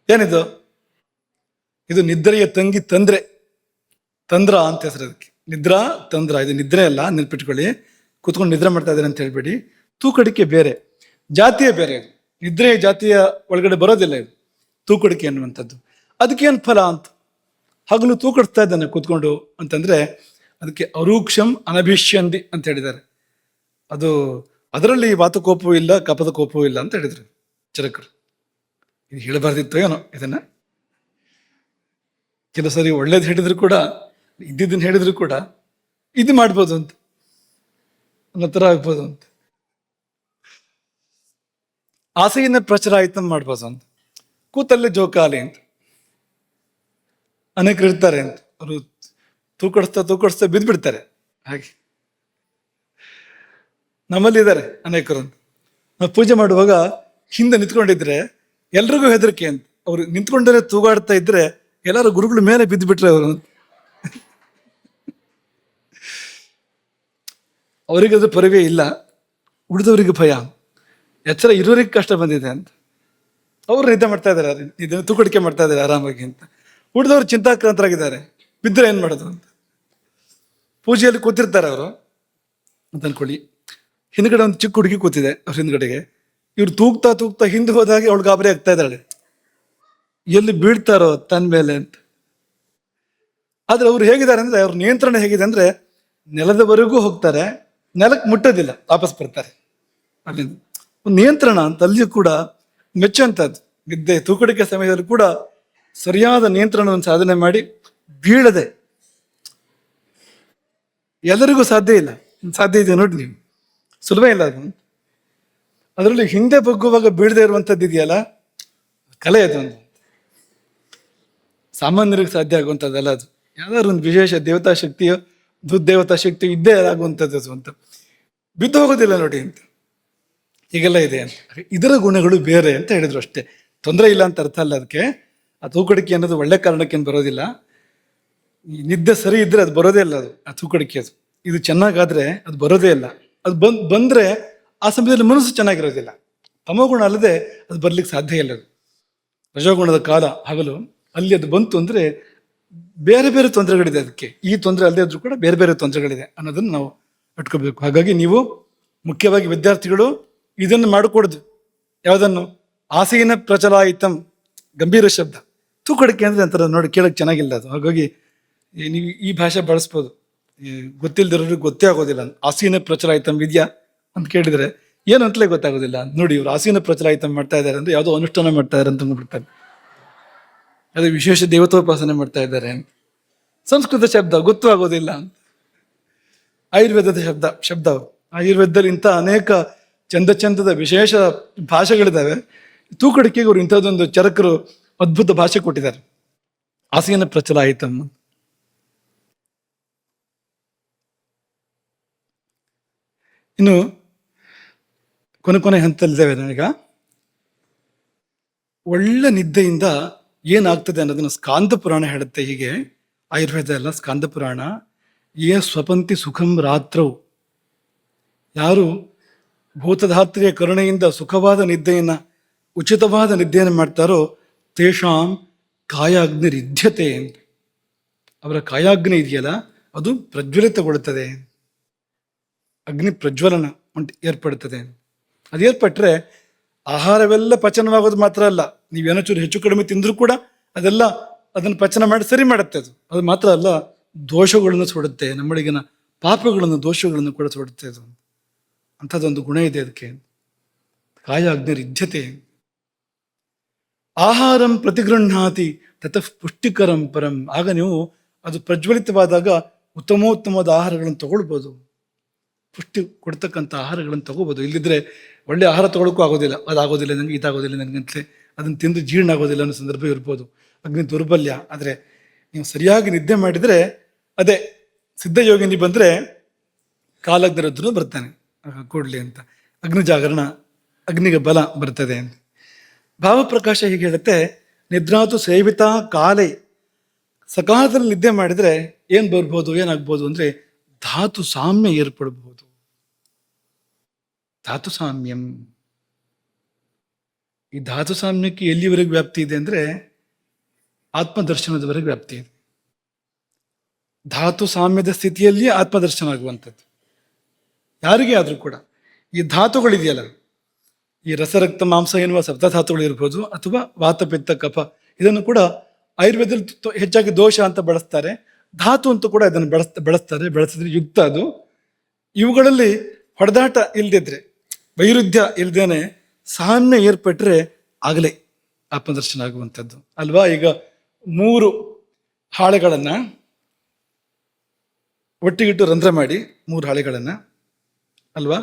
ಏನಿದು ಇದು ನಿದ್ರೆಯ ತಂಗಿ ತಂದ್ರೆ, ತಂದ್ರ ಅಂತ ಹೆಸರು ಅದಕ್ಕೆ. ನಿದ್ರಾ ತಂದ್ರ, ಇದು ನಿದ್ರೆ ಅಲ್ಲ, ನೆನ್ಪಿಟ್ಕೊಳ್ಳಿ. ಕೂತ್ಕೊಂಡು ನಿದ್ರೆ ಮಾಡ್ತಾ ಇದ್ದಾರೆ ಅಂತ ಹೇಳ್ಬೇಡಿ. ತೂಕಡಿಕೆ ಬೇರೆ, ಜಾತಿಯ ಬೇರೆ. ಇದು ನಿದ್ರೆಯ ಜಾತಿಯ ಒಳಗಡೆ ಬರೋದಿಲ್ಲ ಇದು ತೂಕಡಿಕೆ ಅನ್ನುವಂಥದ್ದು. ಅದಕ್ಕೇನು ಫಲ ಅಂತ, ಹಗಲು ತೂಕಡಿಸ್ತಾ ಇದ್ದಾನೆ ಕೂತ್ಕೊಂಡು ಅಂತಂದ್ರೆ ಅದಕ್ಕೆ ಅರೂಕ್ಷಂ ಅನಭಿಷ್ಯಂದಿ ಅಂತ ಹೇಳಿದ್ದಾರೆ. ಅದು ಅದರಲ್ಲಿ ವಾತಕೋಪವೂ ಇಲ್ಲ, ಕಪದ ಕೋಪವೂ ಇಲ್ಲ ಅಂತ ಹೇಳಿದ್ರು ಚರಕರು. ಇದು ಹೇಳಬಾರ್ದಿತ್ತು ಏನೋ ಇದನ್ನ. ಕೆಲವು ಸರಿ ಒಳ್ಳೇದು ಹೇಳಿದ್ರು ಕೂಡ, ಇದ್ದಿದ್ದನ್ನು ಹೇಳಿದ್ರು ಕೂಡ ಇದು ಮಾಡ್ಬೋದು ಅಂತ ಅನ್ನೋ ಥರ ಆಗ್ಬೋದು ಅಂತ. ಆಸೆಯಿಂದ ಪ್ರಚಾರ ಆಯ್ತು ಮಾಡ್ಬೋದು ಅಂತ. ಕೂತಲ್ಲೇ ಜೋಕಾಲಿ ಅಂತ ಅನೇಕರು ಇರ್ತಾರೆ ಅಂತ, ಅವರು ತೂಕಡಿಸ್ತಾ ಬಿದ್ದುಬಿಡ್ತಾರೆ. ಹಾಗೆ ನಮ್ಮಲ್ಲಿ ಇದ್ದಾರೆ ಅನೇಕರು ಅಂತ. ನಾವು ಪೂಜೆ ಮಾಡುವಾಗ ಹಿಂದೆ ನಿಂತ್ಕೊಂಡಿದ್ರೆ ಎಲ್ರಿಗೂ ಹೆದರಿಕೆ ಅಂತ. ಅವ್ರು ನಿಂತ್ಕೊಂಡರೆ ತೂಗಾಡ್ತಾ ಇದ್ರೆ ಎಲ್ಲರೂ ಗುರುಗಳ ಮೇಲೆ ಬಿದ್ದು ಬಿಟ್ರೆ ಅವರು, ಅವರಿಗೆ ಅದು ಪರಿವೇ ಇಲ್ಲ, ಉಳಿದವರಿಗೆ ಭಯ, ಎಚ್ಚರ ಇರೋರಿಗೆ ಕಷ್ಟ ಬಂದಿದೆ ಅಂತ. ಅವ್ರು ನಿದ್ದೆ ಮಾಡ್ತಾ ಇದ್ದಾರೆ, ಇದನ್ನು ತೂಕಡಿಕೆ ಮಾಡ್ತಾ ಇದ್ದಾರೆ ಆರಾಮಾಗಿ ಅಂತ. ಉಳಿದವರು ಚಿಂತಾಕ್ರಾಂತರಾಗಿದ್ದಾರೆ, ಬಿದ್ದರೆ ಏನ್ ಮಾಡೋದು ಅಂತ. ಪೂಜೆಯಲ್ಲಿ ಕೂತಿರ್ತಾರೆ ಅವರು ಅಂತ ಅನ್ಕೊಳ್ಳಿ. ಹಿಂದ್ಗಡೆ ಒಂದು ಚಿಕ್ಕ ಹುಡುಗಿ ಕೂತಿದೆ ಅವ್ರ ಹಿಂದ್ಗಡೆಗೆ. ಇವ್ರು ತೂಗ್ತಾ ಹಿಂದೆ ಹೋದಾಗೆ ಅವಳು ಗಾಬರಿ ಆಗ್ತಾ ಇದ್ದಾಳೆ, ಎಲ್ಲಿ ಬೀಳ್ತಾರೋ ತನ್ನ ಮೇಲೆ ಅಂತ. ಆದ್ರೆ ಅವ್ರು ಹೇಗಿದ್ದಾರೆ ಅಂದ್ರೆ, ಅವ್ರ ನಿಯಂತ್ರಣ ಹೇಗಿದೆ ಅಂದ್ರೆ, ನೆಲದವರೆಗೂ ಹೋಗ್ತಾರೆ, ನೆಲಕ್ಕೆ ಮುಟ್ಟೋದಿಲ್ಲ, ವಾಪಸ್ ಬರ್ತಾರೆ. ಅಲ್ಲಿಂದ ಒಂದು ನಿಯಂತ್ರಣ ಅಂತ ಅಲ್ಲಿಯೂ ಕೂಡ ಮೆಚ್ಚುವಂಥದ್ದು. ನಿದ್ದೆ ತೂಕಡಿಕೆ ಸಮಯದಲ್ಲಿ ಕೂಡ ಸರಿಯಾದ ನಿಯಂತ್ರಣವನ್ನು ಸಾಧನೆ ಮಾಡಿ ಬೀಳದೆ. ಎಲ್ಲರಿಗೂ ಸಾಧ್ಯ ಇಲ್ಲ, ಸಾಧ್ಯ ಇದೆ ನೋಡಿ ನೀವು, ಸುಲಭ ಇಲ್ಲ ಅದು. ಅದರಲ್ಲಿ ಹಿಂದೆ ಬಗ್ಗುವಾಗ ಬೀಳದೆ ಇರುವಂಥದ್ದು ಇದೆಯಲ್ಲ, ಕಲೆ ಅದು ಒಂದು ಸಾಮಾನ್ಯರಿಗೆ ಸಾಧ್ಯ ಆಗುವಂಥದ್ದಲ್ಲ ಅದು. ಯಾವ್ದಾದ್ರು ಒಂದು ವಿಶೇಷ ದೇವತಾ ಶಕ್ತಿಯೋ ದುರ್ದೇವತಾ ಶಕ್ತಿಯೋ ಇದ್ದೇ ಆಗುವಂಥದ್ದು ಅದು ಅಂತ. ಬಿದ್ದು ಹೋಗೋದಿಲ್ಲ ನೋಡಿ ಅಂತ, ಹೀಗೆಲ್ಲ ಇದೆ ಅಂತ. ಇದರ ಗುಣಗಳು ಬೇರೆ ಅಂತ ಹೇಳಿದ್ರು ಅಷ್ಟೇ, ತೊಂದರೆ ಇಲ್ಲ ಅಂತ ಅರ್ಥ ಅಲ್ಲ ಅದಕ್ಕೆ. ಆ ತೂಕಡಿಕೆ ಅನ್ನೋದು ಒಳ್ಳೆ ಕಾರಣಕ್ಕೇನು ಬರೋದಿಲ್ಲ. ಈ ನಿದ್ದೆ ಸರಿ ಇದ್ರೆ ಅದು ಬರೋದೇ ಇಲ್ಲ, ಅದು ಆ ತೂಕಡಿಕೆ. ಅದು ಇದು ಚೆನ್ನಾಗಾದ್ರೆ ಅದು ಬರೋದೇ ಇಲ್ಲ. ಅದು ಬಂದ್ರೆ ಆ ಸಮಯದಲ್ಲಿ ಮನಸ್ಸು ಚೆನ್ನಾಗಿರೋದಿಲ್ಲ. ತಮೋಗುಣ ಅಲ್ಲದೆ ಅದು ಬರ್ಲಿಕ್ಕೆ ಸಾಧ್ಯ ಇಲ್ಲ. ಅದು ರಜೋಗುಣದ ಕಾಲ ಹಗಲು, ಅಲ್ಲಿ ಅದು ಬಂತು ಅಂದ್ರೆ ಬೇರೆ ಬೇರೆ ತೊಂದರೆಗಳಿದೆ ಅದಕ್ಕೆ. ಈ ತೊಂದರೆ ಅಲ್ಲದೆ ಆದ್ರೂ ಕೂಡ ಬೇರೆ ಬೇರೆ ತೊಂದರೆಗಳಿದೆ ಅನ್ನೋದನ್ನು ನಾವು ಇಟ್ಕೋಬೇಕು. ಹಾಗಾಗಿ ನೀವು ಮುಖ್ಯವಾಗಿ ವಿದ್ಯಾರ್ಥಿಗಳು ಇದನ್ನು ಮಾಡಿಕೊಡುದು. ಯಾವುದನ್ನು? ಆಸೀನ ಪ್ರಚಲಾಯಿತಂ, ಗಂಭೀರ ಶಬ್ದ. ತೂಕಡಿಕೆ ಅಂದ್ರೆ ಅಂತಾರೆ ನೋಡಿ, ಕೇಳಕ್ ಚೆನ್ನಾಗಿಲ್ಲ ಅದು. ಹಾಗಾಗಿ ನೀವು ಈ ಭಾಷೆ ಬಳಸ್ಬೋದು, ಗೊತ್ತಿಲ್ದಿರೋರಿಗೆ ಗೊತ್ತೇ ಆಗೋದಿಲ್ಲ. ಆಸೀನ ಪ್ರಚಲಾಯಿತಂ ವಿದ್ಯಾ ಅಂತ ಕೇಳಿದ್ರೆ ಏನು ಅಂತಲೇ ಗೊತ್ತಾಗೋದಿಲ್ಲ. ನೋಡಿ ಇವ್ರು ಆಸೀನ ಪ್ರಚಲಾಯಿತಂ ಮಾಡ್ತಾ ಇದ್ದಾರೆ ಅಂದ್ರೆ ಯಾವುದೋ ಅನುಷ್ಠಾನ ಮಾಡ್ತಾ ಇದ್ದಾರೆ ಅಂತ ಅಂದ್ಬಿಡ್ತಾರೆ, ಅದು ವಿಶೇಷ ದೇವತೋಪಾಸನೆ ಮಾಡ್ತಾ ಇದ್ದಾರೆ. ಸಂಸ್ಕೃತ ಶಬ್ದ ಗೊತ್ತೂ ಆಗೋದಿಲ್ಲ. ಆಯುರ್ವೇದದ ಶಬ್ದ ಆಯುರ್ವೇದದಲ್ಲಿ ಇಂಥ ಅನೇಕ ಚಂದದ ವಿಶೇಷ ಭಾಷೆಗಳಿದ್ದಾವೆ. ತೂಕಡಿಕೆಗೆ ಅವರು ಇಂಥದ್ದೊಂದು ಚರಕರು ಅದ್ಭುತ ಭಾಷೆ ಕೊಟ್ಟಿದ್ದಾರೆ, ಆಸೀನ ಪ್ರಚಲಾಯಿತಂ. ಇನ್ನು ಕೊನೆ ಹಂತದಲ್ಲಿದ್ದೇವೆ ನಾವೀಗ. ಒಳ್ಳೆ ನಿದ್ದೆಯಿಂದ ಏನಾಗ್ತದೆ ಅನ್ನೋದನ್ನು ಸ್ಕಾಂದ ಪುರಾಣ ಹೇಳುತ್ತೆ. ಹೀಗೆ ಆಯುರ್ವೇದ ಎಲ್ಲ ಸ್ಕಾಂದ ಪುರಾಣ, ಯೇ ಸ್ವಪಂತಿ ಸುಖಂ ರಾತ್ರವು, ಯಾರು ಭೂತಧಾತ್ರಿಯ ಕರುಣೆಯಿಂದ ಸುಖವಾದ ನಿದ್ದೆಯನ್ನು, ಉಚಿತವಾದ ನಿದ್ದೆಯನ್ನು ಮಾಡ್ತಾರೋ ತೇಷಾಂ ಕಾಯಾಗ್ನಿರಿಧ್ಯತೆ ಅಂತ. ಅವರ ಕಾಯಾಗ್ನಿ ಇದೆಯಲ್ಲ ಅದು ಪ್ರಜ್ವಲಿತಗೊಳ್ಳುತ್ತದೆ, ಅಗ್ನಿ ಪ್ರಜ್ವಲನ ಏರ್ಪಡುತ್ತದೆ. ಅದು ಏರ್ಪಟ್ರೆ ಆಹಾರವೆಲ್ಲ ಪಚನವಾಗೋದು ಮಾತ್ರ ಅಲ್ಲ, ನೀವೇನೋ ಚೂರು ಹೆಚ್ಚು ಕಡಿಮೆ ತಿಂದರೂ ಕೂಡ ಅದೆಲ್ಲ ಅದನ್ನು ಪಚನ ಮಾಡಿ ಸರಿ ಮಾಡುತ್ತೆ. ಅದು ಮಾತ್ರ ಅಲ್ಲ, ದೋಷಗಳನ್ನು ಸುಡುತ್ತೆ, ನಮ್ಮೊಳಗಿನ ಪಾಪಗಳನ್ನು ದೋಷಗಳನ್ನು ಕೂಡ ಸುಡುತ್ತೆ. ಅದು ಅಂಥದ್ದೊಂದು ಗುಣ ಇದೆ ಅದಕ್ಕೆ, ಕಾಯ ಅಗ್ನಿರಿಧ್ಯತೆ. ಆಹಾರಂ ಪ್ರತಿಗೃಹಾತಿ ತತಃ ಪುಷ್ಟಿಕರಂ ಪರಂ. ಆಗ ನೀವು ಅದು ಪ್ರಜ್ವಲಿತವಾದಾಗ ಉತ್ತಮೋತ್ತಮವಾದ ಆಹಾರಗಳನ್ನು ತಗೊಳ್ಬೋದು, ಪುಷ್ಟಿ ಕೊಡ್ತಕ್ಕಂಥ ಆಹಾರಗಳನ್ನು ತಗೋಬೋದು. ಇಲ್ಲಿದ್ರೆ ಒಳ್ಳೆ ಆಹಾರ ತಗೊಳ್ಳೋಕ್ಕೂ ಆಗೋದಿಲ್ಲ, ಅದಾಗೋದಿಲ್ಲ ನನಗೆ, ಇದಾಗೋದಿಲ್ಲ ನನಗಂತಲೇ ಅದನ್ನು ತಿಂದು ಜೀರ್ಣ ಆಗೋದಿಲ್ಲ ಅನ್ನೋ ಸಂದರ್ಭ ಇರ್ಬೋದು, ಅಗ್ನಿ ದೌರ್ಬಲ್ಯ. ಆದರೆ ನೀವು ಸರಿಯಾಗಿ ನಿದ್ದೆ ಮಾಡಿದರೆ, ಅದೇ ಸಿದ್ಧಯೋಗಿನಿ ಬಂದರೆ ಕಾಲಗ್ನಿರುದ್ಧನು ಬರ್ತಾನೆ ಕೂಡಲಿ ಅಂತ, ಅಗ್ನಿ ಜಾಗರಣ, ಅಗ್ನಿಗೆ ಬಲ ಬರ್ತದೆ ಅಂತ. ಭಾವಪ್ರಕಾಶ ಹೀಗೆ ಹೇಳುತ್ತೆ, ನಿದ್ರಾತು ಸೇವಿತಾ ಕಾಲೇ. ಸಕಾಲದಲ್ಲಿ ನಿದ್ದೆ ಮಾಡಿದರೆ ಏನು ಬರ್ಬೋದು, ಏನಾಗ್ಬೋದು ಅಂದರೆ ಧಾತು ಸಾಮ್ಯ ಏರ್ಪಡಬಹುದು. ಧಾತು ಸಾಮ್ಯಂ, ಈ ಧಾತು ಸಾಮ್ಯಕ್ಕೆ ಎಲ್ಲಿವರೆಗೆ ವ್ಯಾಪ್ತಿ ಇದೆ ಅಂದರೆ ಆತ್ಮದರ್ಶನದವರೆಗೆ ವ್ಯಾಪ್ತಿ ಇದೆ. ಧಾತು ಸಾಮ್ಯದ ಸ್ಥಿತಿಯಲ್ಲಿ ಆತ್ಮದರ್ಶನ ಆಗುವಂಥದ್ದು ಯಾರಿಗೆ ಆದರೂ ಕೂಡ. ಈ ಧಾತುಗಳಿದೆಯಲ್ಲ, ಈ ರಸರಕ್ತ ಮಾಂಸ ಎನ್ನುವ ಸಪ್ತಧಾತುಗಳು ಇರ್ಬೋದು, ಅಥವಾ ವಾತ ಪಿತ್ತ ಕಫ, ಇದನ್ನು ಕೂಡ ಆಯುರ್ವೇದದಲ್ಲಿ ಹೆಚ್ಚಾಗಿ ದೋಷ ಅಂತ ಬಳಸ್ತಾರೆ, ಧಾತು ಅಂತೂ ಕೂಡ ಇದನ್ನು ಬಳಸಿದ್ರೆ ಯುಕ್ತ ಅದು. ಇವುಗಳಲ್ಲಿ ಹೊಡೆದಾಟ ಇಲ್ದಿದ್ರೆ, ವೈರುಧ್ಯ ಇಲ್ದೇನೆ ಸಾಮ್ಯ ಏರ್ಪಟ್ರೆ ಆಗಲೇ ಆತ್ಮದರ್ಶನ ಆಗುವಂಥದ್ದು ಅಲ್ವಾ. ಈಗ 3 ಹಾಳೆಗಳನ್ನು ಒಟ್ಟಿಗಿಟ್ಟು ರಂಧ್ರ ಮಾಡಿ, 3 ಹಾಳೆಗಳನ್ನು ಅಲ್ವಾ,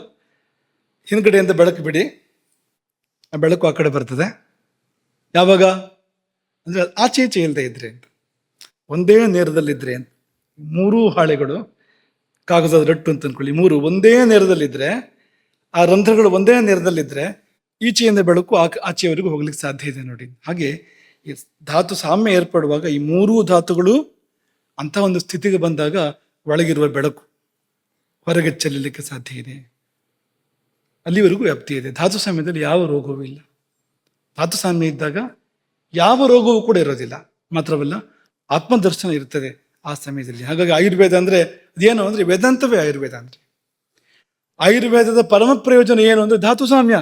ಹಿಂದ್ಗಡೆಯಿಂದ ಬೆಳಕು ಬಿಡಿ, ಆ ಬೆಳಕು ಆ ಕಡೆ ಬರ್ತದೆ. ಯಾವಾಗ ಅಂದರೆ ಆಚೆ ಈಚೆ ಇಲ್ಲದೆ ಇದ್ರೆ ಅಂತ, ಒಂದೇ ನೇರದಲ್ಲಿದ್ದರೆ ಅಂತ. 3 ಹಾಳೆಗಳು ಕಾಗದದ ರಟ್ಟು ಅಂತ ಅಂದ್ಕೊಳ್ಳಿ, 3 ಒಂದೇ ನೇರದಲ್ಲಿದ್ದರೆ, ಆ ರಂಧ್ರಗಳು ಒಂದೇ ನೇರದಲ್ಲಿದ್ದರೆ ಈಚೆಯಿಂದ ಬೆಳಕು ಆಚೆಯವರೆಗೂ ಹೋಗ್ಲಿಕ್ಕೆ ಸಾಧ್ಯ ಇದೆ ನೋಡಿ. ಹಾಗೆ ಈ ಧಾತು ಸಾಮ್ಯ ಏರ್ಪಡುವಾಗ ಈ 3 ಧಾತುಗಳು ಅಂಥ ಒಂದು ಸ್ಥಿತಿಗೆ ಬಂದಾಗ ಒಳಗಿರುವ ಬೆಳಕು ಹೊರಗೆ ಚೆಲ್ಲಲಿಕ್ಕೆ ಸಾಧ್ಯ ಇದೆ, ಅಲ್ಲಿವರೆಗೂ ವ್ಯಾಪ್ತಿ ಇದೆ. ಧಾತು ಸಾಮ್ಯದಲ್ಲಿ ಯಾವ ರೋಗವೂ ಇಲ್ಲ. ಧಾತು ಸಾಮ್ಯ ಇದ್ದಾಗ ಯಾವ ರೋಗವೂ ಕೂಡ ಇರೋದಿಲ್ಲ, ಮಾತ್ರವಲ್ಲ ಆತ್ಮದರ್ಶನ ಇರ್ತದೆ ಆ ಸಮಯದಲ್ಲಿ. ಹಾಗಾಗಿ ಆಯುರ್ವೇದ ಅಂದರೆ ಅದೇನು ಅಂದರೆ ವೇದಾಂತವೇ ಆಯುರ್ವೇದ ಅಂದರೆ. ಆಯುರ್ವೇದದ ಪರಮ ಪ್ರಯೋಜನ ಏನು ಅಂದರೆ ಧಾತು ಸಾಮ್ಯ.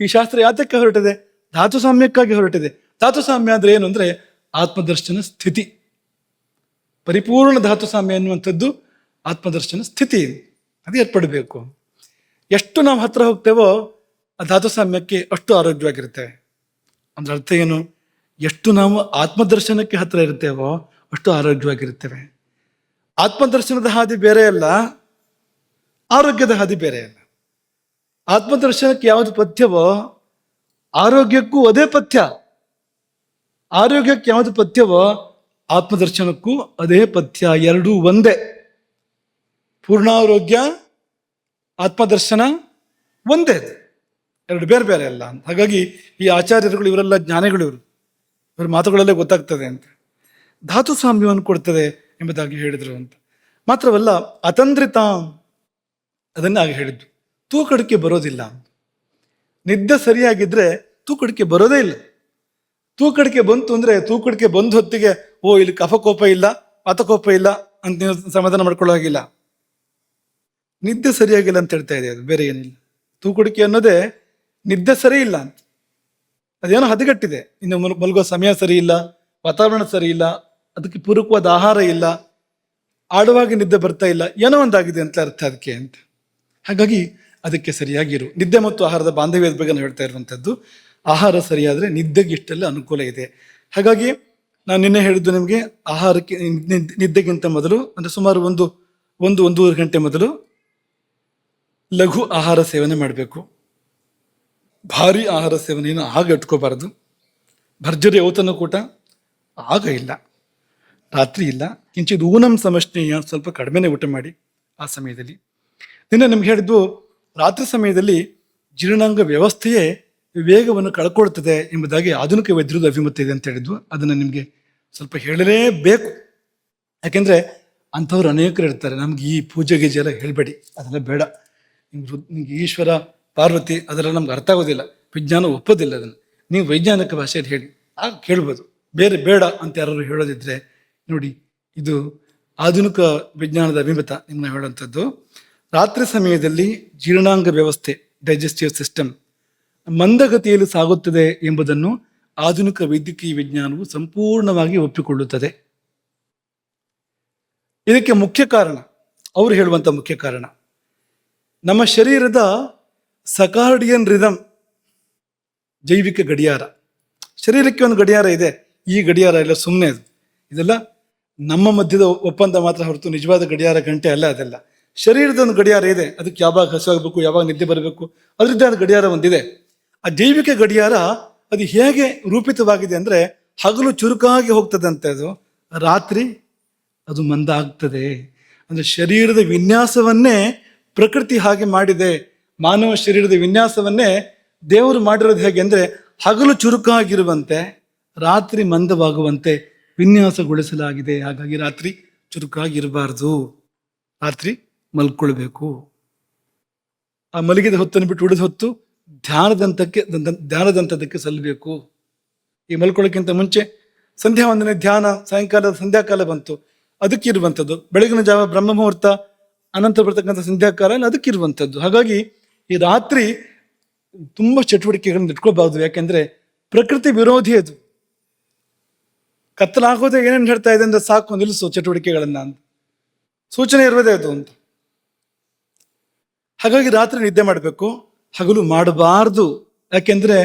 ಈ ಶಾಸ್ತ್ರ ಯಾತಕ್ಕೆ ಹೊರಟಿದೆ? ಧಾತು ಸಾಮ್ಯಕ್ಕಾಗಿ ಹೊರಟಿದೆ. ಧಾತು ಸಾಮ್ಯ ಅಂದರೆ ಏನು ಅಂದರೆ ಆತ್ಮದರ್ಶನ ಸ್ಥಿತಿ, ಪರಿಪೂರ್ಣ ಧಾತು ಸಾಮ್ಯ ಎನ್ನುವಂಥದ್ದು ಆತ್ಮದರ್ಶನ ಸ್ಥಿತಿ, ಅದು ಏರ್ಪಡಬೇಕು. ಎಷ್ಟು ನಾವು ಹತ್ರ ಹೋಗ್ತೇವೋ ಆ ಧಾತು ಸಾಮ್ಯಕ್ಕೆ ಅಷ್ಟು ಆರೋಗ್ಯವಾಗಿರ್ತೇವೆ. ಅಂದ್ರೆ ಅರ್ಥ ಏನು? ಎಷ್ಟು ನಾವು ಆತ್ಮದರ್ಶನಕ್ಕೆ ಹತ್ರ ಇರ್ತೇವೋ ಅಷ್ಟು ಆರೋಗ್ಯವಾಗಿರ್ತೇವೆ. ಆತ್ಮದರ್ಶನದ ಹಾದಿ ಬೇರೆ ಅಲ್ಲ, ಆರೋಗ್ಯದ ಹಾದಿ ಬೇರೆ ಅಲ್ಲ. ಆತ್ಮದರ್ಶನಕ್ಕೆ ಯಾವುದು ಪಥ್ಯವೋ ಆರೋಗ್ಯಕ್ಕೂ ಅದೇ ಪಥ್ಯ, ಆರೋಗ್ಯಕ್ಕೆ ಯಾವುದು ಪಥ್ಯವೋ ಆತ್ಮದರ್ಶನಕ್ಕೂ ಅದೇ ಪಥ್ಯ. ಎರಡೂ ಒಂದೇ. ಪೂರ್ಣಾರೋಗ್ಯ, ಆತ್ಮದರ್ಶನ ಒಂದೇ, ಎರಡು ಬೇರೆ ಬೇರೆ ಅಲ್ಲ ಅಂತ. ಹಾಗಾಗಿ ಈ ಆಚಾರ್ಯರುಗಳು ಇವರೆಲ್ಲ ಜ್ಞಾನಿಗಳು, ಇವ್ರ ಮಾತುಗಳಲ್ಲೇ ಗೊತ್ತಾಗ್ತದೆ ಅಂತ. ಧಾತು ಸಾಮ್ಯವನ್ನು ಕೊಡ್ತದೆ ಎಂಬುದಾಗಿ ಹೇಳಿದರು ಅಂತ. ಮಾತ್ರವಲ್ಲ ಅತಂದ್ರಿತ, ಅದನ್ನ ಆಗ ಹೇಳಿದ್ದು, ತೂಕಡಿಕೆ ಬರೋದಿಲ್ಲ. ನಿದ್ದೆ ಸರಿಯಾಗಿದ್ರೆ ತೂಕಡಿಕೆ ಬರೋದೇ ಇಲ್ಲ. ತೂಕಡಿಕೆ ಬಂತು ಅಂದ್ರೆ ತೂಕಡಿಕೆ ಬಂದ ಹೊತ್ತಿಗೆ ಇಲ್ಲಿ ಕಫಕೋಪ ಇಲ್ಲ, ವಾತಕೋಪ ಇಲ್ಲ ಅಂತ ನೀವು ಸಮಾಧಾನ ಮಾಡ್ಕೊಳ್ಳೋ ಹಾಗಿಲ್ಲ. ನಿದ್ದೆ ಸರಿಯಾಗಿಲ್ಲ ಅಂತ ಹೇಳ್ತಾ ಇದೆ, ಅದು ಬೇರೆ ಏನಿಲ್ಲ. ತೂಕಡಿಕೆ ಅನ್ನೋದೇ ನಿದ್ದೆ ಸರಿ ಇಲ್ಲ ಅಂತ, ಅದೇನೋ ಹದಗೆಟ್ಟಿದೆ. ಇನ್ನು ಮಲಗೋ ಸಮಯ ಸರಿ ಇಲ್ಲ, ವಾತಾವರಣ ಸರಿ ಇಲ್ಲ, ಅದಕ್ಕೆ ಪೂರಕವಾದ ಆಹಾರ ಇಲ್ಲ, ಆಡುವಾಗಿ ನಿದ್ದೆ ಬರ್ತಾ ಇಲ್ಲ, ಏನೋ ಒಂದಾಗಿದೆ ಅಂತ ಅರ್ಥ ಅದಕ್ಕೆ ಅಂತ. ಹಾಗಾಗಿ ಅದಕ್ಕೆ ಸರಿಯಾಗಿರು. ನಿದ್ದೆ ಮತ್ತು ಆಹಾರದ ಬಾಂಧವ್ಯದ ಬಗ್ಗೆ ಹೇಳ್ತಾ ಇರುವಂಥದ್ದು. ಆಹಾರ ಸರಿಯಾದರೆ ನಿದ್ದೆಗೆ ಇಷ್ಟೆಲ್ಲ ಅನುಕೂಲ ಇದೆ. ಹಾಗಾಗಿ ನಾನು ನಿನ್ನೆ ಹೇಳಿದ್ದು ನಿಮಗೆ, ಆಹಾರಕ್ಕೆ ನಿದ್ದೆಗಿಂತ ಮೊದಲು ಅಂದರೆ ಸುಮಾರು ಒಂದೂವರೆ ಗಂಟೆ ಮೊದಲು ಲಘು ಆಹಾರ ಸೇವನೆ ಮಾಡಬೇಕು. ಭಾರಿ ಆಹಾರ ಸೇವನೆಯನ್ನು ಆಗ ಇಟ್ಕೋಬಾರದು. ಭರ್ಜರಿ ಔತಣಕೂಟ ಆಗ ಇಲ್ಲ, ರಾತ್ರಿ ಇಲ್ಲ. ಕಿಂಚಿತ್ ಊನಂ ಸಮಷ್ಣೀಯ, ಸ್ವಲ್ಪ ಕಡಿಮೆನೇ ಊಟ ಮಾಡಿ ಆ ಸಮಯದಲ್ಲಿ. ನಿನ್ನೆ ನಿಮ್ಗೆ ಹೇಳಿದ್ದು, ರಾತ್ರಿ ಸಮಯದಲ್ಲಿ ಜೀರ್ಣಾಂಗ ವ್ಯವಸ್ಥೆಯೇ ವೇಗವನ್ನು ಕಳ್ಕೊಳ್ತದೆ ಎಂಬುದಾಗಿ ಆಧುನಿಕ ವೈದ್ಯರದ್ದು ಅಭಿಮತ ಇದೆ ಅಂತ ಹೇಳಿದ್ವು. ಅದನ್ನು ನಿಮಗೆ ಸ್ವಲ್ಪ ಹೇಳಲೇಬೇಕು. ಯಾಕೆಂದ್ರೆ ಅಂಥವ್ರು ಅನೇಕರು ಇರ್ತಾರೆ, ನಮ್ಗೆ ಈ ಪೂಜೆ ಗೀಜೆ ಎಲ್ಲ ಹೇಳಬೇಡಿ, ಅದೆಲ್ಲ ಬೇಡ, ನಿಮ್ಗೆ ಈಶ್ವರ ಪಾರ್ವತಿ ಅದೆಲ್ಲ ನಮ್ಗೆ ಅರ್ಥ ಆಗೋದಿಲ್ಲ, ವಿಜ್ಞಾನ ಒಪ್ಪೋದಿಲ್ಲ, ಅದನ್ನು ನೀವು ವೈಜ್ಞಾನಿಕ ಭಾಷೆಯಲ್ಲಿ ಹೇಳಿ, ಆಗ ಕೇಳ್ಬೋದು. ಬೇರೆ ಬೇಡ ಅಂತ ಯಾರು ಹೇಳೋದಿದ್ರೆ ನೋಡಿ, ಇದು ಆಧುನಿಕ ವಿಜ್ಞಾನದ ಅಭಿಮತ ನಿಮ್ಮನ್ನ ಹೇಳುವಂಥದ್ದು. ರಾತ್ರಿ ಸಮಯದಲ್ಲಿ ಜೀರ್ಣಾಂಗ ವ್ಯವಸ್ಥೆ, ಡೈಜೆಸ್ಟಿವ್ ಸಿಸ್ಟಮ್ ಮಂದಗತಿಯಲ್ಲಿ ಸಾಗುತ್ತದೆ ಎಂಬುದನ್ನು ಆಧುನಿಕ ವೈದ್ಯಕೀಯ ವಿಜ್ಞಾನವು ಸಂಪೂರ್ಣವಾಗಿ ಒಪ್ಪಿಕೊಳ್ಳುತ್ತದೆ. ಇದಕ್ಕೆ ಮುಖ್ಯ ಕಾರಣ, ಅವರು ಹೇಳುವಂಥ ಮುಖ್ಯ ಕಾರಣ, ನಮ್ಮ ಶರೀರದ ಸಕಾರ್ಡಿಯನ್ ರಿದಮ್, ಜೈವಿಕ ಗಡಿಯಾರ. ಶರೀರಕ್ಕೆ ಒಂದು ಗಡಿಯಾರ ಇದೆ, ಈ ಗಡಿಯಾರ ಎಲ್ಲ ಸುಮ್ಮನೆ, ಇದೆಲ್ಲ ನಮ್ಮ ಮಧ್ಯದ ಒಪ್ಪಂದ ಮಾತ್ರ ಹೊರತು ನಿಜವಾದ ಗಡಿಯಾರ ಗಂಟೆ ಅಲ್ಲ. ಅದೆಲ್ಲ ಶರೀರದ ಒಂದು ಗಡಿಯಾರ ಇದೆ, ಅದಕ್ಕೆ ಯಾವಾಗ ಹಸಿವಾಗಬೇಕು, ಯಾವಾಗ ನಿದ್ದೆ ಬರಬೇಕು, ಅದರದ್ದೇ ಆದ ಗಡಿಯಾರ ಒಂದಿದೆ. ಆ ಜೈವಿಕ ಗಡಿಯಾರ ಅದು ಹೇಗೆ ರೂಪಿತವಾಗಿದೆ ಅಂದ್ರೆ, ಹಗಲು ಚುರುಕಾಗಿ ಹೋಗ್ತದಂತೆ, ಅದು ರಾತ್ರಿ ಅದು ಮಂದ ಆಗ್ತದೆ. ಅಂದ್ರೆ ಶರೀರದ ವಿನ್ಯಾಸವನ್ನೇ ಪ್ರಕೃತಿ ಹಾಗೆ ಮಾಡಿದೆ. ಮಾನವ ಶರೀರದ ವಿನ್ಯಾಸವನ್ನೇ ದೇವರು ಮಾಡಿರೋದು ಹೇಗೆ ಅಂದ್ರೆ, ಹಗಲು ಚುರುಕಾಗಿರುವಂತೆ ರಾತ್ರಿ ಮಂದವಾಗುವಂತೆ ವಿನ್ಯಾಸಗೊಳಿಸಲಾಗಿದೆ. ಹಾಗಾಗಿ ರಾತ್ರಿ ಚುರುಕಾಗಿರಬಾರ್ದು, ರಾತ್ರಿ ಮಲ್ಕೊಳ್ಬೇಕು. ಆ ಮಲಗಿದ ಹೊತ್ತನ್ನು ಬಿಟ್ಟು ಉಳಿದ ಹೊತ್ತು ಧ್ಯಾನದಂತದಕ್ಕೆ ಸಲ್ಲಬೇಕು. ಈ ಮಲ್ಕೊಳ್ಳೋಕ್ಕಿಂತ ಮುಂಚೆ ಸಂಧ್ಯಾ ವಂದನೆ, ಧ್ಯಾನ, ಸಾಯಂಕಾಲದ ಸಂಧ್ಯಾಕಾಲ ಬಂತು, ಅದಕ್ಕಿರುವಂಥದ್ದು. ಬೆಳಗಿನ ಜಾವ ಬ್ರಹ್ಮ ಮುಹೂರ್ತ, ಅನಂತರ ಬರ್ತಕ್ಕಂಥ ಸಂಧ್ಯಾಕಾಲ ಎಲ್ಲ ಅದಕ್ಕಿರುವಂಥದ್ದು. ಹಾಗಾಗಿ ಈ ರಾತ್ರಿ ತುಂಬಾ ಚಟುವಟಿಕೆಗಳನ್ನ ಇಟ್ಕೋಬಾರ್ದು. ಯಾಕೆಂದ್ರೆ ಪ್ರಕೃತಿ ವಿರೋಧಿ ಅದು. ಕತ್ತಲಾಗೋದೇ ಏನೇನು ಹೇಳ್ತಾ ಇದೆ ಅಂದ್ರೆ, ಸಾಕು ನಿಲ್ಲಿಸು ಚಟುವಟಿಕೆಗಳನ್ನ ಅಂತ ಸೂಚನೆ ಇರುವುದೇ ಅದು ಅಂತ. ಹಾಗಾಗಿ ರಾತ್ರಿ ನಿದ್ದೆ ಮಾಡಬೇಕು, ಹಗಲು ಮಾಡಬಾರ್ದು. ಯಾಕೆಂದ್ರೆ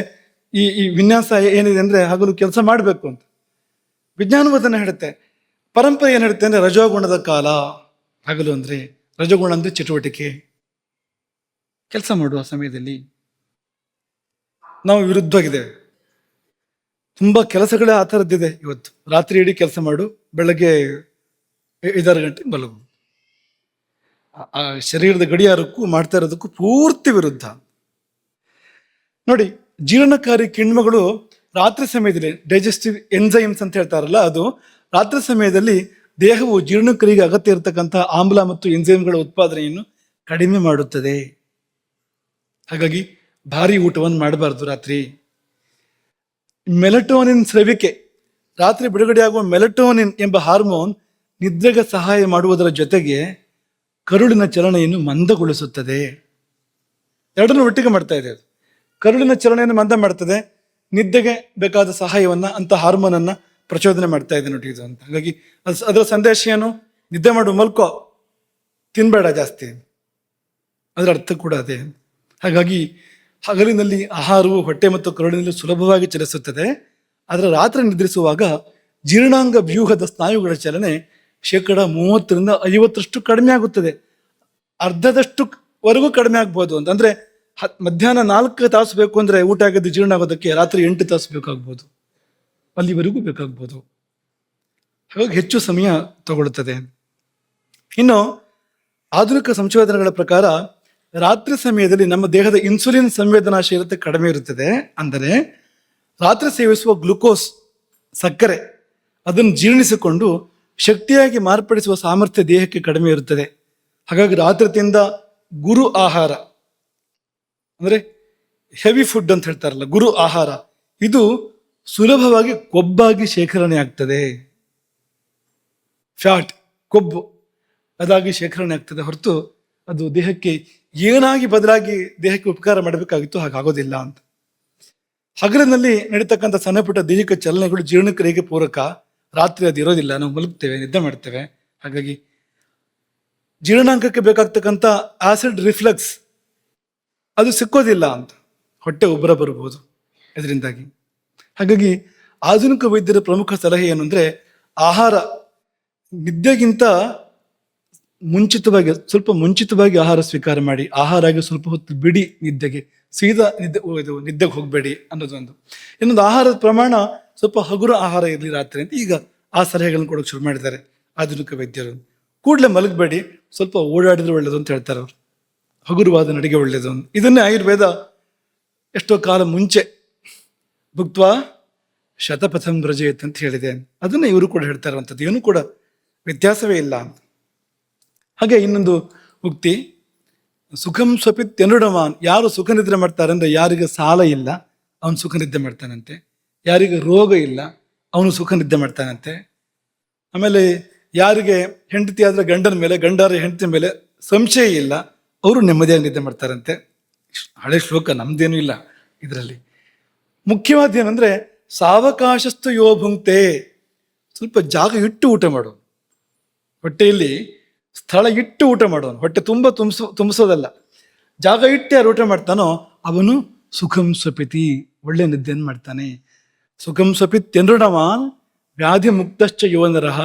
ಈ ವಿನ್ಯಾಸ ಏನಿದೆ ಅಂದ್ರೆ, ಹಗಲು ಕೆಲಸ ಮಾಡಬೇಕು ಅಂತ ವಿಜ್ಞಾನವು ಅದನ್ನು ಹೇಳುತ್ತೆ. ಪರಂಪರೆ ಏನ್ ಹೇಳುತ್ತೆ ಅಂದ್ರೆ, ರಜೋಗುಣದ ಕಾಲ ಹಗಲು ಅಂದ್ರೆ, ರಜೋಗುಣ ಅಂದ್ರೆ ಚಟುವಟಿಕೆ, ಕೆಲಸ ಮಾಡುವ ಸಮಯದಲ್ಲಿ. ನಾವು ವಿರುದ್ಧವಾಗಿದ್ದೇವೆ. ತುಂಬಾ ಕೆಲಸಗಳೇ ಆ ಥರದ್ದಿದೆ ಇವತ್ತು. ರಾತ್ರಿ ಇಡೀ ಕೆಲಸ ಮಾಡು, ಬೆಳಗ್ಗೆ 5-6 ಗಂಟೆ ಮಲಗು. ಆ ಶರೀರದ ಗಡಿಯಾರಕ್ಕೂ ಮಾಡ್ತಾ ಇರೋದಕ್ಕೂ ಪೂರ್ತಿ ವಿರುದ್ಧ. ನೋಡಿ, ಜೀರ್ಣಕಾರಿ ಕಿಣ್ವಗಳು ರಾತ್ರಿ ಸಮಯದಲ್ಲಿ, ಡೈಜೆಸ್ಟಿವ್ ಎನ್ಸೈಮ್ಸ್ ಅಂತ ಹೇಳ್ತಾರಲ್ಲ, ಅದು ರಾತ್ರಿ ಸಮಯದಲ್ಲಿ ದೇಹವು ಜೀರ್ಣಕ್ರಿಯೆಗೆ ಅಗತ್ಯ ಇರತಕ್ಕಂಥ ಆಮ್ಲ ಮತ್ತು ಎನ್ಸೈಮ್ಗಳ ಉತ್ಪಾದನೆಯನ್ನು ಕಡಿಮೆ ಮಾಡುತ್ತದೆ. ಹಾಗಾಗಿ ಭಾರಿ ಊಟವನ್ನು ಮಾಡಬಾರ್ದು ರಾತ್ರಿ. ಮೆಲಟೋನಿನ್ ಸ್ರವಿಕೆ, ರಾತ್ರಿ ಬಿಡುಗಡೆಯಾಗುವ ಮೆಲಟೋನಿನ್ ಎಂಬ ಹಾರ್ಮೋನ್ ನಿದ್ರೆಗೆ ಸಹಾಯ ಮಾಡುವುದರ ಜೊತೆಗೆ ಕರುಳಿನ ಚಲನೆಯನ್ನು ಮಂದಗೊಳಿಸುತ್ತದೆ. ಎರಡನ್ನೂ ಒಟ್ಟಿಗೆ ಮಾಡ್ತಾ ಇದೆ ಅದು. ಕರುಳಿನ ಚಲನೆಯನ್ನು ಮಂದ ಮಾಡ್ತದೆ, ನಿದ್ದೆಗೆ ಬೇಕಾದ ಸಹಾಯವನ್ನ ಅಂತ ಹಾರ್ಮೋನ್ ಅನ್ನ ಪ್ರಚೋದನೆ ಮಾಡ್ತಾ ಇದೆ ನೋಡಿ ಇದು ಅಂತ. ಹಾಗಾಗಿ ಅದರ ಸಂದೇಶ ಏನು? ನಿದ್ದೆ ಮಾಡು, ಮಲ್ಕೋ, ತಿನ್ಬೇಡ ಜಾಸ್ತಿ, ಅದರ ಅರ್ಥ ಕೂಡ ಅದೇ. ಹಾಗಾಗಿ ಹಗಲಿನಲ್ಲಿ ಆಹಾರವು ಹೊಟ್ಟೆ ಮತ್ತು ಕರುಳಿನಲ್ಲಿ ಸುಲಭವಾಗಿ ಚಲಿಸುತ್ತದೆ. ಆದರೆ ರಾತ್ರಿ ನಿದ್ರಿಸುವಾಗ ಜೀರ್ಣಾಂಗ ವ್ಯೂಹದ ಸ್ನಾಯುಗಳ ಚಲನೆ 30-50% ಕಡಿಮೆ ಆಗುತ್ತದೆ. ಅರ್ಧದಷ್ಟು ವರೆಗೂ ಕಡಿಮೆ ಆಗ್ಬೋದು ಅಂತಂದ್ರೆ, ಮಧ್ಯಾಹ್ನ 4 ತಾಸು ಬೇಕು ಅಂದ್ರೆ ಊಟ ಆಗೋದು ಜೀರ್ಣ ಆಗೋದಕ್ಕೆ ರಾತ್ರಿ 8 ತಾಸು ಬೇಕಾಗ್ಬೋದು, ಅಲ್ಲಿವರೆಗೂ ಬೇಕಾಗ್ಬೋದು. ಹಾಗಾಗಿ ಹೆಚ್ಚು ಸಮಯ ತಗೊಳ್ಳುತ್ತದೆ. ಇನ್ನು ಆಧುನಿಕ ಸಂಶೋಧನೆಗಳ ಪ್ರಕಾರ ರಾತ್ರಿ ಸಮಯದಲ್ಲಿ ನಮ್ಮ ದೇಹದ ಇನ್ಸುಲಿನ್ ಸಂವೇದನಾಶೀಲತೆ ಕಡಿಮೆ ಇರುತ್ತದೆ. ಅಂದರೆ ರಾತ್ರಿ ಸೇವಿಸುವ ಗ್ಲುಕೋಸ್, ಸಕ್ಕರೆ, ಅದನ್ನು ಜೀರ್ಣಿಸಿಕೊಂಡು ಶಕ್ತಿಯಾಗಿ ಮಾರ್ಪಡಿಸುವ ಸಾಮರ್ಥ್ಯ ದೇಹಕ್ಕೆ ಕಡಿಮೆ ಇರುತ್ತದೆ. ಹಾಗಾಗಿ ರಾತ್ರಿ ತಿಂದ ಗುರು ಆಹಾರ ಅಂದ್ರೆ ಹೆವಿ ಫುಡ್ ಅಂತ ಹೇಳ್ತಾರಲ್ಲ, ಗುರು ಆಹಾರ, ಇದು ಸುಲಭವಾಗಿ ಕೊಬ್ಬಾಗಿ ಶೇಖರಣೆ ಆಗ್ತದೆ. ಫ್ಯಾಟ್, ಕೊಬ್ಬು ಅದಾಗಿ ಶೇಖರಣೆ ಆಗ್ತದೆ ಹೊರತು ಅದು ದೇಹಕ್ಕೆ ಏನಾಗಿ ಬದಲಾಗಿ ದೇಹಕ್ಕೆ ಉಪಕಾರ ಮಾಡಬೇಕಾಗಿತ್ತು ಹಾಗಾಗೋದಿಲ್ಲ ಅಂತ. ಹಗಲಿನಲ್ಲಿ ನಡೀತಕ್ಕಂಥ ಸಣ್ಣ ಪುಟ್ಟ ದೈಹಿಕ ಚಲನೆಗಳು ಜೀರ್ಣಕ್ರಿಯೆಗೆ ಪೂರಕ, ರಾತ್ರಿ ಅದು ಇರೋದಿಲ್ಲ. ನಾವು ಮಲಗ್ತೇವೆ, ನಿದ್ದೆ ಮಾಡ್ತೇವೆ. ಹಾಗಾಗಿ ಜೀರ್ಣಾಂಗಕ್ಕೆ ಬೇಕಾಗ್ತಕ್ಕಂಥ ಆಸಿಡ್ ರಿಫ್ಲಕ್ಸ್ ಅದು ಸಿಕ್ಕೋದಿಲ್ಲ ಅಂತ, ಹೊಟ್ಟೆ ಉಬ್ಬರ ಬರಬಹುದು ಇದರಿಂದಾಗಿ. ಹಾಗಾಗಿ ಆಧುನಿಕ ವೈದ್ಯರ ಪ್ರಮುಖ ಸಲಹೆ ಏನು ಅಂದ್ರೆ, ಆಹಾರ ನಿದ್ದೆಗಿಂತ ಸ್ವಲ್ಪ ಮುಂಚಿತವಾಗಿ ಆಹಾರ ಸ್ವೀಕಾರ ಮಾಡಿ, ಆಹಾರ ಆಗಿ ಸ್ವಲ್ಪ ಹೊತ್ತು ಬಿಡಿ ನಿದ್ದೆಗೆ, ಸೀದಾ ನಿದ್ದೆಗೆ ಹೋಗಬೇಡಿ ಅನ್ನೋದೊಂದು. ಇನ್ನೊಂದು, ಆಹಾರದ ಪ್ರಮಾಣ ಸ್ವಲ್ಪ ಹಗುರ ಆಹಾರ ಇರಲಿ ರಾತ್ರಿ ಅಂತ ಈಗ ಆ ಸಲಹೆಗಳನ್ನು ಕೊಡೋಕೆ ಶುರು ಮಾಡಿದ್ದಾರೆ ಆಧುನಿಕ ವೈದ್ಯರು. ಕೂಡಲೇ ಮಲಗಬೇಡಿ, ಸ್ವಲ್ಪ ಓಡಾಡಿದ್ರೆ ಒಳ್ಳೇದು ಅಂತ ಹೇಳ್ತಾರೆ ಅವರು. ಹಗುರವಾದ ನಡಿಗೆ ಒಳ್ಳೇದು ಅಂತ. ಇದನ್ನೇ ಆಯುರ್ವೇದ ಎಷ್ಟೋ ಕಾಲ ಮುಂಚೆ ಭುಕ್ತ್ವಾ ಶತಪಥಂ ವ್ರಜೇತ್ ಅಂತ ಹೇಳಿದೆ. ಅದನ್ನ ಇವರು ಕೂಡ ಹೇಳ್ತಾ ಇರುವಂಥದ್ದು, ಏನು ಕೂಡ ವ್ಯತ್ಯಾಸವೇ ಇಲ್ಲ ಅಂತ. ಹಾಗೆ ಇನ್ನೊಂದು ಉಕ್ತಿ, ಸುಖಂ ಸ್ವಪಿತ್ ತೆನುಡಮಾನ್, ಯಾರು ಸುಖ ನಿದ್ರೆ ಮಾಡ್ತಾರೆ ಅಂದ್ರೆ ಯಾರಿಗೆ ಸಾಲ ಇಲ್ಲ ಅವನು ಸುಖ ನಿದ್ದೆ ಮಾಡ್ತಾನಂತೆ, ಯಾರಿಗೆ ರೋಗ ಇಲ್ಲ ಅವನು ಸುಖ ನಿದ್ದೆ ಮಾಡ್ತಾನಂತೆ. ಆಮೇಲೆ ಯಾರಿಗೆ ಹೆಂಡತಿ ಆದ್ರೆ ಗಂಡನ ಮೇಲೆ, ಗಂಡರ ಹೆಂಡತಿ ಮೇಲೆ ಸಂಶಯ ಇಲ್ಲ ಅವರು ನೆಮ್ಮದಿಯಾಗಿ ನಿದ್ದೆ ಮಾಡ್ತಾರಂತೆ. ಹಳೆ ಶ್ಲೋಕ, ನಮ್ದೇನು ಇಲ್ಲ ಇದರಲ್ಲಿ. ಮುಖ್ಯವಾದ ಏನಂದ್ರೆ ಸಾವಕಾಶಸ್ತು ಯೋ ಭುಂಕ್ತೆ, ಸ್ವಲ್ಪ ಜಾಗ ಇಟ್ಟು ಊಟ ಮಾಡೋನು, ಹೊಟ್ಟೆಯಲ್ಲಿ ಸ್ಥಳ ಇಟ್ಟು ಊಟ ಮಾಡೋನು, ಹೊಟ್ಟೆ ತುಂಬ ತುಂಬಿಸೋದಲ್ಲ, ಜಾಗ ಇಟ್ಟು ಯಾರು ಊಟ ಮಾಡ್ತಾನೋ ಅವನು ಸುಖಂ ಸ್ವಪಿತಿ, ಒಳ್ಳೆ ನಿದ್ದೆಯನ್ನು ಮಾಡ್ತಾನೆ. ಸುಖಂ ಸ್ವಪಿತ್ ತೆನೃಣವಾನ್ ವ್ಯಾಧಿ ಮುಕ್ತಶ್ಚ ಯೋ ನರಃ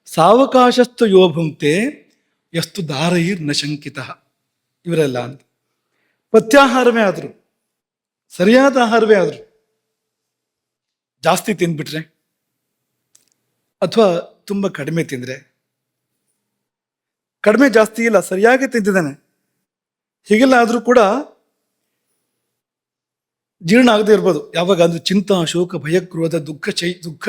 ಸಾವಕಾಶಸ್ತು ಯೋ ಭುಂಕ್ತೆ ಯಸ್ತು ದಾರೈರ್ ನ ಶಂಕಿತ. ಇವರೆಲ್ಲ ಅಂತ ಪಥ್ಯಾಹಾರವೇ ಆದ್ರು, ಸರಿಯಾದ ಆಹಾರವೇ ಆದ್ರು, ಜಾಸ್ತಿ ತಿಂದ್ಬಿಟ್ರೆ ಅಥವಾ ತುಂಬ ಕಡಿಮೆ ತಿಂದ್ರೆ, ಕಡಿಮೆ ಜಾಸ್ತಿ ಇಲ್ಲ ಸರಿಯಾಗಿ ತಿಂತಿದ್ದಾನೆ, ಹೀಗೆಲ್ಲ ಆದ್ರೂ ಕೂಡ ಜೀರ್ಣ ಆಗದೆ ಇರ್ಬೋದು. ಯಾವಾಗ ಅಂದ್ರೆ ಚಿಂತಾ ಶೋಕ ಭಯ ಕ್ರೋಧ ದುಃಖ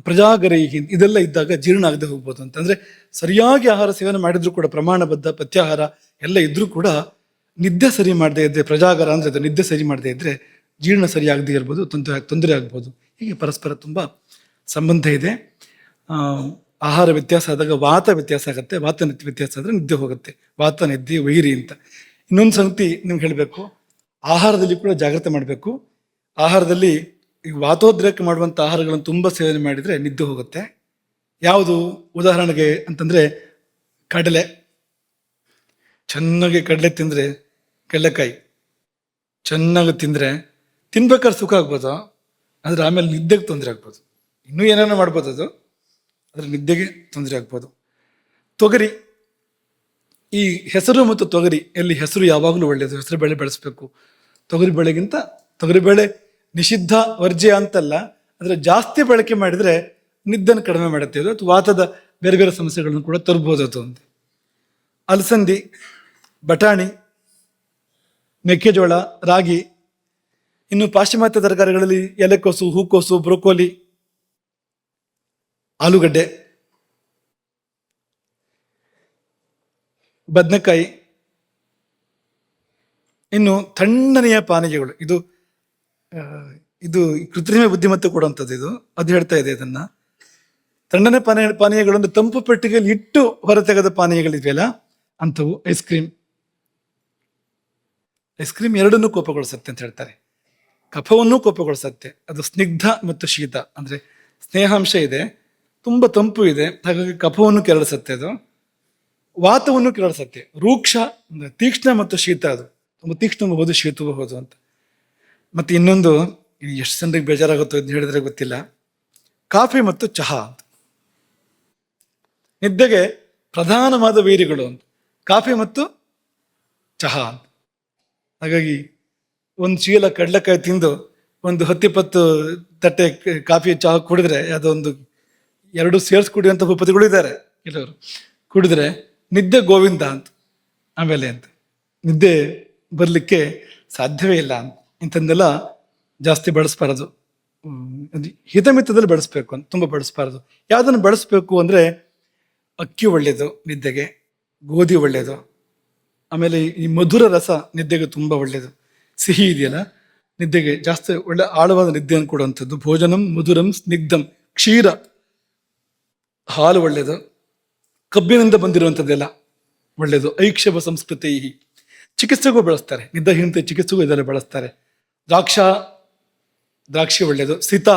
ಪ್ರಜಾಗರೈಹಿ ಇದೆಲ್ಲ ಇದ್ದಾಗ ಜೀರ್ಣ ಆಗದೆ ಹೋಗ್ಬೋದು. ಅಂತಂದ್ರೆ ಸರಿಯಾಗಿ ಆಹಾರ ಸೇವನೆ ಮಾಡಿದ್ರು ಕೂಡ, ಪ್ರಮಾಣಬದ್ಧ ಪಥ್ಯಾಹಾರ ಎಲ್ಲ ಇದ್ರೂ ಕೂಡ ನಿದ್ದೆ ಸರಿ ಮಾಡದೇ ಇದ್ರೆ, ಪ್ರಜಾಗರ ಅಂದ್ರೆ ಅದು ನಿದ್ದೆ ಸರಿ ಮಾಡದೇ ಇದ್ರೆ ಜೀರ್ಣ ಸರಿಯಾಗದೇ ಇರ್ಬೋದು, ತೊಂದರೆ ಆಗ್ಬೋದು. ಹೀಗೆ ಪರಸ್ಪರ ತುಂಬ ಸಂಬಂಧ ಇದೆ. ಆಹಾರ ವ್ಯತ್ಯಾಸ ಆದಾಗ ವಾತ ವ್ಯತ್ಯಾಸ ಆಗುತ್ತೆ, ವಾತ ವ್ಯತ್ಯಾಸ ಆದ್ರೆ ನಿದ್ದೆ ಹೋಗುತ್ತೆ. ವಾತ ನಿದ್ದೆ ವೈರಿ ಅಂತ. ಇನ್ನೊಂದು ಸಂಗತಿ ನಿಮ್ಗೆ ಹೇಳಬೇಕು, ಆಹಾರದಲ್ಲಿ ಕೂಡ ಜಾಗ್ರತೆ ಮಾಡಬೇಕು. ಆಹಾರದಲ್ಲಿ ಈಗ ವಾತೋದ್ರೇಕ ಮಾಡುವಂಥ ಆಹಾರಗಳನ್ನು ತುಂಬ ಸೇವನೆ ಮಾಡಿದರೆ ನಿದ್ದೆ ಹೋಗುತ್ತೆ. ಯಾವುದು ಉದಾಹರಣೆಗೆ ಅಂತಂದರೆ ಕಡಲೆ, ಚೆನ್ನಾಗಿ ಕಡಲೆ ತಿಂದರೆ, ಕಡಲೆಕಾಯಿ ಚೆನ್ನಾಗಿ ತಿಂದರೆ ತಿನ್ಬೇಕಾದ್ರೆ ಸುಖ ಆಗ್ಬೋದು, ಆದರೆ ಆಮೇಲೆ ನಿದ್ದೆಗೆ ತೊಂದರೆ ಆಗ್ಬೋದು. ಇನ್ನೂ ಏನೇನೋ ಮಾಡ್ಬೋದು ಅದು, ಆದರೆ ನಿದ್ದೆಗೆ ತೊಂದರೆ ಆಗ್ಬೋದು. ತೊಗರಿ, ಈ ಹೆಸರು ಮತ್ತು ತೊಗರಿ ಎಲ್ಲಿ ಹೆಸರು ಯಾವಾಗಲೂ ಒಳ್ಳೆಯದು, ಹೆಸರು ಬೇಳೆ ಬೆಳೆಸ್ಬೇಕು. ತೊಗರಿ ಬೇಳೆಗಿಂತ ತೊಗರಿಬೇಳೆ ನಿಷಿದ್ಧ ವರ್ಜ್ಯ ಅಂತಲ್ಲ, ಆದರೆ ಜಾಸ್ತಿ ಬಳಕೆ ಮಾಡಿದರೆ ನಿದ್ದನ್ನು ಕಡಿಮೆ ಮಾಡುತ್ತೆ ಅದು, ಅಥವಾ ವಾತದ ಬೇರೆ ಬೇರೆ ಸಮಸ್ಯೆಗಳನ್ನು ಕೂಡ ತರ್ಬೋದು ಅದು ಅಂತ. ಅಲಸಂದಿ, ಬಟಾಣಿ, ಮೆಕ್ಕೆಜೋಳ, ರಾಗಿ, ಇನ್ನು ಪಾಶ್ಚಿಮಾತ್ಯ ತರಕಾರಿಗಳಲ್ಲಿ ಎಲೆಕೋಸು, ಹೂಕೋಸು, ಬ್ರೊಕೋಲಿ, ಆಲೂಗಡ್ಡೆ, ಬದನೆಕಾಯಿ, ಇನ್ನು ತಣ್ಣನೆಯ ಪಾನೀಯಗಳು. ಇದು ಕೃತ್ರಿಮ ಬುದ್ಧಿಮತ್ತೆ ಕೊಡುವಂಥದ್ದು ಇದು, ಅದು ಹೇಳ್ತಾ ಇದೆ ಇದನ್ನ. ತಣ್ಣನೆ ಪಾನೀಯಗಳು ಅಂದ್ರೆ ತಂಪು ಪೆಟ್ಟಿಗೆಯಲ್ಲಿ ಇಟ್ಟು ಹೊರತೆಗೆದ ಪಾನೀಯಗಳಿದೆಯಲ್ಲ ಅಂಥವು. ಐಸ್ ಕ್ರೀಮ್ ಎರಡನ್ನೂ ಕೋಪಗೊಳಿಸುತ್ತೆ ಅಂತ ಹೇಳ್ತಾರೆ. ಕಫವನ್ನೂ ಕೋಪಗೊಳಿಸುತ್ತೆ. ಅದು ಸ್ನಿಗ್ಧ ಮತ್ತು ಶೀತ, ಅಂದ್ರೆ ಸ್ನೇಹಾಂಶ ಇದೆ, ತುಂಬ ತಂಪು ಇದೆ, ಹಾಗಾಗಿ ಕಫವನ್ನು ಕೆರಳಿಸುತ್ತೆ. ಅದು ವಾತವನ್ನು ಕೆರಳಿಸುತ್ತೆ. ರೂಕ್ಷ ಅಂದ್ರೆ ತೀಕ್ಷ್ಣ ಮತ್ತು ಶೀತ, ಅದು ತುಂಬ ತೀಕ್ಷ್ಣಬಹುದು ಶೀತಬಹುದು ಅಂತ. ಮತ್ತೆ ಇನ್ನೊಂದು, ಎಷ್ಟು ಜನರಿಗೆ ಬೇಜಾರಾಗುತ್ತೋ ಅಂತ ಹೇಳಿದ್ರೆ ಗೊತ್ತಿಲ್ಲ, ಕಾಫಿ ಮತ್ತು ಚಹಾ ಅಂತ ನಿದ್ದೆಗೆ ಪ್ರಧಾನವಾದ ವೈರಿಗಳು ಅಂತ, ಕಾಫಿ ಮತ್ತು ಚಹಾ ಅಂತ. ಹಾಗಾಗಿ ಒಂದು ಚೀಲ ಕಡಲೆಕಾಯಿ ತಿಂದು ಒಂದು 10-20 ತಟ್ಟೆ ಕಾಫಿ ಚಹಾ ಕುಡಿದ್ರೆ, ಅದೊಂದು 2 ಸೇರ್ಸ್ ಕುಡಿಯುವಂಥ ಭೂಪತಿಗಳು ಇದ್ದಾರೆ ಕೆಲವರು, ಕುಡಿದ್ರೆ ನಿದ್ದೆ ಗೋವಿಂದ ಅಂತ ಆಮೇಲೆ ಅಂತ, ನಿದ್ದೆ ಬರಲಿಕ್ಕೆ ಸಾಧ್ಯವೇ ಇಲ್ಲ ಅಂತ. ಇಂಥದ್ದೆಲ್ಲ ಜಾಸ್ತಿ ಬಳಸ್ಬಾರದು. ಹಿತಮಿತದಲ್ಲಿ ಬಳಸ್ಬೇಕು ಅಂತ, ತುಂಬ ಬಳಸ್ಬಾರದು. ಯಾವುದನ್ನು ಬಳಸ್ಬೇಕು ಅಂದರೆ ಅಕ್ಕಿ ಒಳ್ಳೆಯದು ನಿದ್ದೆಗೆ, ಗೋಧಿ ಒಳ್ಳೆಯದು, ಆಮೇಲೆ ಈ ಮಧುರ ರಸ ನಿದ್ದೆಗೆ ತುಂಬ ಒಳ್ಳೆಯದು. ಸಿಹಿ ಇದೆಯಲ್ಲ ನಿದ್ದೆಗೆ ಜಾಸ್ತಿ ಒಳ್ಳೆ ಆಳವಾದ ನಿದ್ದೆಯನ್ನು ಕೊಡುವಂಥದ್ದು. ಭೋಜನಂ ಮಧುರಂ ಸ್ನಿಗ್ಧಂ, ಕ್ಷೀರ ಹಾಲು ಒಳ್ಳೆಯದು, ಕಬ್ಬಿನಿಂದ ಬಂದಿರುವಂಥದ್ದೆಲ್ಲ ಒಳ್ಳೆಯದು. ಐಕ್ಷವ ಸಂಸ್ಕೃತಿ, ಚಿಕಿತ್ಸೆಗೂ ಬಳಸ್ತಾರೆ, ನಿದ್ದೆಹೀನತೆ ಚಿಕಿತ್ಸೆಗೂ ಇದೆಲ್ಲ ಬಳಸ್ತಾರೆ. ದ್ರಾಕ್ಷಿ ಒಳ್ಳೆಯದು, ಸೀತಾ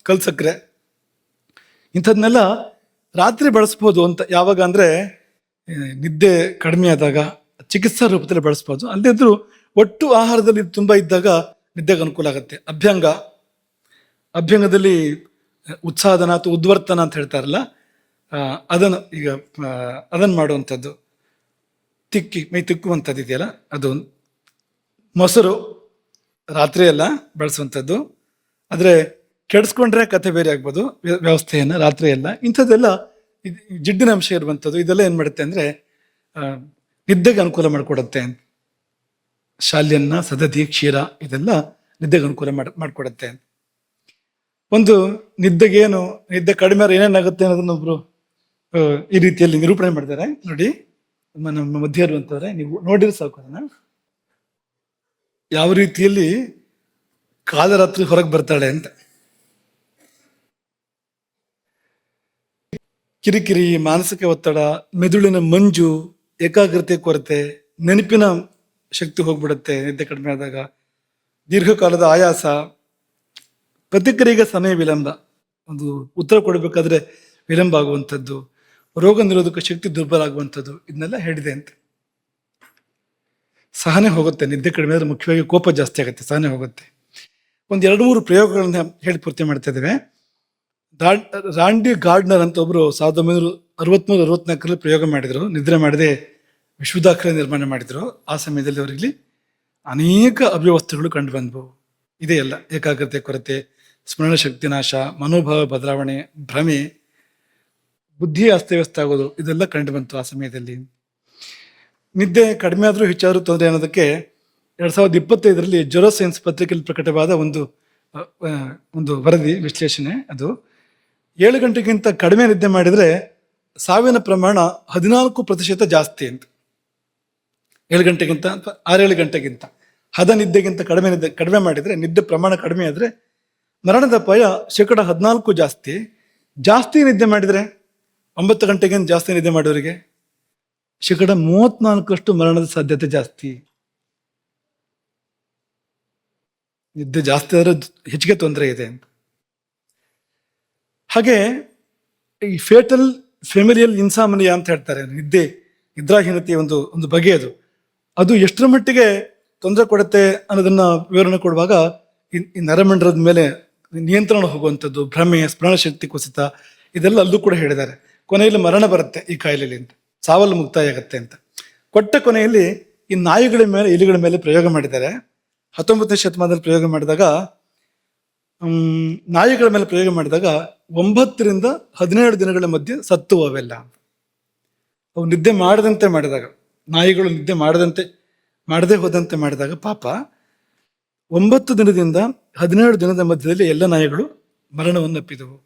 ಕಲ್ಸಕ್ರೆ, ಇಂಥದ್ನೆಲ್ಲ ರಾತ್ರಿ ಬಳಸ್ಬೋದು ಅಂತ. ಯಾವಾಗ ಅಂದರೆ ನಿದ್ದೆ ಕಡಿಮೆ ಆದಾಗ ಚಿಕಿತ್ಸಾ ರೂಪದಲ್ಲಿ ಬಳಸ್ಬೋದು. ಅಲ್ಲಿದ್ರೂ ಒಟ್ಟು ಆಹಾರದಲ್ಲಿ ತುಂಬ ಇದ್ದಾಗ ನಿದ್ದೆಗೆ ಅನುಕೂಲ ಆಗುತ್ತೆ. ಅಭ್ಯಂಗದಲ್ಲಿ ಉತ್ಸಾಹನ ಅಥವಾ ಉದ್ವರ್ತನ ಅಂತ ಹೇಳ್ತಾರಲ್ಲ, ಅದನ್ನು ಮಾಡುವಂಥದ್ದು. ಮೈ ತಿಕ್ಕುವಂಥದ್ದು ಇದೆಯಲ್ಲ ಅದು. ಮೊಸರು ರಾತ್ರಿ ಎಲ್ಲ ಬಳಸುವಂಥದ್ದು, ಆದರೆ ಕೆಡಿಸ್ಕೊಂಡ್ರೆ ಕಥೆ ಬೇರೆ ಆಗ್ಬೋದು ವ್ಯವಸ್ಥೆಯನ್ನು ರಾತ್ರಿ ಎಲ್ಲ. ಇಂಥದ್ದೆಲ್ಲ ಜಿಡ್ಡಿನ ಅಂಶ ಇರುವಂಥದ್ದು, ಇದೆಲ್ಲ ಏನು ಮಾಡುತ್ತೆ ಅಂದರೆ ನಿದ್ದೆಗೆ ಅನುಕೂಲ ಮಾಡಿಕೊಡುತ್ತೆ ಅಂತ. ಶಾಲ್ಯನ್ನ, ಸದತಿ, ಕ್ಷೀರ ಇದೆಲ್ಲ ನಿದ್ದೆಗೆ ಅನುಕೂಲ ಮಾಡಿಕೊಡುತ್ತೆ. ಒಂದು ನಿದ್ದೆ ಕಡಿಮೆ ಆದ್ರೆ ಏನೇನಾಗುತ್ತೆ ಅನ್ನೋದನ್ನ ಒಬ್ರು ಈ ರೀತಿಯಲ್ಲಿ ನಿರೂಪಣೆ ಮಾಡಿದ್ದಾರೆ ನೋಡಿ. ನಮ್ಮ ಮಧ್ಯ ಇರುವಂತವ್ರೆ, ನೀವು ನೋಡಿದ್ರೆ ಸಾಕು ಅದನ್ನ. ಯಾವ ರೀತಿಯಲ್ಲಿ ಕಾಲರಾತ್ರಿ ಹೊರಗೆ ಬರ್ತಾಳೆ ಅಂತ. ಕಿರಿಕಿರಿ, ಮಾನಸಿಕ ಒತ್ತಡ, ಮೆದುಳಿನ ಮಂಜು, ಏಕಾಗ್ರತೆ ಕೊರತೆ, ನೆನಪಿನ ಶಕ್ತಿ ಹೋಗ್ಬಿಡುತ್ತೆ ನಿದ್ದೆ ಕಡಿಮೆ ಆದಾಗ, ದೀರ್ಘಕಾಲದ ಆಯಾಸ, ಪ್ರತಿಕ್ರಿಯೆಗೆ ಸಮಯ ವಿಳಂಬ, ಒಂದು ಉತ್ತರ ಕೊಡಬೇಕಾದ್ರೆ ವಿಳಂಬ ಆಗುವಂಥದ್ದು, ರೋಗ ನಿರೋಧಕ ಶಕ್ತಿ ದುರ್ಬಲ ಆಗುವಂಥದ್ದು, ಇದನ್ನೆಲ್ಲ ಹೇಳಿದೆ ಅಂತ. ಸಹನೆ ಹೋಗುತ್ತೆ ನಿದ್ದೆ ಕಡಿಮೆ ಆದ್ರೆ, ಮುಖ್ಯವಾಗಿ ಕೋಪ ಜಾಸ್ತಿ ಆಗುತ್ತೆ, ಸಹನೆ ಹೋಗುತ್ತೆ. ಒಂದು 2-3 ಪ್ರಯೋಗಗಳನ್ನ ಹೇಳಿ ಪೂರ್ತಿ ಮಾಡ್ತಾ ಇದ್ದೇವೆ. ರಾಂಡಿ ಗಾರ್ಡ್ನರ್ ಅಂತ ಒಬ್ರು 1963-64 ಪ್ರಯೋಗ ಮಾಡಿದ್ರು. ನಿದ್ರೆ ಮಾಡದೆ ವಿಶ್ವದಾಖಲೆ ನಿರ್ಮಾಣ ಮಾಡಿದ್ರು. ಆ ಸಮಯದಲ್ಲಿ ಅವರಲ್ಲಿ ಅನೇಕ ಅವ್ಯವಸ್ಥೆಗಳು ಕಂಡು ಬಂದವು. ಇದೇ ಎಲ್ಲ ಏಕಾಗ್ರತೆ ಕೊರತೆ, ಸ್ಮರಣ ಶಕ್ತಿ ನಾಶ, ಮನೋಭಾವ ಬದಲಾವಣೆ, ಭ್ರಮೆ, ಬುದ್ಧಿ ಅಸ್ತವ್ಯಸ್ತ ಆಗೋದು, ಇದೆಲ್ಲ ಕಂಡು ಬಂತು ಆ ಸಮಯದಲ್ಲಿ. ನಿದ್ದೆ ಕಡಿಮೆ ಆದರೂ ಹೆಚ್ಚಾದರೂ ತೊಂದರೆ ಅನ್ನೋದಕ್ಕೆ 2025ರಲ್ಲಿ ಜೊರೋ ಸೈನ್ಸ್ ಪತ್ರಿಕೆಯಲ್ಲಿ ಪ್ರಕಟವಾದ ಒಂದು ವರದಿ ವಿಶ್ಲೇಷಣೆ. ಅದು 7 ಗಂಟೆಗಿಂತ ಕಡಿಮೆ ನಿದ್ದೆ ಮಾಡಿದರೆ ಸಾವಿನ ಪ್ರಮಾಣ 14% ಜಾಸ್ತಿ ಅಂತ. 7 ಗಂಟೆಗಿಂತ ಅಥವಾ 6-7 ಗಂಟೆಗಿಂತ ನಿದ್ದೆಗಿಂತ ಕಡಿಮೆ ಮಾಡಿದರೆ, ನಿದ್ದೆ ಪ್ರಮಾಣ ಕಡಿಮೆ ಆದರೆ ಮರಣದ ಅಪಾಯ 14% ಜಾಸ್ತಿ ನಿದ್ದೆ ಮಾಡಿದರೆ 9 ಗಂಟೆಗಿಂತ ಜಾಸ್ತಿ ನಿದ್ದೆ ಮಾಡೋರಿಗೆ 34% ಮರಣದ ಸಾಧ್ಯತೆ ಜಾಸ್ತಿ. ನಿದ್ದೆ ಜಾಸ್ತಿ ಆದ್ರೆ ಹೆಚ್ಚಿಗೆ ತೊಂದರೆ ಇದೆ ಅಂತ. ಹಾಗೆ ಈ ಫೇಟಲ್ ಫೆಮಿಲಿಯಲ್ ಇನ್ಸಾಮನಿಯಾ ಅಂತ ಹೇಳ್ತಾರೆ, ನಿದ್ರಾಹೀನತೆಯ ಒಂದು ಬಗೆ ಅದು ಎಷ್ಟರ ಮಟ್ಟಿಗೆ ತೊಂದರೆ ಕೊಡುತ್ತೆ ಅನ್ನೋದನ್ನ ವಿವರಣೆ ಕೊಡುವಾಗ ಈ ನರಮಂಡಲದ ಮೇಲೆ ನಿಯಂತ್ರಣ ಹೋಗುವಂಥದ್ದು, ಭ್ರಮೆ, ಸ್ಮರಣ ಶಕ್ತಿ ಕುಸಿತ, ಇದೆಲ್ಲ ಅಲ್ಲೂ ಕೂಡ ಹೇಳಿದ್ದಾರೆ. ಕೊನೆಯಲ್ಲಿ ಮರಣ ಬರುತ್ತೆ ಈ ಕಾಯಿಲೆಯಲ್ಲಿ ಅಂತ, ಸಾವಲ್ಲಿ ಮುಕ್ತಾಯ ಆಗುತ್ತೆ ಅಂತ. ಕೊನೆಯಲ್ಲಿ ಈ ನಾಯಿಗಳ ಮೇಲೆ, ಇಲಿಗಳ ಮೇಲೆ ಪ್ರಯೋಗ ಮಾಡಿದ್ದಾರೆ. 19ನೇ ಶತಮಾನದಲ್ಲಿ ಪ್ರಯೋಗ ಮಾಡಿದಾಗ, ನಾಯಿಗಳ ಮೇಲೆ ಪ್ರಯೋಗ ಮಾಡಿದಾಗ 9 ರಿಂದ 17 ದಿನಗಳ ಮಧ್ಯೆ ಸತ್ತು ಅವೆಲ್ಲ. ಅವು ನಿದ್ದೆ ಮಾಡದಂತೆ ಮಾಡಿದಾಗ, ನಾಯಿಗಳು ನಿದ್ದೆ ಮಾಡದೆ ಹೋದಂತೆ ಮಾಡಿದಾಗ ಪಾಪ 9 ದಿನದಿಂದ 17 ದಿನದ ಮಧ್ಯದಲ್ಲಿ ಎಲ್ಲ ನಾಯಿಗಳು ಮರಣವನ್ನು ಅಪ್ಪಿದವು.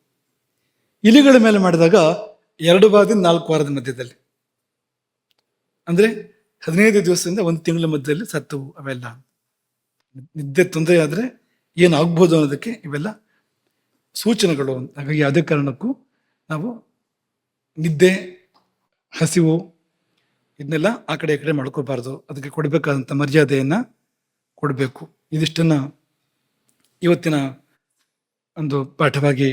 ಇಲಿಗಳ ಮೇಲೆ ಮಾಡಿದಾಗ 2 ವಾರದಿಂದ 4 ವಾರದ ಮಧ್ಯದಲ್ಲಿ, ಅಂದ್ರೆ 15 ದಿವಸದಿಂದ 1 ತಿಂಗಳ ಮಧ್ಯದಲ್ಲಿ ಸತ್ತವು ಅವೆಲ್ಲ. ನಿದ್ದೆ ತೊಂದರೆ ಆದ್ರೆ ಏನಾಗ್ಬೋದು ಅನ್ನೋದಕ್ಕೆ ಇವೆಲ್ಲ ಸೂಚನೆಗಳು. ಹಾಗಾಗಿ ಯಾವುದೇ ಕಾರಣಕ್ಕೂ ನಾವು ನಿದ್ದೆ, ಹಸಿವು ಇದನ್ನೆಲ್ಲ ಆ ಕಡೆ ಈ ಕಡೆ ಮಾಡ್ಕೋಬಾರ್ದು. ಅದಕ್ಕೆ ಕೊಡಬೇಕಾದಂಥ ಮರ್ಯಾದೆಯನ್ನ ಕೊಡಬೇಕು. ಇದಿಷ್ಟನ್ನ ಇವತ್ತಿನ ಒಂದು ಪಾಠವಾಗಿ,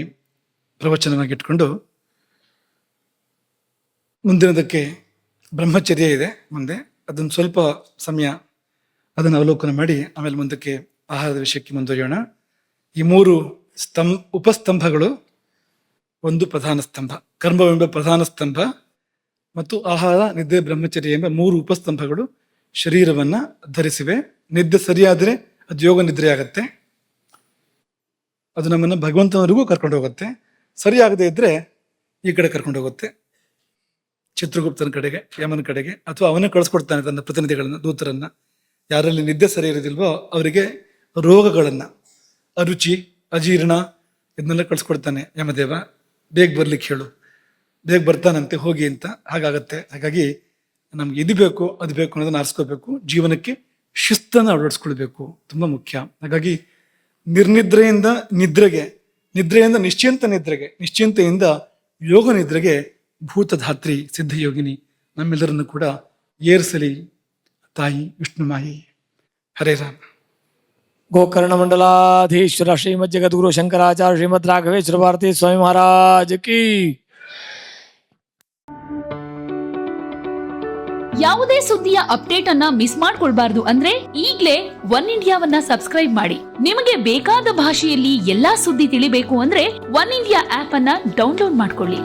ಪ್ರವಚನವಾಗಿ ಇಟ್ಕೊಂಡು, ಮುಂದಿನದಕ್ಕೆ ಬ್ರಹ್ಮಚರ್ಯ ಇದೆ ಮುಂದೆ, ಅದನ್ನು ಸ್ವಲ್ಪ ಸಮಯ ಅದನ್ನು ಅವಲೋಕನ ಮಾಡಿ ಆಮೇಲೆ ಮುಂದಕ್ಕೆ ಆಹಾರದ ವಿಷಯಕ್ಕೆ ಮುಂದುವರಿಯೋಣ. ಈ 3 ಉಪಸ್ತಂಭಗಳು, ಒಂದು ಪ್ರಧಾನ ಸ್ತಂಭ, ಕರ್ಮವೆಂಬ ಪ್ರಧಾನ ಸ್ತಂಭ, ಮತ್ತು ಆಹಾರ, ನಿದ್ದೆ, ಬ್ರಹ್ಮಚರ್ಯ ಎಂಬ 3 ಉಪಸ್ತಂಭಗಳು ಶರೀರವನ್ನ ಧರಿಸಿವೆ. ನಿದ್ದೆ ಸರಿಯಾದರೆ ಅದು ಯೋಗ ನಿದ್ರೆ ಆಗತ್ತೆ, ಅದು ನಮ್ಮನ್ನು ಭಗವಂತನವರೆಗೂ ಕರ್ಕೊಂಡು ಹೋಗುತ್ತೆ. ಸರಿಯಾಗದೇ ಇದ್ರೆ ಈ ಕಡೆ ಕರ್ಕೊಂಡು ಹೋಗುತ್ತೆ, ಚಿತ್ರಗುಪ್ತನ ಕಡೆಗೆ, ಯಮನ ಕಡೆಗೆ, ಅಥವಾ ಅವನೇ ಕಳಿಸ್ಕೊಡ್ತಾನೆ ತನ್ನ ಪ್ರತಿನಿಧಿಗಳನ್ನ, ದೂತರನ್ನ. ಯಾರಲ್ಲಿ ನಿದ್ದೆ ಸರಿ ಇರೋದಿಲ್ವೋ ಅವರಿಗೆ ರೋಗಗಳನ್ನ, ಅರುಚಿ, ಅಜೀರ್ಣ ಇದನ್ನೆಲ್ಲ ಕಳಿಸ್ಕೊಡ್ತಾನೆ ಯಮದೇವ. ಬೇಗ ಬರ್ಲಿಕ್ಕೆ ಹೇಳು, ಬೇಗ ಬರ್ತಾನಂತೆ, ಹೋಗಿ ಅಂತ. ಹಾಗಾಗತ್ತೆ. ಹಾಗಾಗಿ ನಮ್ಗೆ ಇದು ಬೇಕು ಅದು ಬೇಕು ಅನ್ನೋದನ್ನ ಆರಿಸ್ಕೋಬೇಕು. ಜೀವನಕ್ಕೆ ಶಿಸ್ತನ್ನು ಅಳವಡಿಸ್ಕೊಳ್ಬೇಕು, ತುಂಬಾ ಮುಖ್ಯ. ಹಾಗಾಗಿ ನಿರ್ನಿದ್ರೆಯಿಂದ ನಿದ್ರೆಗೆ, ನಿದ್ರೆಯಿಂದ ನಿಶ್ಚಿಂತೆಗೆ, ನಿಶ್ಚಿಂತೆಯಿಂದ ಯೋಗ ನಿದ್ರೆಗೆ ಭೂತಧಾತ್ರಿ ಸಿದ್ಧಯೋಗಿನಿ ನಮ್ಮೆಲ್ಲರನ್ನು ಕೂಡ ಏರಿಸಲಿ ತಾಯಿ ವಿಷ್ಣುಮಾಯಿ. ಹರೇ ರಾಮ. ಗೋಕರ್ಣ ಮಂಡಲಾಧೀಶ್ವರ ಶ್ರೀಮದ್ ಜಗದ್ಗುರು ಶಂಕರಾಚಾರ್ಯ ಶ್ರೀಮದ್ ರಾಘವೇಶ್ವರ ಭಾರತಿ ಸ್ವಾಮಿ ಮಹಾರಾಜ್ ಕಿ. ಯಾವುದೇ ಸುದ್ದಿಯ ಅಪ್ಡೇಟ್ ಅನ್ನ ಮಿಸ್ ಮಾಡ್ಕೊಳ್ಬಾರ್ದು ಅಂದ್ರೆ ಈಗ್ಲೇ ಒನ್ ಇಂಡಿಯಾವನ್ನ ಸಬ್ಸ್ಕ್ರೈಬ್ ಮಾಡಿ. ನಿಮಗೆ ಬೇಕಾದ ಭಾಷೆಯಲ್ಲಿ ಎಲ್ಲಾ ಸುದ್ದಿ ತಿಳಿಬೇಕು ಅಂದ್ರೆ ಒನ್ ಇಂಡಿಯಾ ಆಪ್ ಅನ್ನ ಡೌನ್ಲೋಡ್ ಮಾಡ್ಕೊಳ್ಳಿ.